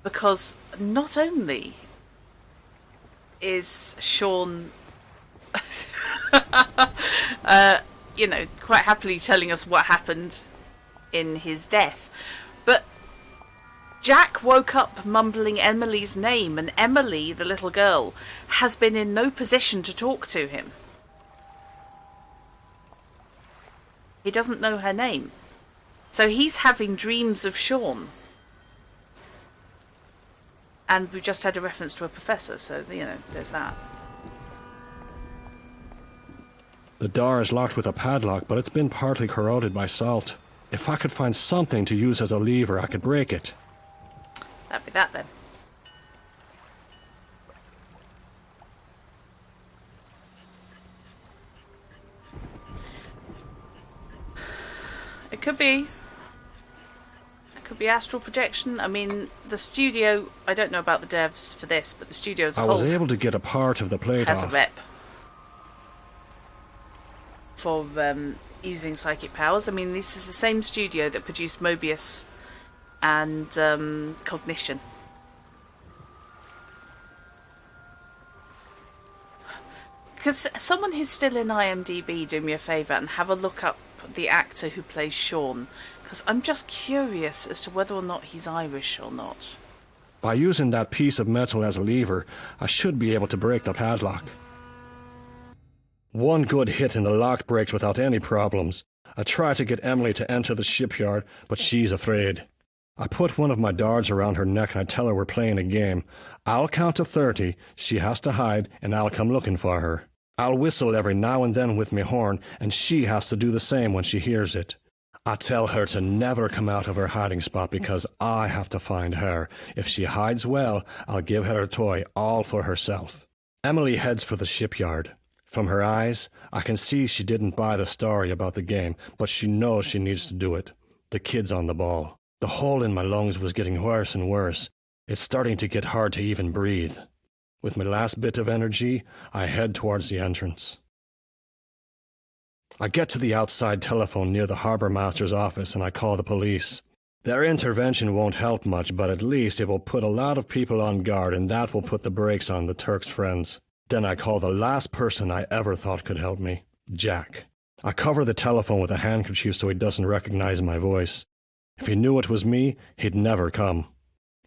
Because not only is Sean, you know, quite happily telling us what happened in his death, but Jack woke up mumbling Emily's name, and Emily, the little girl, has been in no position to talk to him. He doesn't know her name. So he's having dreams of Sean. And we just had a reference to a professor, so, you know, there's that. The door is locked with a padlock, but it's been partly corroded by salt. If I could find something to use as a lever, I could break it. That'd be that then. It could be. It could be astral projection. I mean, the studio, I don't know about the devs for this, but the studio as a I whole was able to get a part of the plate has off. a rep for using psychic powers. I mean, this is the same studio that produced Mobius and Cognition. Because someone who's still in IMDb, do me a favour and have a look up the actor who plays Sean, because I'm just curious as to whether or not he's Irish or not. By using that piece of metal as a lever, I should be able to break the padlock. One good hit and the lock breaks without any problems. I try to get Emily to enter the shipyard, but she's afraid. I put one of my darts around her neck and I tell her we're playing a game. I'll count to 30, she has to hide, and I'll come looking for her. I'll whistle every now and then with my horn, and she has to do the same when she hears it. I tell her to never come out of her hiding spot because I have to find her. If she hides well, I'll give her a toy all for herself. Emily heads for the shipyard. From her eyes, I can see she didn't buy the story about the game, but she knows she needs to do it. The kid's on the ball. The hole in my lungs was getting worse and worse. It's starting to get hard to even breathe. With my last bit of energy, I head towards the entrance. I get to the outside telephone near the harbour master's office and I call the police. Their intervention won't help much, but at least it will put a lot of people on guard, and that will put the brakes on the Turk's friends. Then I call the last person I ever thought could help me, Jack. I cover the telephone with a handkerchief so he doesn't recognize my voice. If he knew it was me, he'd never come.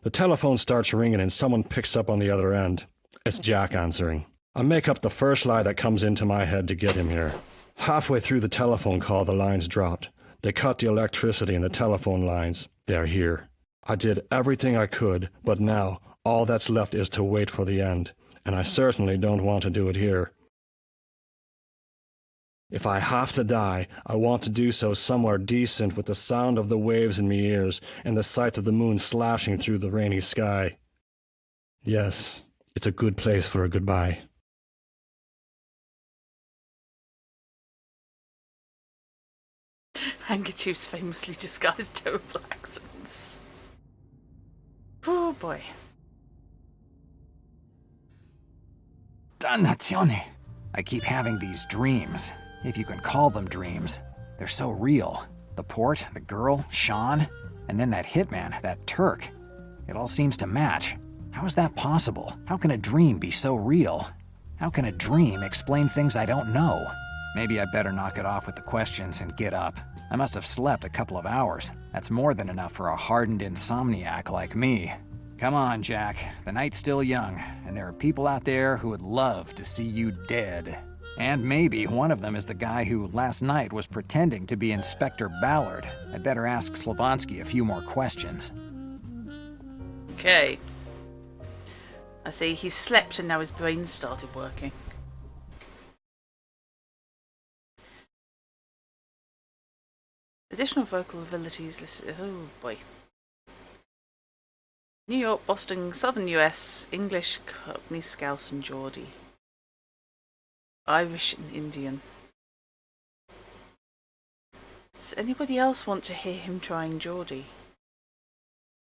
The telephone starts ringing and someone picks up on the other end. It's Jack answering. I make up the first lie that comes into my head to get him here. Halfway through the telephone call, the lines dropped. They cut the electricity in the telephone lines. They're here. I did everything I could, but now all that's left is to wait for the end. And I certainly don't want to do it here. If I have to die, I want to do so somewhere decent with the sound of the waves in my ears and the sight of the moon slashing through the rainy sky. Yes, it's a good place for a goodbye. Handkerchiefs famously disguise terrible accents. Oh boy. Dannazione! I keep having these dreams, if you can call them dreams. They're so real. The port, the girl, Sean, and then that hitman, that Turk. It all seems to match. How is that possible? How can a dream be so real? How can a dream explain things I don't know? Maybe I better knock it off with the questions and get up. I must have slept a couple of hours. That's more than enough for a hardened insomniac like me. Come on, Jack. The night's still young, and there are people out there who would love to see you dead. And maybe one of them is the guy who last night was pretending to be Inspector Ballard. I'd better ask Slavonsky a few more questions. Okay. I see he slept and now his brain started working. Additional vocal abilities listed. Oh boy. New York, Boston, Southern US, English, Cockney, Scouse and Geordie. Irish and Indian. Does anybody else want to hear him trying Geordie?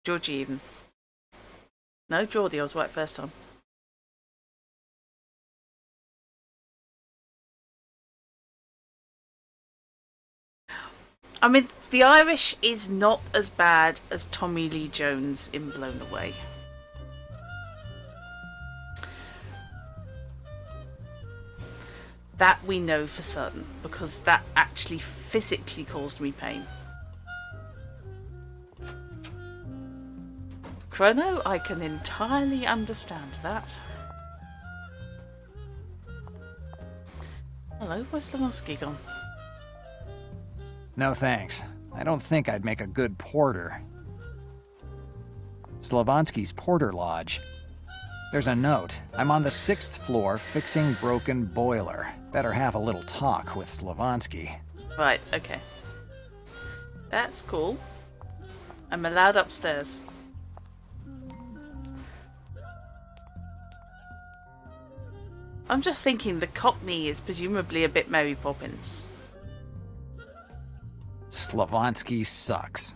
Georgie even. No, Geordie, I was right first time. I mean, the Irish is not as bad as Tommy Lee Jones in Blown Away. That we know for certain, because that actually physically caused me pain. Chrono, I can entirely understand that. Hello, where's Slavonsky gone? No thanks. I don't think I'd make a good porter. Slavonsky's Porter Lodge. There's a note. I'm on the 6th floor fixing broken boiler. Better have a little talk with Slavonsky. Right, okay. That's cool. I'm allowed upstairs. I'm just thinking the Cockney is presumably a bit Mary Poppins. Slavonsky sucks.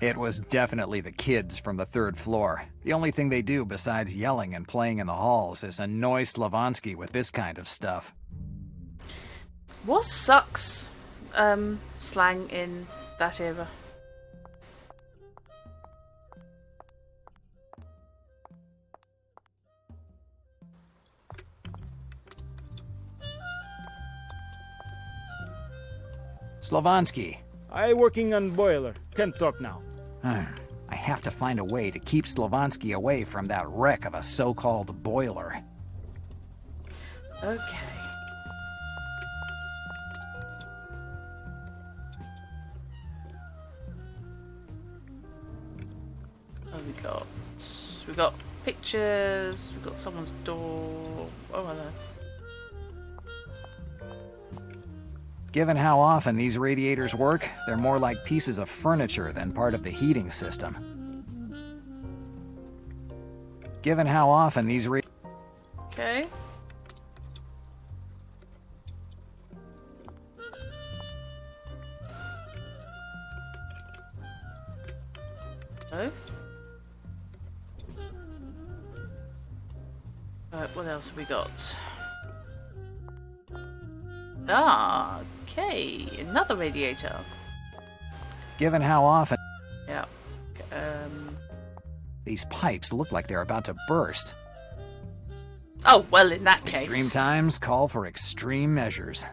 It was definitely the kids from the 3rd floor. The only thing they do besides yelling and playing in the halls is annoy Slavonsky with this kind of stuff. What sucks slang in that era? Slavonsky. I working on boiler. Can't talk now. I have to find a way to keep Slavonsky away from that wreck of a so-called boiler. Okay. Oh, we got pictures. We got someone's door. Oh, hello. Given how often these radiators work, they're more like pieces of furniture than part of the heating system. Given how often these Okay. Oh. Right, what else have we got? Ah, okay, another radiator. Given how often... Yeah. These pipes look like they're about to burst. Oh, well, in that case. Extreme times call for extreme measures.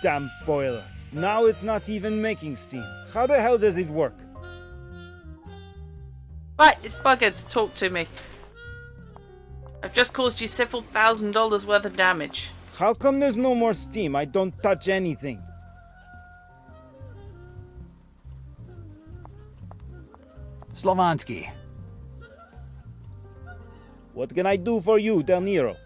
Damn boiler. Now it's not even making steam. How the hell does it work? Right, it's buggered. Talk to me. I've just caused you several $1,000s worth of damage. How come there's no more steam? I don't touch anything. Slavonsky. What can I do for you, Del Nero?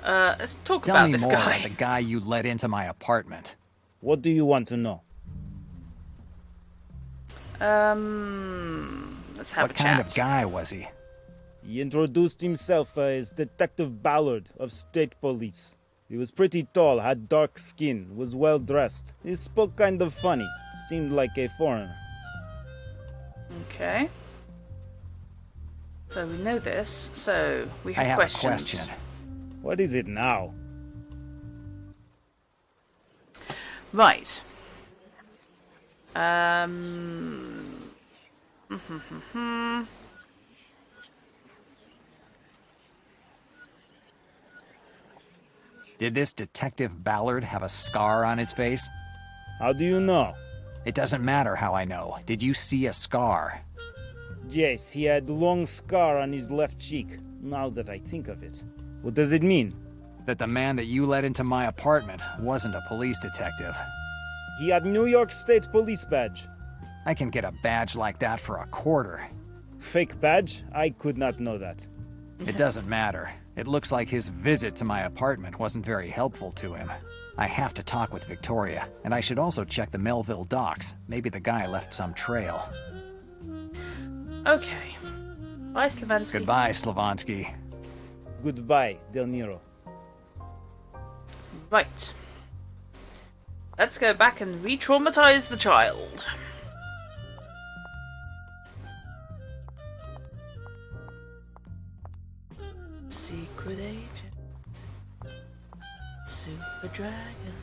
Let's talk Tell about me this more guy. about the guy you let into my apartment. What do you want to know? Let's have a chat. What kind of guy was he? He introduced himself as Detective Ballard of State Police. He was pretty tall, had dark skin, was well dressed. He spoke kind of funny, seemed like a foreigner. Okay. So we know this, so we have, I have questions. a question. What is it now? Right. Did this Detective Ballard have a scar on his face? How do you know? It doesn't matter how I know. Did you see a scar? Yes, he had a long scar on his left cheek, now that I think of it. What does it mean? That the man that you let into my apartment wasn't a police detective. He had New York State Police badge. I can get a badge like that for a quarter. Fake badge? I could not know that. It doesn't matter. It looks like his visit to my apartment wasn't very helpful to him. I have to talk with Victoria, and I should also check the Melville docks. Maybe the guy left some trail. Okay. Bye, Slavansky. Goodbye, Slavansky. Goodbye, Del Niro. Right. Let's go back and re-traumatize the child. Secret agent. Super dragon.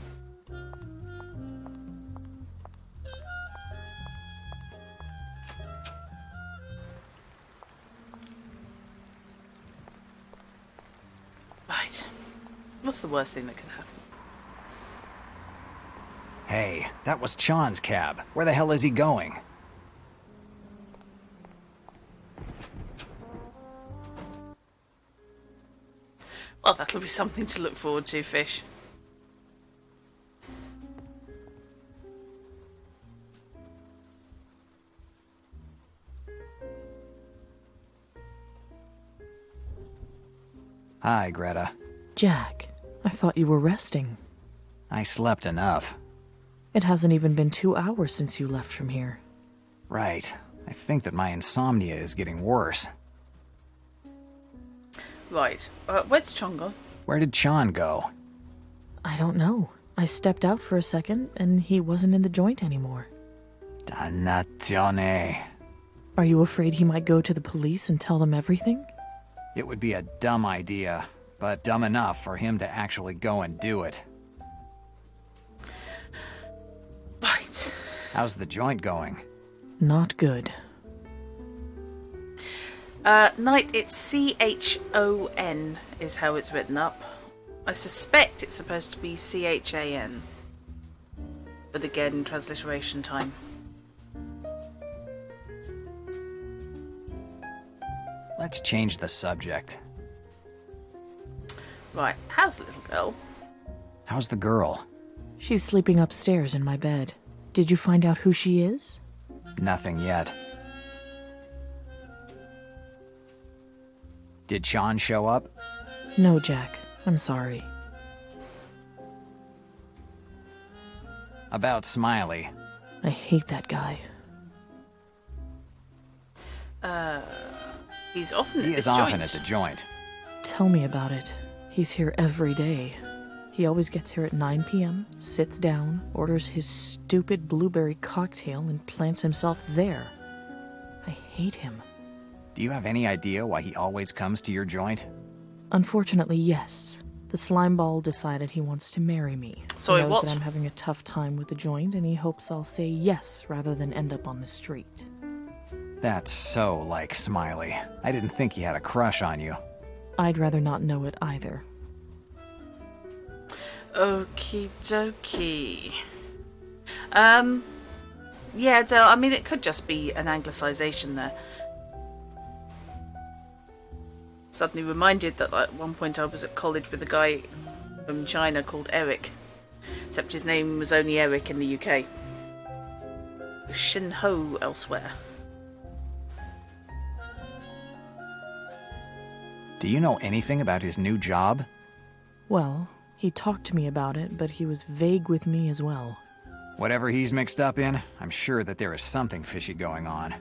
Right. What's the worst thing that could happen? Hey, that was Chan's cab. Where the hell is he going? Well, that'll be something to look forward to, Fish. Hi, Greta. Jack, I thought you were resting. I slept enough. It hasn't even been 2 hours since you left from here. Right. I think that my insomnia is getting worse. Right. Where's Chongo? Where did Chan go? I don't know. I stepped out for a second, and he wasn't in the joint anymore. Dannazione. Are you afraid he might go to the police and tell them everything? It would be a dumb idea, but dumb enough for him to actually go and do it. Right. How's the joint going? Not good. Knight, it's C-H-O-N is how it's written up. I suspect it's supposed to be C-H-A-N. But again, transliteration time. Let's change the subject. Right, how's the little girl? How's the girl? She's sleeping upstairs in my bed. Did you find out who she is? Nothing yet. Did Sean show up? No, Jack. I'm sorry. About Smiley. I hate that guy. He's often at He this is often joint. at the joint. Tell me about it. He's here every day. He always gets here at 9 p.m., sits down, orders his stupid blueberry cocktail, and plants himself there. I hate him. Do you have any idea why he always comes to your joint? Unfortunately, yes. The slimeball decided he wants to marry me. Sorry, he knows what? that I'm having a tough time with the joint, and he hopes I'll say yes rather than end up on the street. That's so like Smiley. I didn't think he had a crush on you. I'd rather not know it either. Okie dokie. Yeah, Del, I mean, it could just be an anglicisation there. Suddenly reminded that at one point I was at college with a guy from China called Eric. Except his name was only Eric in the UK. Shin Ho elsewhere. Do you know anything about his new job? Well, he talked to me about it, but he was vague with me as well. Whatever he's mixed up in, I'm sure that there is something fishy going on.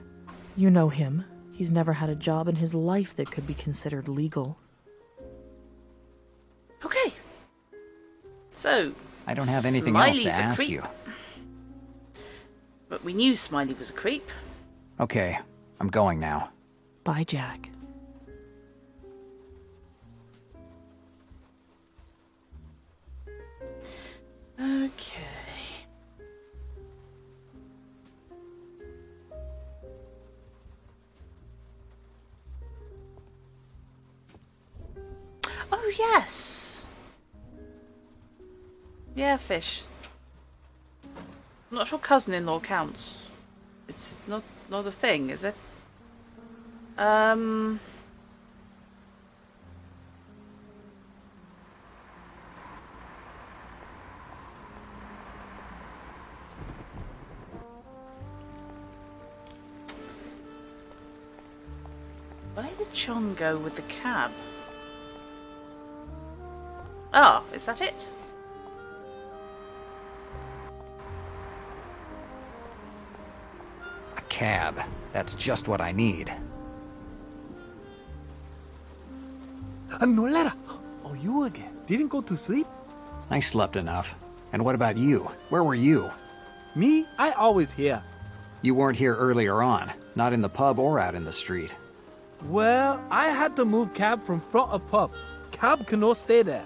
You know him. He's never had a job in his life that could be considered legal. Okay. So, I don't have anything else to Smiley's a ask creep. you. But we knew Smiley was a creep. Okay, I'm going now. Bye, Jack. Okay. Oh, yes. Yeah, fish. I'm not sure cousin-in-law counts. It's not a thing, is it? Where did John go with the cab? Oh, is that it? A cab. That's just what I need. Nolera! Oh, you again. Didn't go to sleep? I slept enough. And what about you? Where were you? Me? I always here. You weren't here earlier on. Not in the pub or out in the street. Well, I had to move cab from front of pub. Cab cannot stay there.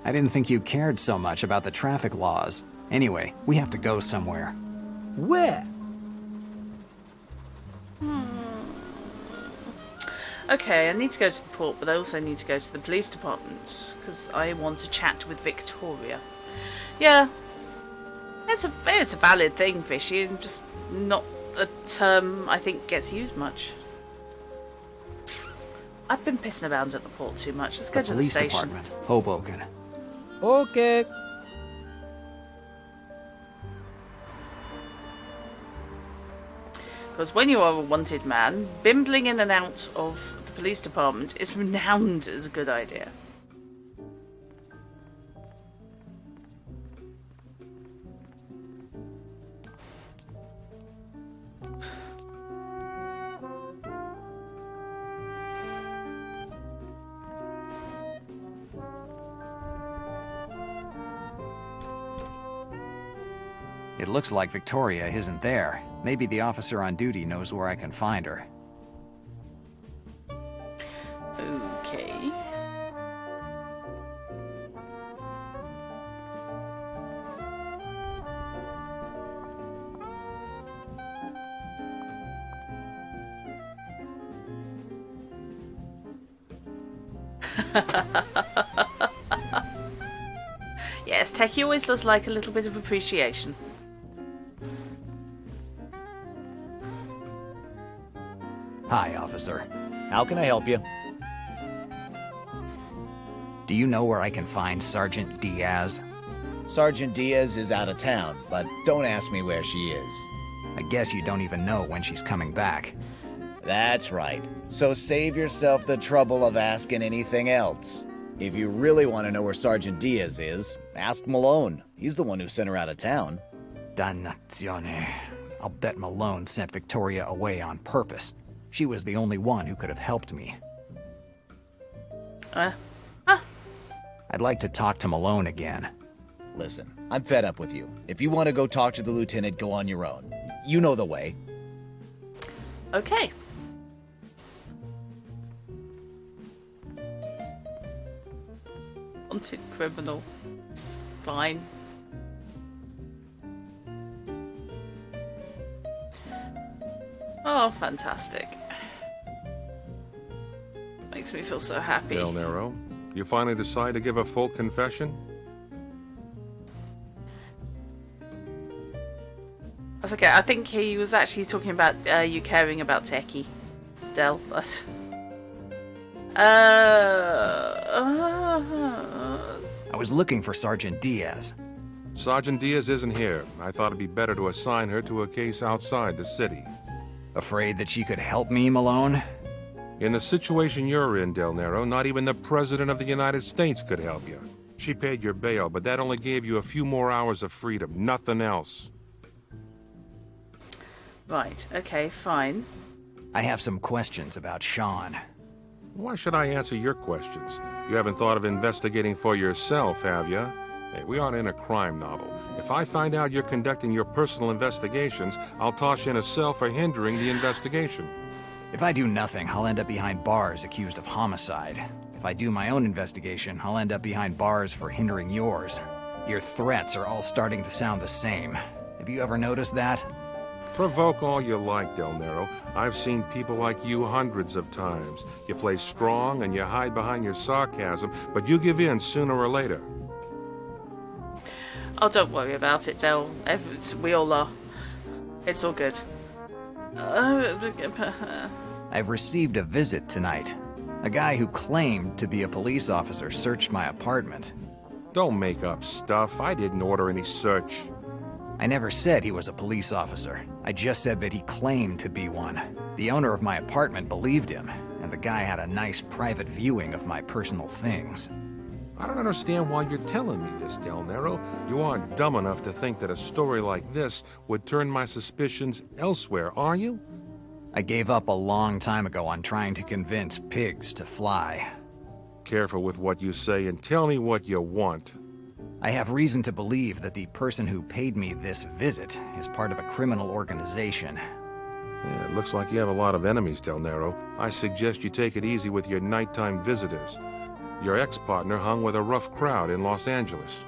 I didn't think you cared so much about the traffic laws. Anyway, we have to go somewhere. Where? Okay, I need to go to the port, but I also need to go to the police department because I want to chat with Victoria. Yeah, it's a valid thing, Fishy, just not a term I think gets used much. I've been pissing about at the port too much. Let's go to the police station. department, Hoboken. Okay. Because when you are a wanted man, bimbling in and out of the police department is renowned as a good idea. It looks like Victoria isn't there. Maybe the officer on duty knows where I can find her. Okay. Yes, Techie always does like a little bit of appreciation. Hi, officer. How can I help you? Do you know where I can find Sergeant Diaz? Sergeant Diaz is out of town, but don't ask me where she is. I guess you don't even know when she's coming back. That's right. So save yourself the trouble of asking anything else. If you really want to know where Sergeant Diaz is, ask Malone. He's the one who sent her out of town. Dannazione. I'll bet Malone sent Victoria away on purpose. She was the only one who could have helped me. I'd like to talk to Malone again. Listen, I'm fed up with you. If you want to go talk to the lieutenant, go on your own. You know the way. Okay. Wanted criminal. It's fine. Oh, fantastic. Makes me feel so happy. Del Nero, you finally decide to give a full confession? That's okay. I think he was actually talking about you caring about Techie. Del. I was looking for Sergeant Diaz. Sergeant Diaz isn't here. I thought it'd be better to assign her to a case outside the city. Afraid that she could help me, Malone? In the situation you're in, Del Nero, not even the President of the United States could help you. She paid your bail, but that only gave you a few more hours of freedom, nothing else. Right, okay, fine. I have some questions about Sean. Why should I answer your questions? You haven't thought of investigating for yourself, have you? Hey, we aren't in a crime novel. If I find out you're conducting your personal investigations, I'll toss you in a cell for hindering the investigation. If I do nothing, I'll end up behind bars accused of homicide. If I do my own investigation, I'll end up behind bars for hindering yours. Your threats are all starting to sound the same. Have you ever noticed that? Provoke all you like, Del Nero. I've seen people like you hundreds of times. You play strong and you hide behind your sarcasm, but you give in sooner or later. Oh, don't worry about it, Del. We all are. It's all good. I've received a visit tonight. A guy who claimed to be a police officer searched my apartment. Don't make up stuff. I didn't order any search. I never said he was a police officer. I just said that he claimed to be one. The owner of my apartment believed him, and the guy had a nice private viewing of my personal things. I don't understand why you're telling me this, Del Nero. You aren't dumb enough to think that a story like this would turn my suspicions elsewhere, are you? I gave up a long time ago on trying to convince pigs to fly. Careful with what you say and tell me what you want. I have reason to believe that the person who paid me this visit is part of a criminal organization. Yeah, it looks like you have a lot of enemies, Del Nero. I suggest you take it easy with your nighttime visitors. Your ex-partner hung with a rough crowd in Los Angeles.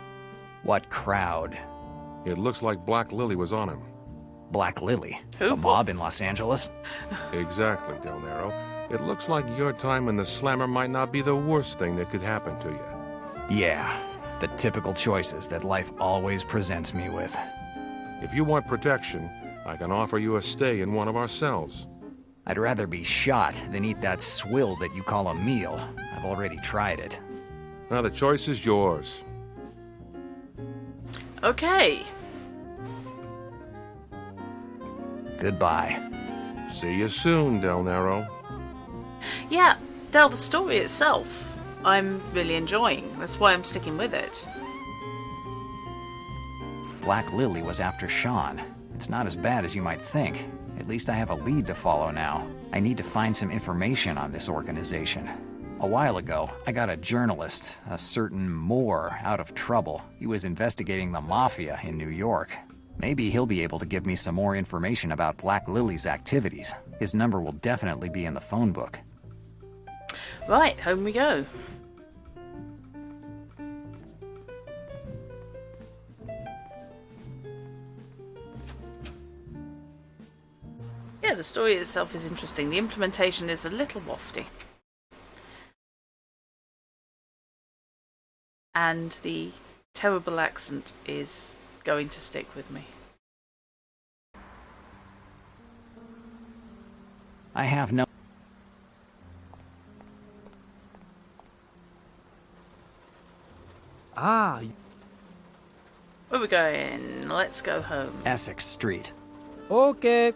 What crowd? It looks like Black Lily was on him. Black Lily? Who? A mob in Los Angeles? Exactly, Del Nero. It looks like your time in the slammer might not be the worst thing that could happen to you. Yeah, the typical choices that life always presents me with. If you want protection, I can offer you a stay in one of our cells. I'd rather be shot than eat that swill that you call a meal. I've already tried it. Now the choice is yours. Okay. Goodbye. See you soon, Del Nero. Yeah, Del, the story itself, I'm really enjoying. That's why I'm sticking with it. Black Lily was after Sean. It's not as bad as you might think. At least I have a lead to follow now. I need to find some information on this organization. A while ago, I got a journalist, a certain Moore, out of trouble. He was investigating the Mafia in New York. Maybe he'll be able to give me some more information about Black Lily's activities. His number will definitely be in the phone book. Right, home we go. Yeah, the story itself is interesting. The implementation is a little wafty. And the terrible accent is going to stick with me. I have no... Ah. Where are we going? Let's go home. Essex Street. Okay.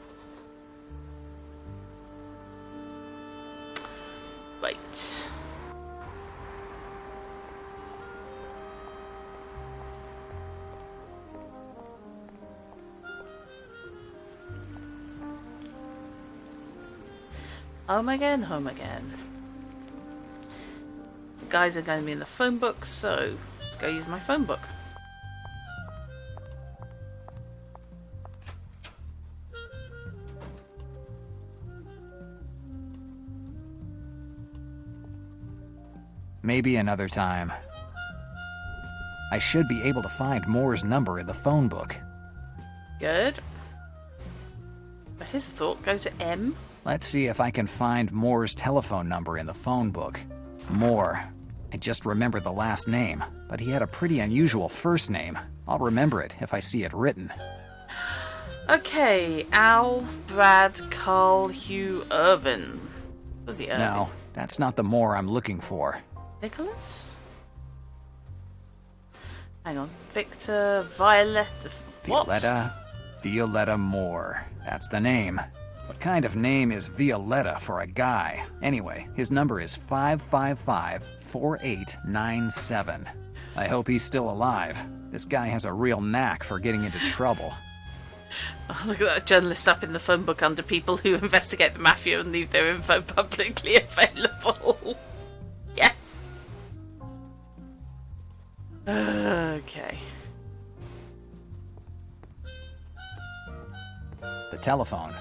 Right. Home again, home again. The guys are going to be in the phone book, so let's go use my phone book. Maybe another time. I should be able to find Moore's number in the phone book. Good. But here's a thought, go to M. Let's see if I can find Moore's telephone number in the phone book. Moore. I just remember the last name, but he had a pretty unusual first name. I'll remember it if I see it written. Okay, Al, Brad, Carl, Hugh, Irvin. It'll be Irvin. No, that's not the Moore I'm looking for. Nicholas? Hang on. Victor, Violet... What? Violetta Moore. That's the name. What kind of name is Violetta for a guy? Anyway, his number is 555-4897. I hope he's still alive. This guy has a real knack for getting into trouble. Oh, look at that journalist up in the phone book under people who investigate the mafia and leave their info publicly available. Yes. Okay. The telephone.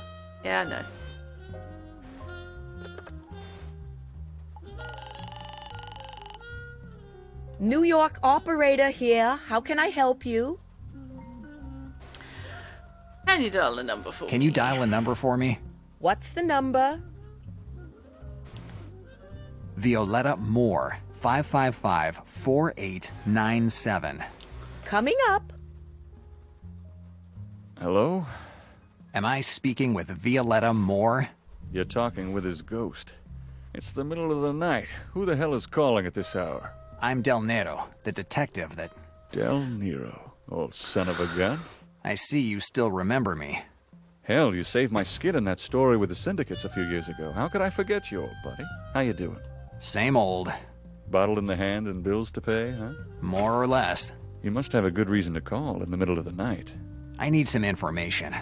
Yeah, I know. New York operator here. How can I help you? Can you dial the number for me? Can you dial a number for me? What's the number? Violetta Moore, 555-4897. Coming up. Hello? Am I speaking with Violetta Moore? You're talking with his ghost. It's the middle of the night. Who the hell is calling at this hour? I'm Del Nero, the detective that... Del Nero, old son of a gun. I see you still remember me. Hell, you saved my skin in that story with the syndicates a few years ago. How could I forget you, old buddy? How you doing? Same old. Bottle in the hand and bills to pay, huh? More or less. You must have a good reason to call in the middle of the night. I need some information.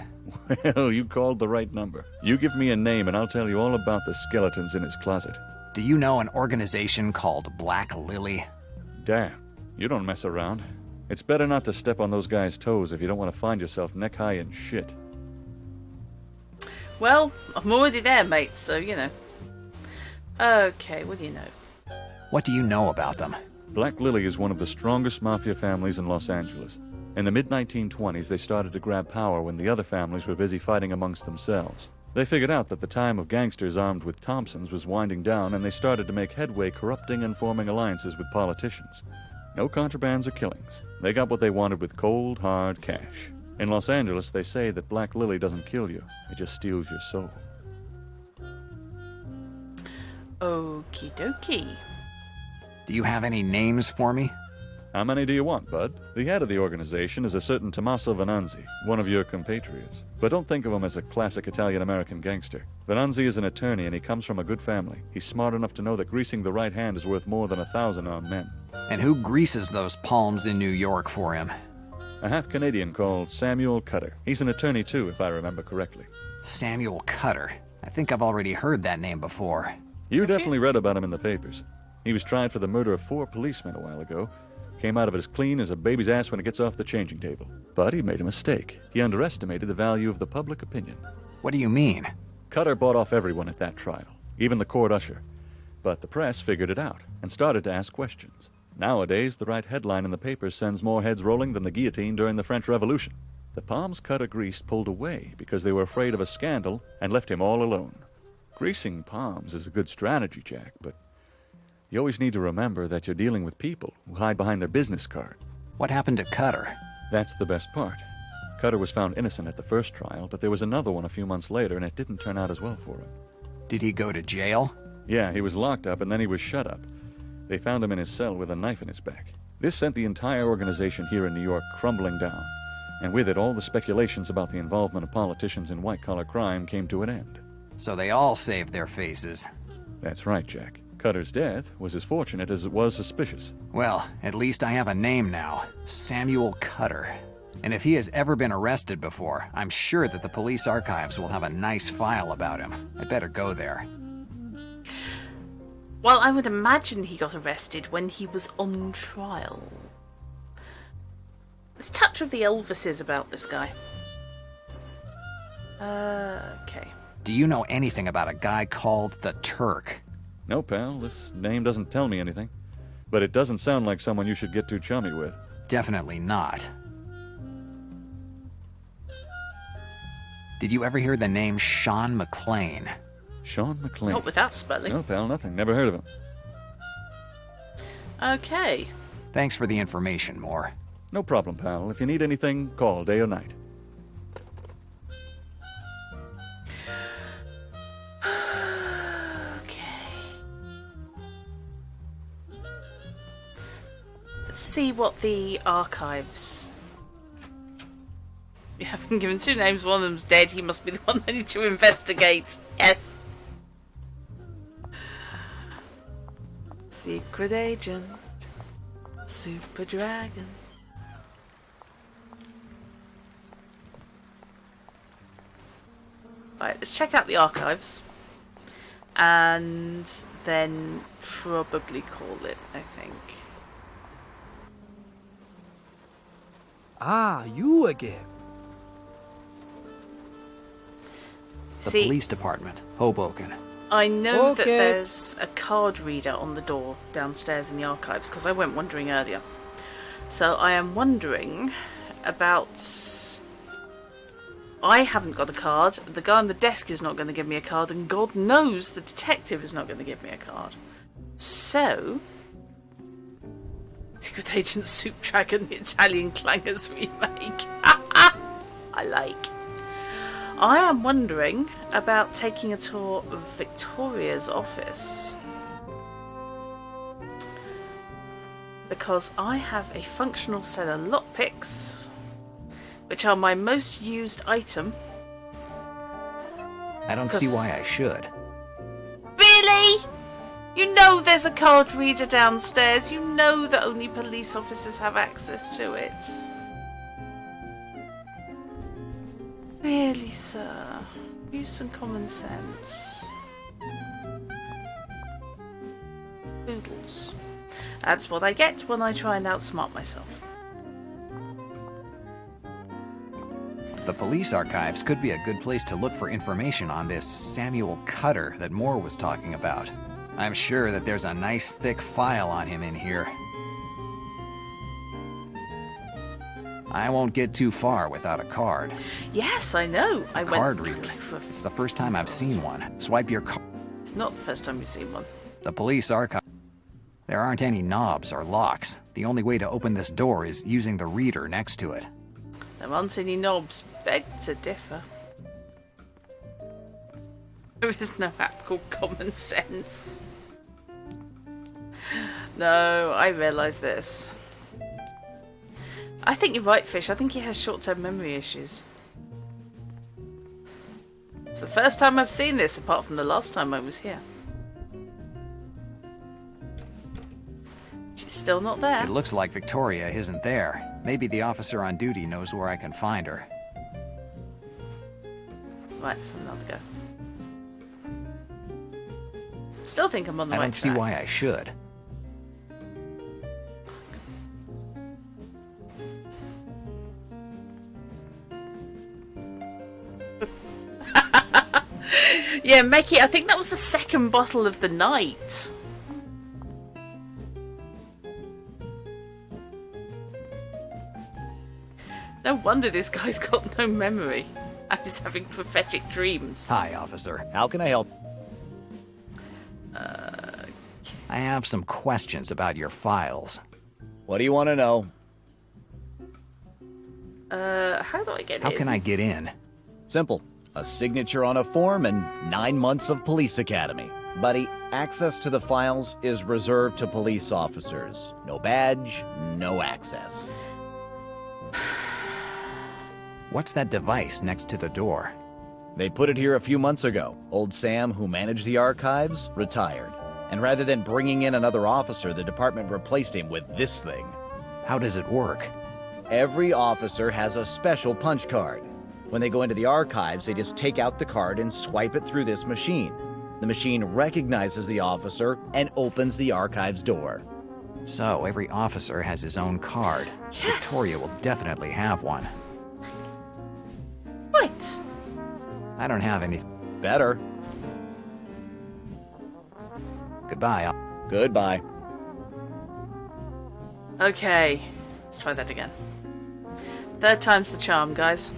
Well, you called the right number. You give me a name and I'll tell you all about the skeletons in his closet. Do you know an organization called Black Lily? Damn, you don't mess around. It's better not to step on those guys' toes if you don't want to find yourself neck-high in shit. Well, I'm already there, mate, so, you know. Okay, what do you know? What do you know about them? Black Lily is one of the strongest mafia families in Los Angeles. In the mid-1920s, they started to grab power when the other families were busy fighting amongst themselves. They figured out that the time of gangsters armed with Thompsons was winding down, and they started to make headway corrupting and forming alliances with politicians. No contrabands or killings. They got what they wanted with cold, hard cash. In Los Angeles, they say that Black Lily doesn't kill you. It just steals your soul. Okie dokie. Do you have any names for me? How many do you want, bud? The head of the organization is a certain Tommaso Venanzi, one of your compatriots. But don't think of him as a classic Italian-American gangster. Venanzi is an attorney and he comes from a good family. He's smart enough to know that greasing the right hand is worth more than 1,000 armed men. And who greases those palms in New York for him? A half-Canadian called Samuel Cutter. He's an attorney too, if I remember correctly. Samuel Cutter. I think I've already heard that name before. You definitely read about him in the papers. He was tried for the murder of 4 policemen a while ago. Came out of it as clean as a baby's ass when it gets off the changing table. But he made a mistake. He underestimated the value of the public opinion. What do you mean? Cutter bought off everyone at that trial, even the court usher. But the press figured it out and started to ask questions. Nowadays, the right headline in the papers sends more heads rolling than the guillotine during the French Revolution. The palms Cutter greased pulled away because they were afraid of a scandal and left him all alone. Greasing palms is a good strategy, Jack, but you always need to remember that you're dealing with people who hide behind their business card. What happened to Cutter? That's the best part. Cutter was found innocent at the first trial, but there was another one a few months later, and it didn't turn out as well for him. Did he go to jail? Yeah, he was locked up, and then he was shut up. They found him in his cell with a knife in his back. This sent the entire organization here in New York crumbling down, and with it all the speculations about the involvement of politicians in white-collar crime came to an end. So they all saved their faces. That's right, Jack. Cutter's death was as fortunate as it was suspicious. Well, at least I have a name now. Samuel Cutter. And if he has ever been arrested before, I'm sure that the police archives will have a nice file about him. I better go there. Well, I would imagine he got arrested when he was on trial. Let's touch with the Elvises about this guy. Okay. Do you know anything about a guy called the Turk? No, pal, this name doesn't tell me anything. But it doesn't sound like someone you should get too chummy with. Definitely not. Did you ever hear the name Sean McClane? Sean McClane? Not with that spelling. No, pal, nothing. Never heard of him. Okay. Thanks for the information, Moore. No problem, pal. If you need anything, call day or night. See what the archives. You have been given 2 names, one of them's dead, he must be the one I need to investigate. Yes. Secret agent. Super dragon. Right, let's check out the archives. And then probably call it, I think. Ah, you again. The See, police department, Hoboken. I know that Okay. there's a card reader on the door downstairs in the archives, because I went wandering earlier. So I am wondering about... I haven't got a card, the guy on the desk is not going to give me a card, and God knows the detective is not going to give me a card. So... Secret Agent Soup Dragon, the Italian Clangers remake. I like. I am wondering about taking a tour of Victoria's office. Because I have a functional set of lockpicks, which are my most used item. I don't see why I should. Really? You know there's a card reader downstairs. You know that only police officers have access to it. Really, sir? Use some common sense. Poodles. That's what I get when I try and outsmart myself. The police archives could be a good place to look for information on this Samuel Cutter that Moore was talking about. I'm sure that there's a nice thick file on him in here. I won't get too far without a card. Yes, I know. I went Card reader. It's the first time I've seen one. Swipe your card. It's not the first time you've seen one. The police archive. There aren't any knobs or locks. The only way to open this door is using the reader next to it. There aren't any knobs. Beg to differ. There is no app called Common Sense. No, I realise this. I think you're right, Fish. I think he has short-term memory issues. It's the first time I've seen this, apart from the last time I was here. She's still not there. It looks like Victoria isn't there. Maybe the officer on duty knows where I can find her. Right, so another go. Still think I'm on the I right don't see track. why I should. Yeah, Meki, I think that was the second bottle of the night. No wonder this guy's got no memory. And he's having prophetic dreams. Hi, officer. How can I help? I have some questions about your files. What do you want to know? How do I get in? How can I get in? Simple. A signature on a form and 9 months of police academy. Buddy, access to the files is reserved to police officers. No badge, no access. What's that device next to the door? They put it here a few months ago. Old Sam, who managed the archives, retired. And rather than bringing in another officer, the department replaced him with this thing. How does it work? Every officer has a special punch card. When they go into the archives, they just take out the card and swipe it through this machine. The machine recognizes the officer and opens the archives door. So, every officer has his own card. Yes. Victoria will definitely have one. Right. I don't have any. Better. Goodbye. Goodbye. Okay, let's try that again. Third time's the charm, guys.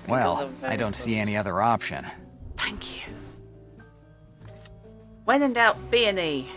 Well, I don't see any other option. Thank you. When in doubt, B&E.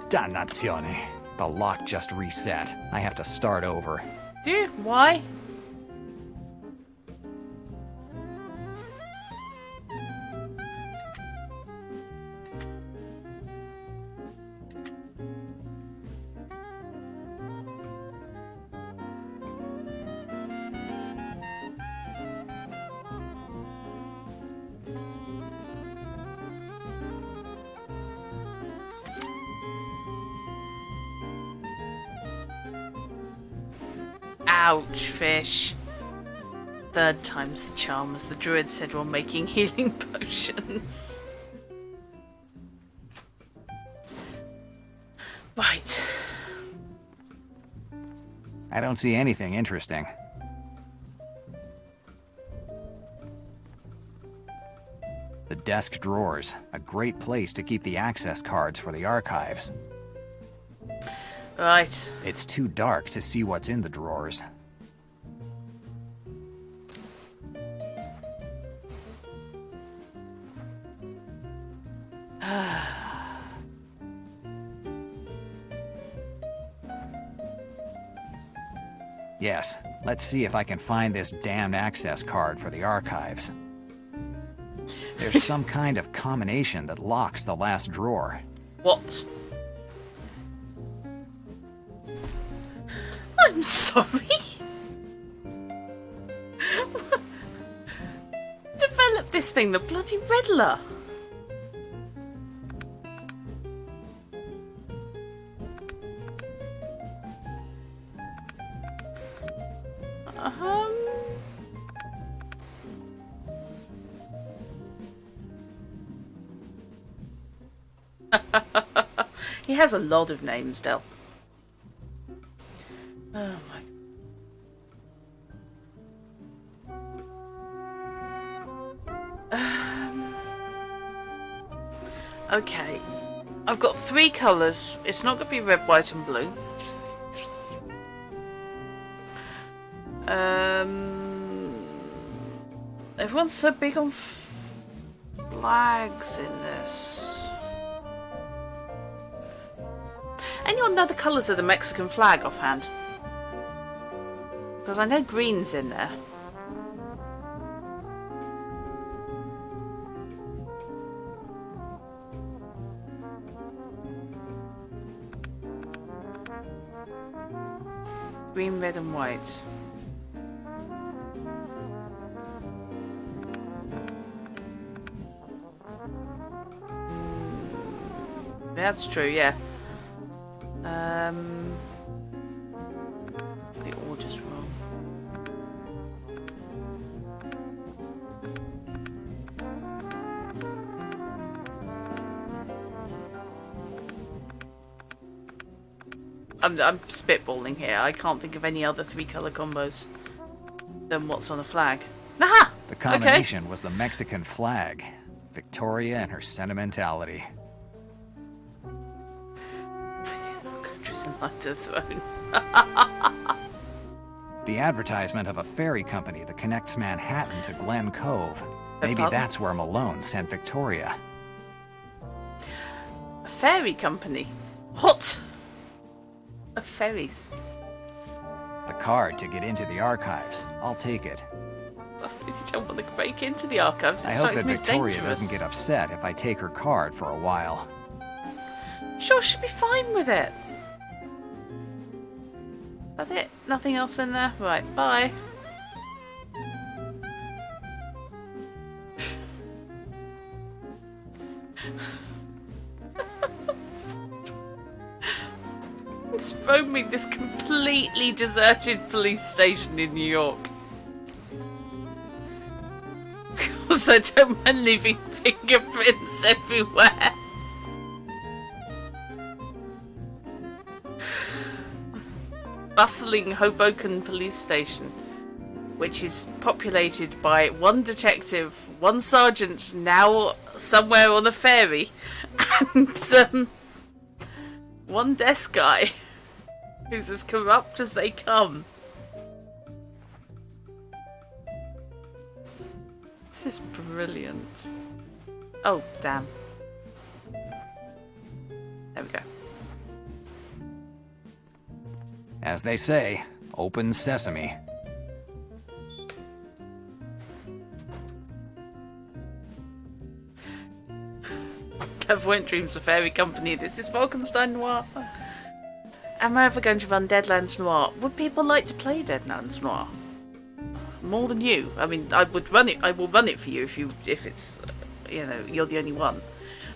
Dannazione. The lock just reset. I have to start over. Do you? Why? Ouch, fish. Third time's the charm, as the druid said while making healing potions. Right. I don't see anything interesting. The desk drawers, a great place to keep the access cards for the archives. Right. It's too dark to see what's in the drawers. Yes, let's see if I can find this damned access card for the archives. There's some kind of combination that locks the last drawer. What? I'm sorry. Develop this thing, the bloody Riddler. He has a lot of names, Del. Oh my. Okay. I've got 3 colours. It's not going to be red, white and blue. Everyone's so big on flags in this. Anyone know the colours of the Mexican flag offhand? Because I know green's in there. Green, red and white. That's true, yeah. The order's wrong. I'm spitballing here. I can't think of any other 3 colour combos than what's on the flag. Aha! The combination was the Mexican flag. Victoria and her sentimentality. Countries in line to the throne. The advertisement of a ferry company that connects Manhattan to Glen Cove. Maybe that's where Malone sent Victoria. A ferry company? What? Of ferries? The card to get into the archives. I'll take it. I really don't want to break into the archives. It I hope that me Victoria dangerous. doesn't get upset if I take her card for a while. Sure, she'll be fine with it. That's it. Nothing else in there? Right, bye. Just roaming this completely deserted police station in New York. Because I don't mind leaving fingerprints everywhere. Bustling Hoboken police station, which is populated by 1 detective, 1 sergeant, now somewhere on a ferry, and 1 desk guy who's as corrupt as they come. This is brilliant. Oh, damn. There we go. As they say, open sesame. Clairvoyant dreams of fairy company. This is Falkenstein Noir. Am I ever going to run Deadlands Noir? Would people like to play Deadlands Noir? More than you. I mean, I would run it. I will run it for you if it's, you know, you're the only one.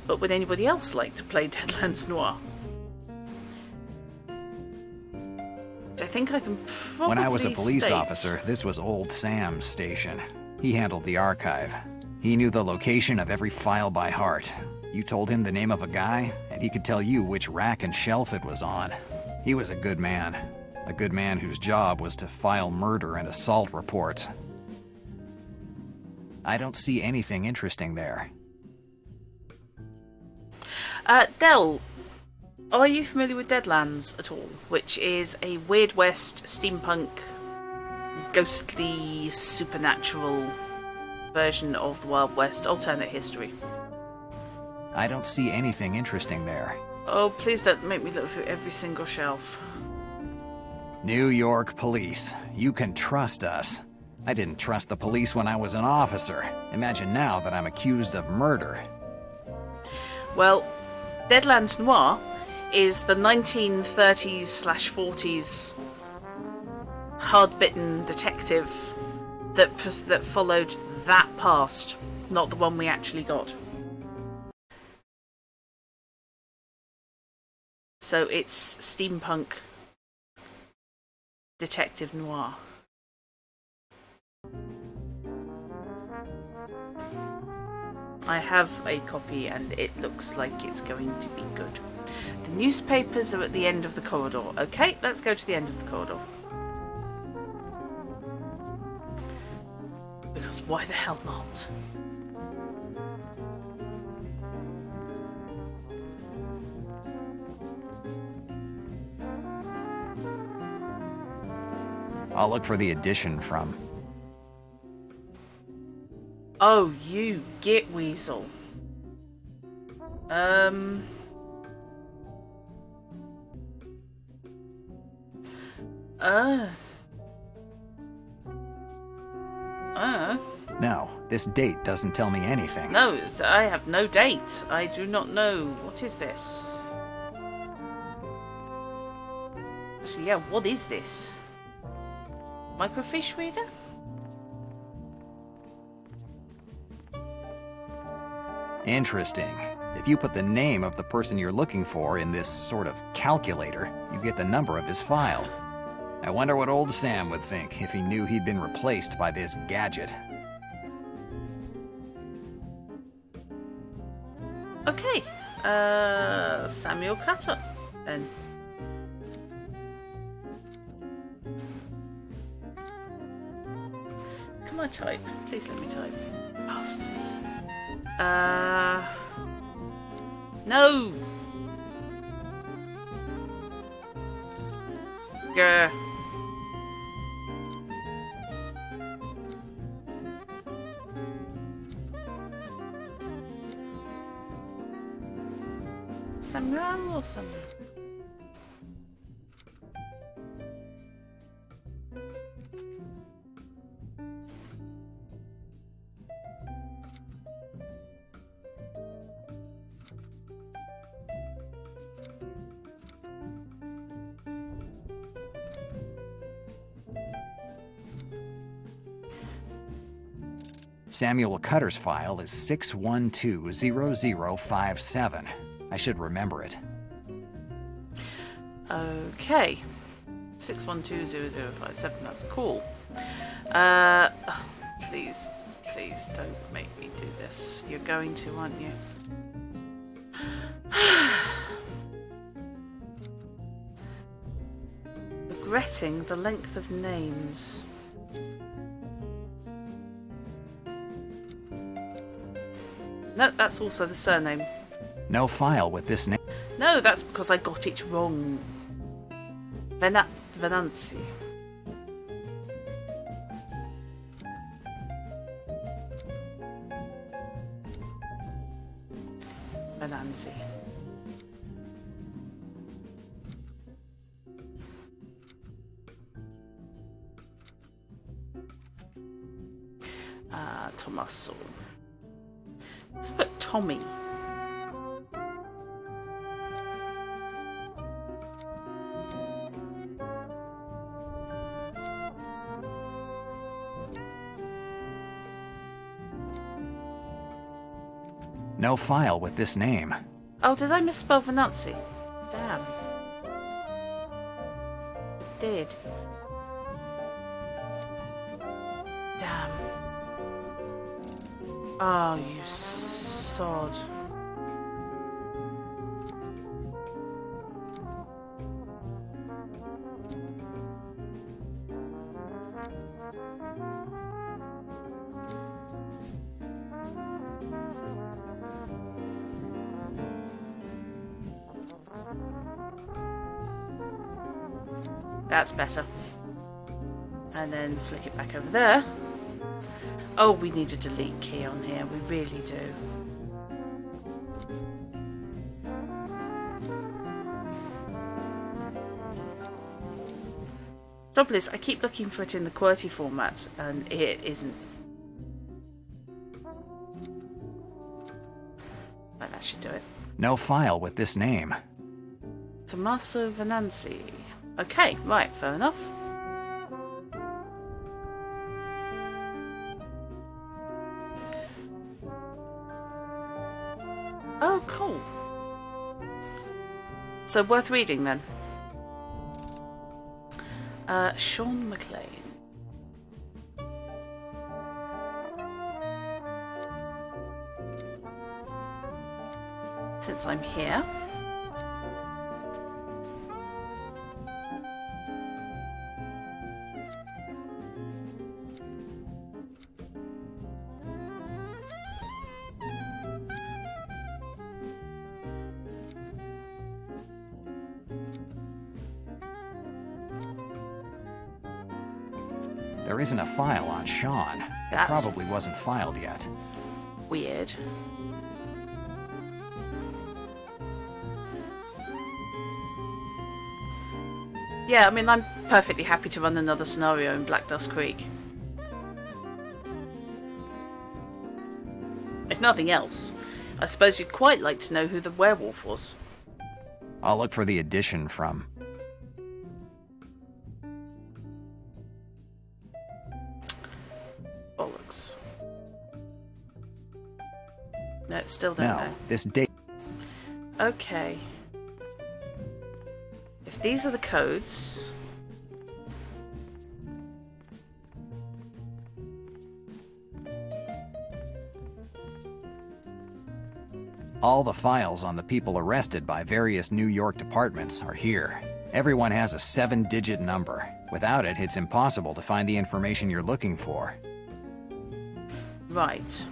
But would anybody else like to play Deadlands Noir? I think I can probably When I was a police state. officer, this was Old Sam's station. He handled the archive. He knew the location of every file by heart. You told him the name of a guy, and he could tell you which rack and shelf it was on. He was a good man. A good man whose job was to file murder and assault reports. I don't see anything interesting there. Del, are you familiar with Deadlands at all? Which is a Weird West steampunk, ghostly, supernatural version of the Wild West alternate history. I don't see anything interesting there. Oh, please don't make me look through every single shelf. New York Police. You can trust us. I didn't trust the police when I was an officer. Imagine now that I'm accused of murder. Well, Deadlands Noir is the 1930s/40s hard-bitten detective that followed that past, not the one we actually got. So it's steampunk detective noir. I have a copy and it looks like it's going to be good. The newspapers are at the end of the corridor. Okay, let's go to the end of the corridor. Because why the hell not? I'll look for the edition from. Oh, you git weasel. No, this date doesn't tell me anything. No, I have no date. I do not know. What is this? Actually, yeah, what is this? Microfiche reader? Interesting. If you put the name of the person you're looking for in this sort of calculator, you get the number of his file. I wonder what old Sam would think if he knew he'd been replaced by this gadget. Okay, Samuel Cutter, then. Can I type? Please let me type. Bastards. No! Grr. Samuel or Samuel? Samuel Cutter's file is 6120057. I should remember it. Okay. 6120057, that's cool. Please don't make me do this. You're going to, aren't you? Regretting the length of names. No, that's also the surname. No file with this name. No, that's because I got it wrong. Venanzi. Venanzi. Tommaso. Let's put Tommy. No file with this name. Oh, did I misspell Venanzi? Damn. I did. did. Damn. Oh, you sod. That's better. And then flick it back over there. Oh, we need a delete key on here. We really do. Trouble is, I keep looking for it in the QWERTY format, and it isn't. Right, that should do it. No file with this name. Tommaso Venanzi. Okay, right, fair enough. Oh, cool. So worth reading then. Sean McLean. Since I'm here. There isn't a file on Sean. It probably wasn't filed yet. Weird. Yeah, I mean, I'm perfectly happy to run another scenario in Black Dust Creek. If nothing else, I suppose you'd quite like to know who the werewolf was. I'll look for the edition from... Bollocks. No, still don't know. This date... Okay. If these are the codes... All the files on the people arrested by various New York departments are here. Everyone has a 7-digit number. Without it, it's impossible to find the information you're looking for. Right.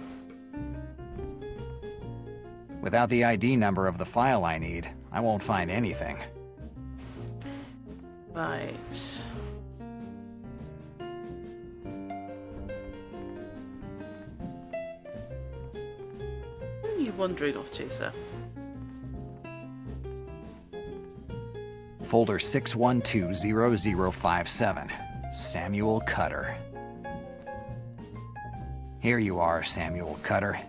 Without the ID number of the file I need, I won't find anything. Right. Where are you wandering off to, sir? Folder 6120057. Samuel Cutter. Here you are, Samuel Cutter.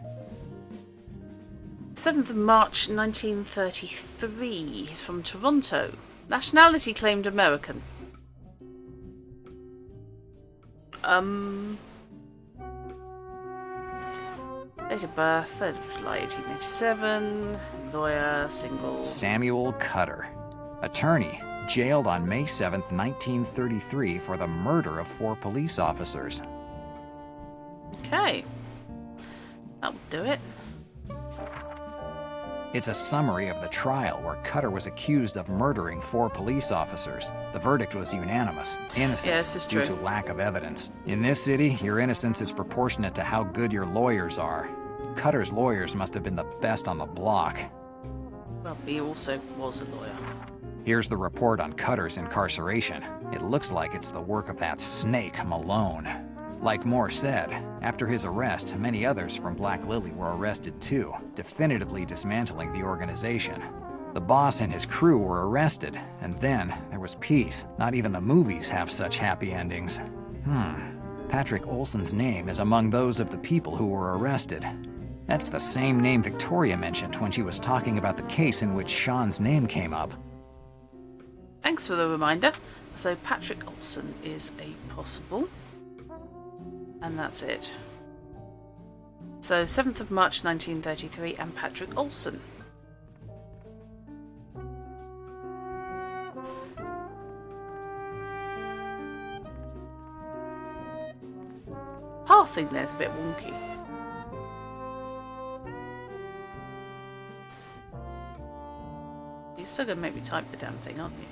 7th of March 1933. He's from Toronto. Nationality claimed American. Date of birth, 3rd of July 1887. Lawyer, single. Samuel Cutter. Attorney, jailed on May 7th, 1933 for the murder of 4 police officers. Okay. That'll do it. It's a summary of the trial where Cutter was accused of murdering 4 police officers. The verdict was unanimous. Innocent Yeah, this is due true. to lack of evidence. In this city, your innocence is proportionate to how good your lawyers are. Cutter's lawyers must have been the best on the block. Well, he also was a lawyer. Here's the report on Cutter's incarceration. It looks like it's the work of that snake, Malone. Like Moore said, after his arrest, many others from Black Lily were arrested too, definitively dismantling the organization. The boss and his crew were arrested, and then there was peace. Not even the movies have such happy endings. Patrick Olson's name is among those of the people who were arrested. That's the same name Victoria mentioned when she was talking about the case in which Sean's name came up. Thanks for the reminder. So Patrick Olson is a possible. And that's it. So 7th of March 1933 and Patrick Olson. pathing there's a bit wonky. You're still gonna make me type the damn thing, aren't you?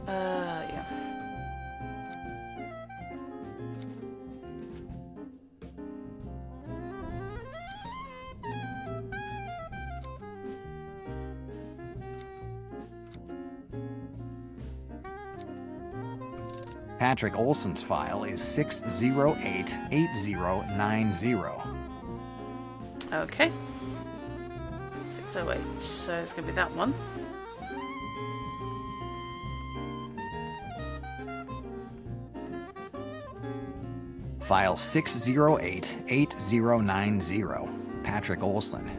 Yeah. Patrick Olson's file is 6088090. Okay. 608. So it's going to be that one. File 6088090. Patrick Olson.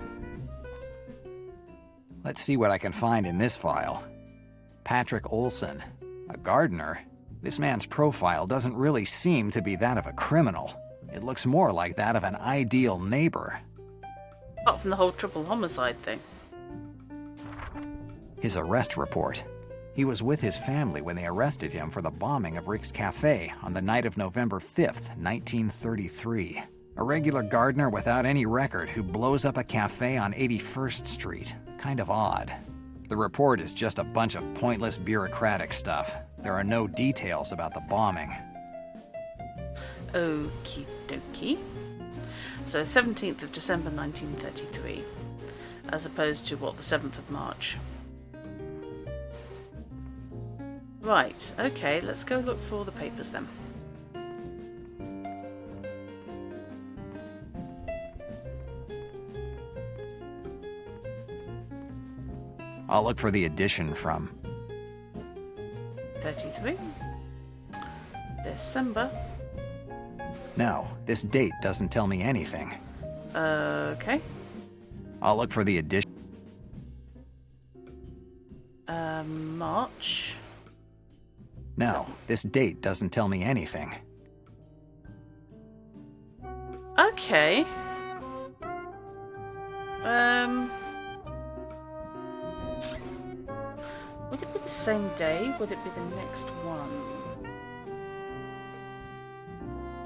Let's see what I can find in this file. Patrick Olson, a gardener. This man's profile doesn't really seem to be that of a criminal. It looks more like that of an ideal neighbor. Apart from the whole triple homicide thing. His arrest report. He was with his family when they arrested him for the bombing of Rick's Cafe on the night of November 5th, 1933. A regular gardener without any record who blows up a cafe on 81st Street. Kind of odd. The report is just a bunch of pointless bureaucratic stuff. There are no details about the bombing. Okie dokie. So 17th of December 1933, as opposed to, what, the 7th of March. Right, okay, let's go look for the papers then. I'll look for the edition from 33 December. No, this date doesn't tell me anything. Okay. I'll look for the edition. March. No, this date doesn't tell me anything. Okay. Would it be the same day? Would it be the next one?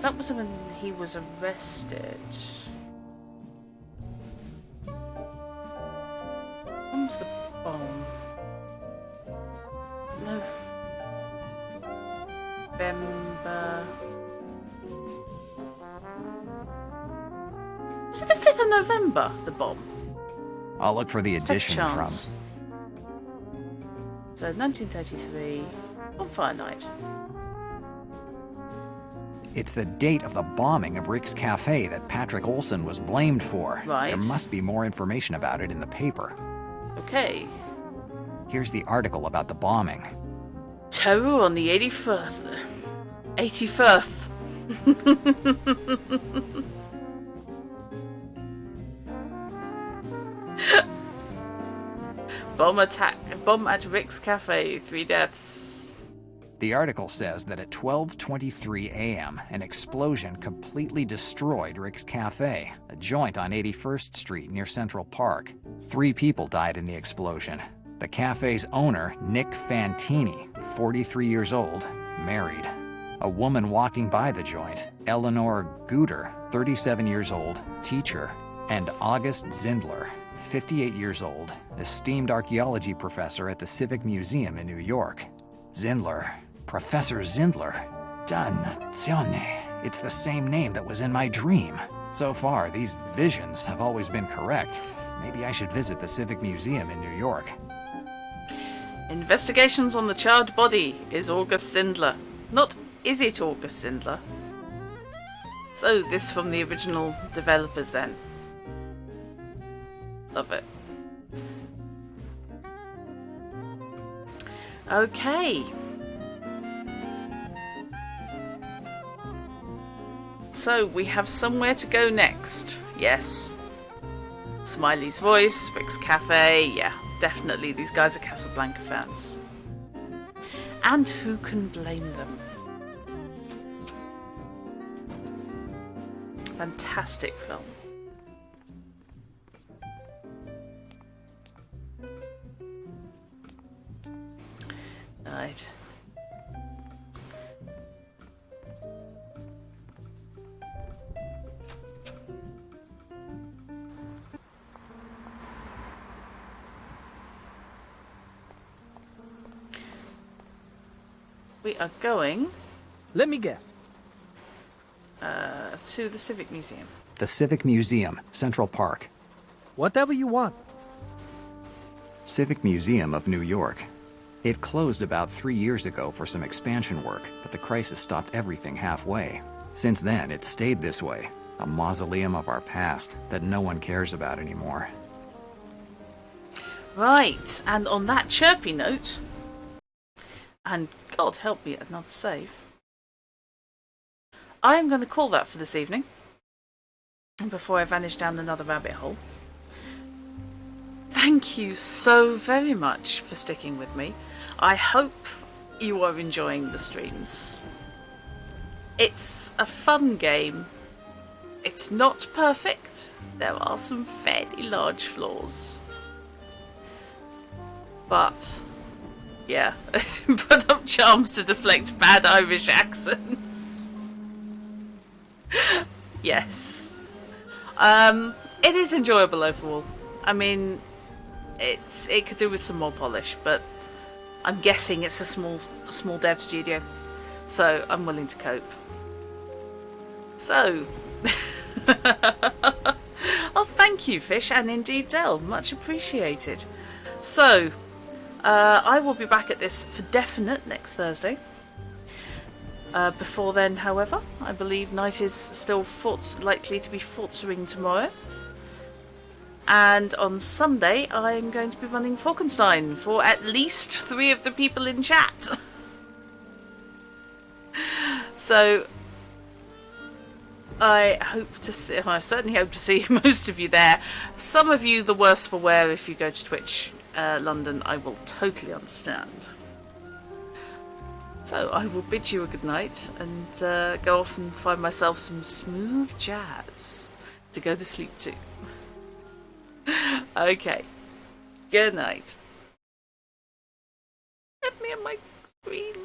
That was when he was arrested. When was the bomb? November. Was it the 5th of November, the bomb? I'll look for the Let's take a edition from. chance. So 1933, Bonfire Night. It's the date of the bombing of Rick's Cafe that Patrick Olson was blamed for. Right. There must be more information about it in the paper. Okay. Here's the article about the bombing. Terror on the 81st. 81st. Bomb at Rick's Cafe, 3 deaths. The article says that at 12:23 a.m., an explosion completely destroyed Rick's Cafe, a joint on 81st Street near Central Park. 3 people died in the explosion. The cafe's owner, Nick Fantini, 43 years old, married. A woman walking by the joint, Eleanor Guter, 37 years old, teacher. And August Zindler, 58 years old, esteemed archaeology professor at the Civic Museum in New York. Zindler. Professor Zindler. Dannazione. It's the same name that was in my dream. So far, these visions have always been correct. Maybe I should visit the Civic Museum in New York. Investigations on the charred body is August Zindler. Not is it August Zindler? So this from the original developers then. Love it. Okay. So we have somewhere to go next. Yes. Smiley's voice, Rick's Cafe. Yeah, definitely these guys are Casablanca fans. And who can blame them? Fantastic film. we are going... Let me guess. To the Civic Museum. The Civic Museum, Central Park. Whatever you want. Civic Museum of New York. It closed about 3 years ago for some expansion work, but the crisis stopped everything halfway. Since then, it's stayed this way, a mausoleum of our past that no one cares about anymore. Right, and on that chirpy note, and God help me, another save, I'm going to call that for this evening, before I vanish down another rabbit hole. Thank you so very much for sticking with me. I hope you are enjoying the streams. It's a fun game. It's not perfect. There are some fairly large flaws. But, yeah, put up charms to deflect bad Irish accents. Yes. It is enjoyable overall. I mean, it could do with some more polish, but I'm guessing it's a small dev studio, so I'm willing to cope. So, oh, thank you, Fish, and indeed Del, much appreciated. So, I will be back at this for definite next Thursday. Before then, however, I believe Night is still likely to be Fortsering tomorrow. And on Sunday, I'm going to be running Falkenstein for at least 3 of the people in chat. So, I certainly hope to see most of you there. Some of you, the worse for wear if you go to Twitch London, I will totally understand. So, I will bid you a good night and go off and find myself some smooth jazz to go to sleep to. Okay. Good night. Let me on my screen.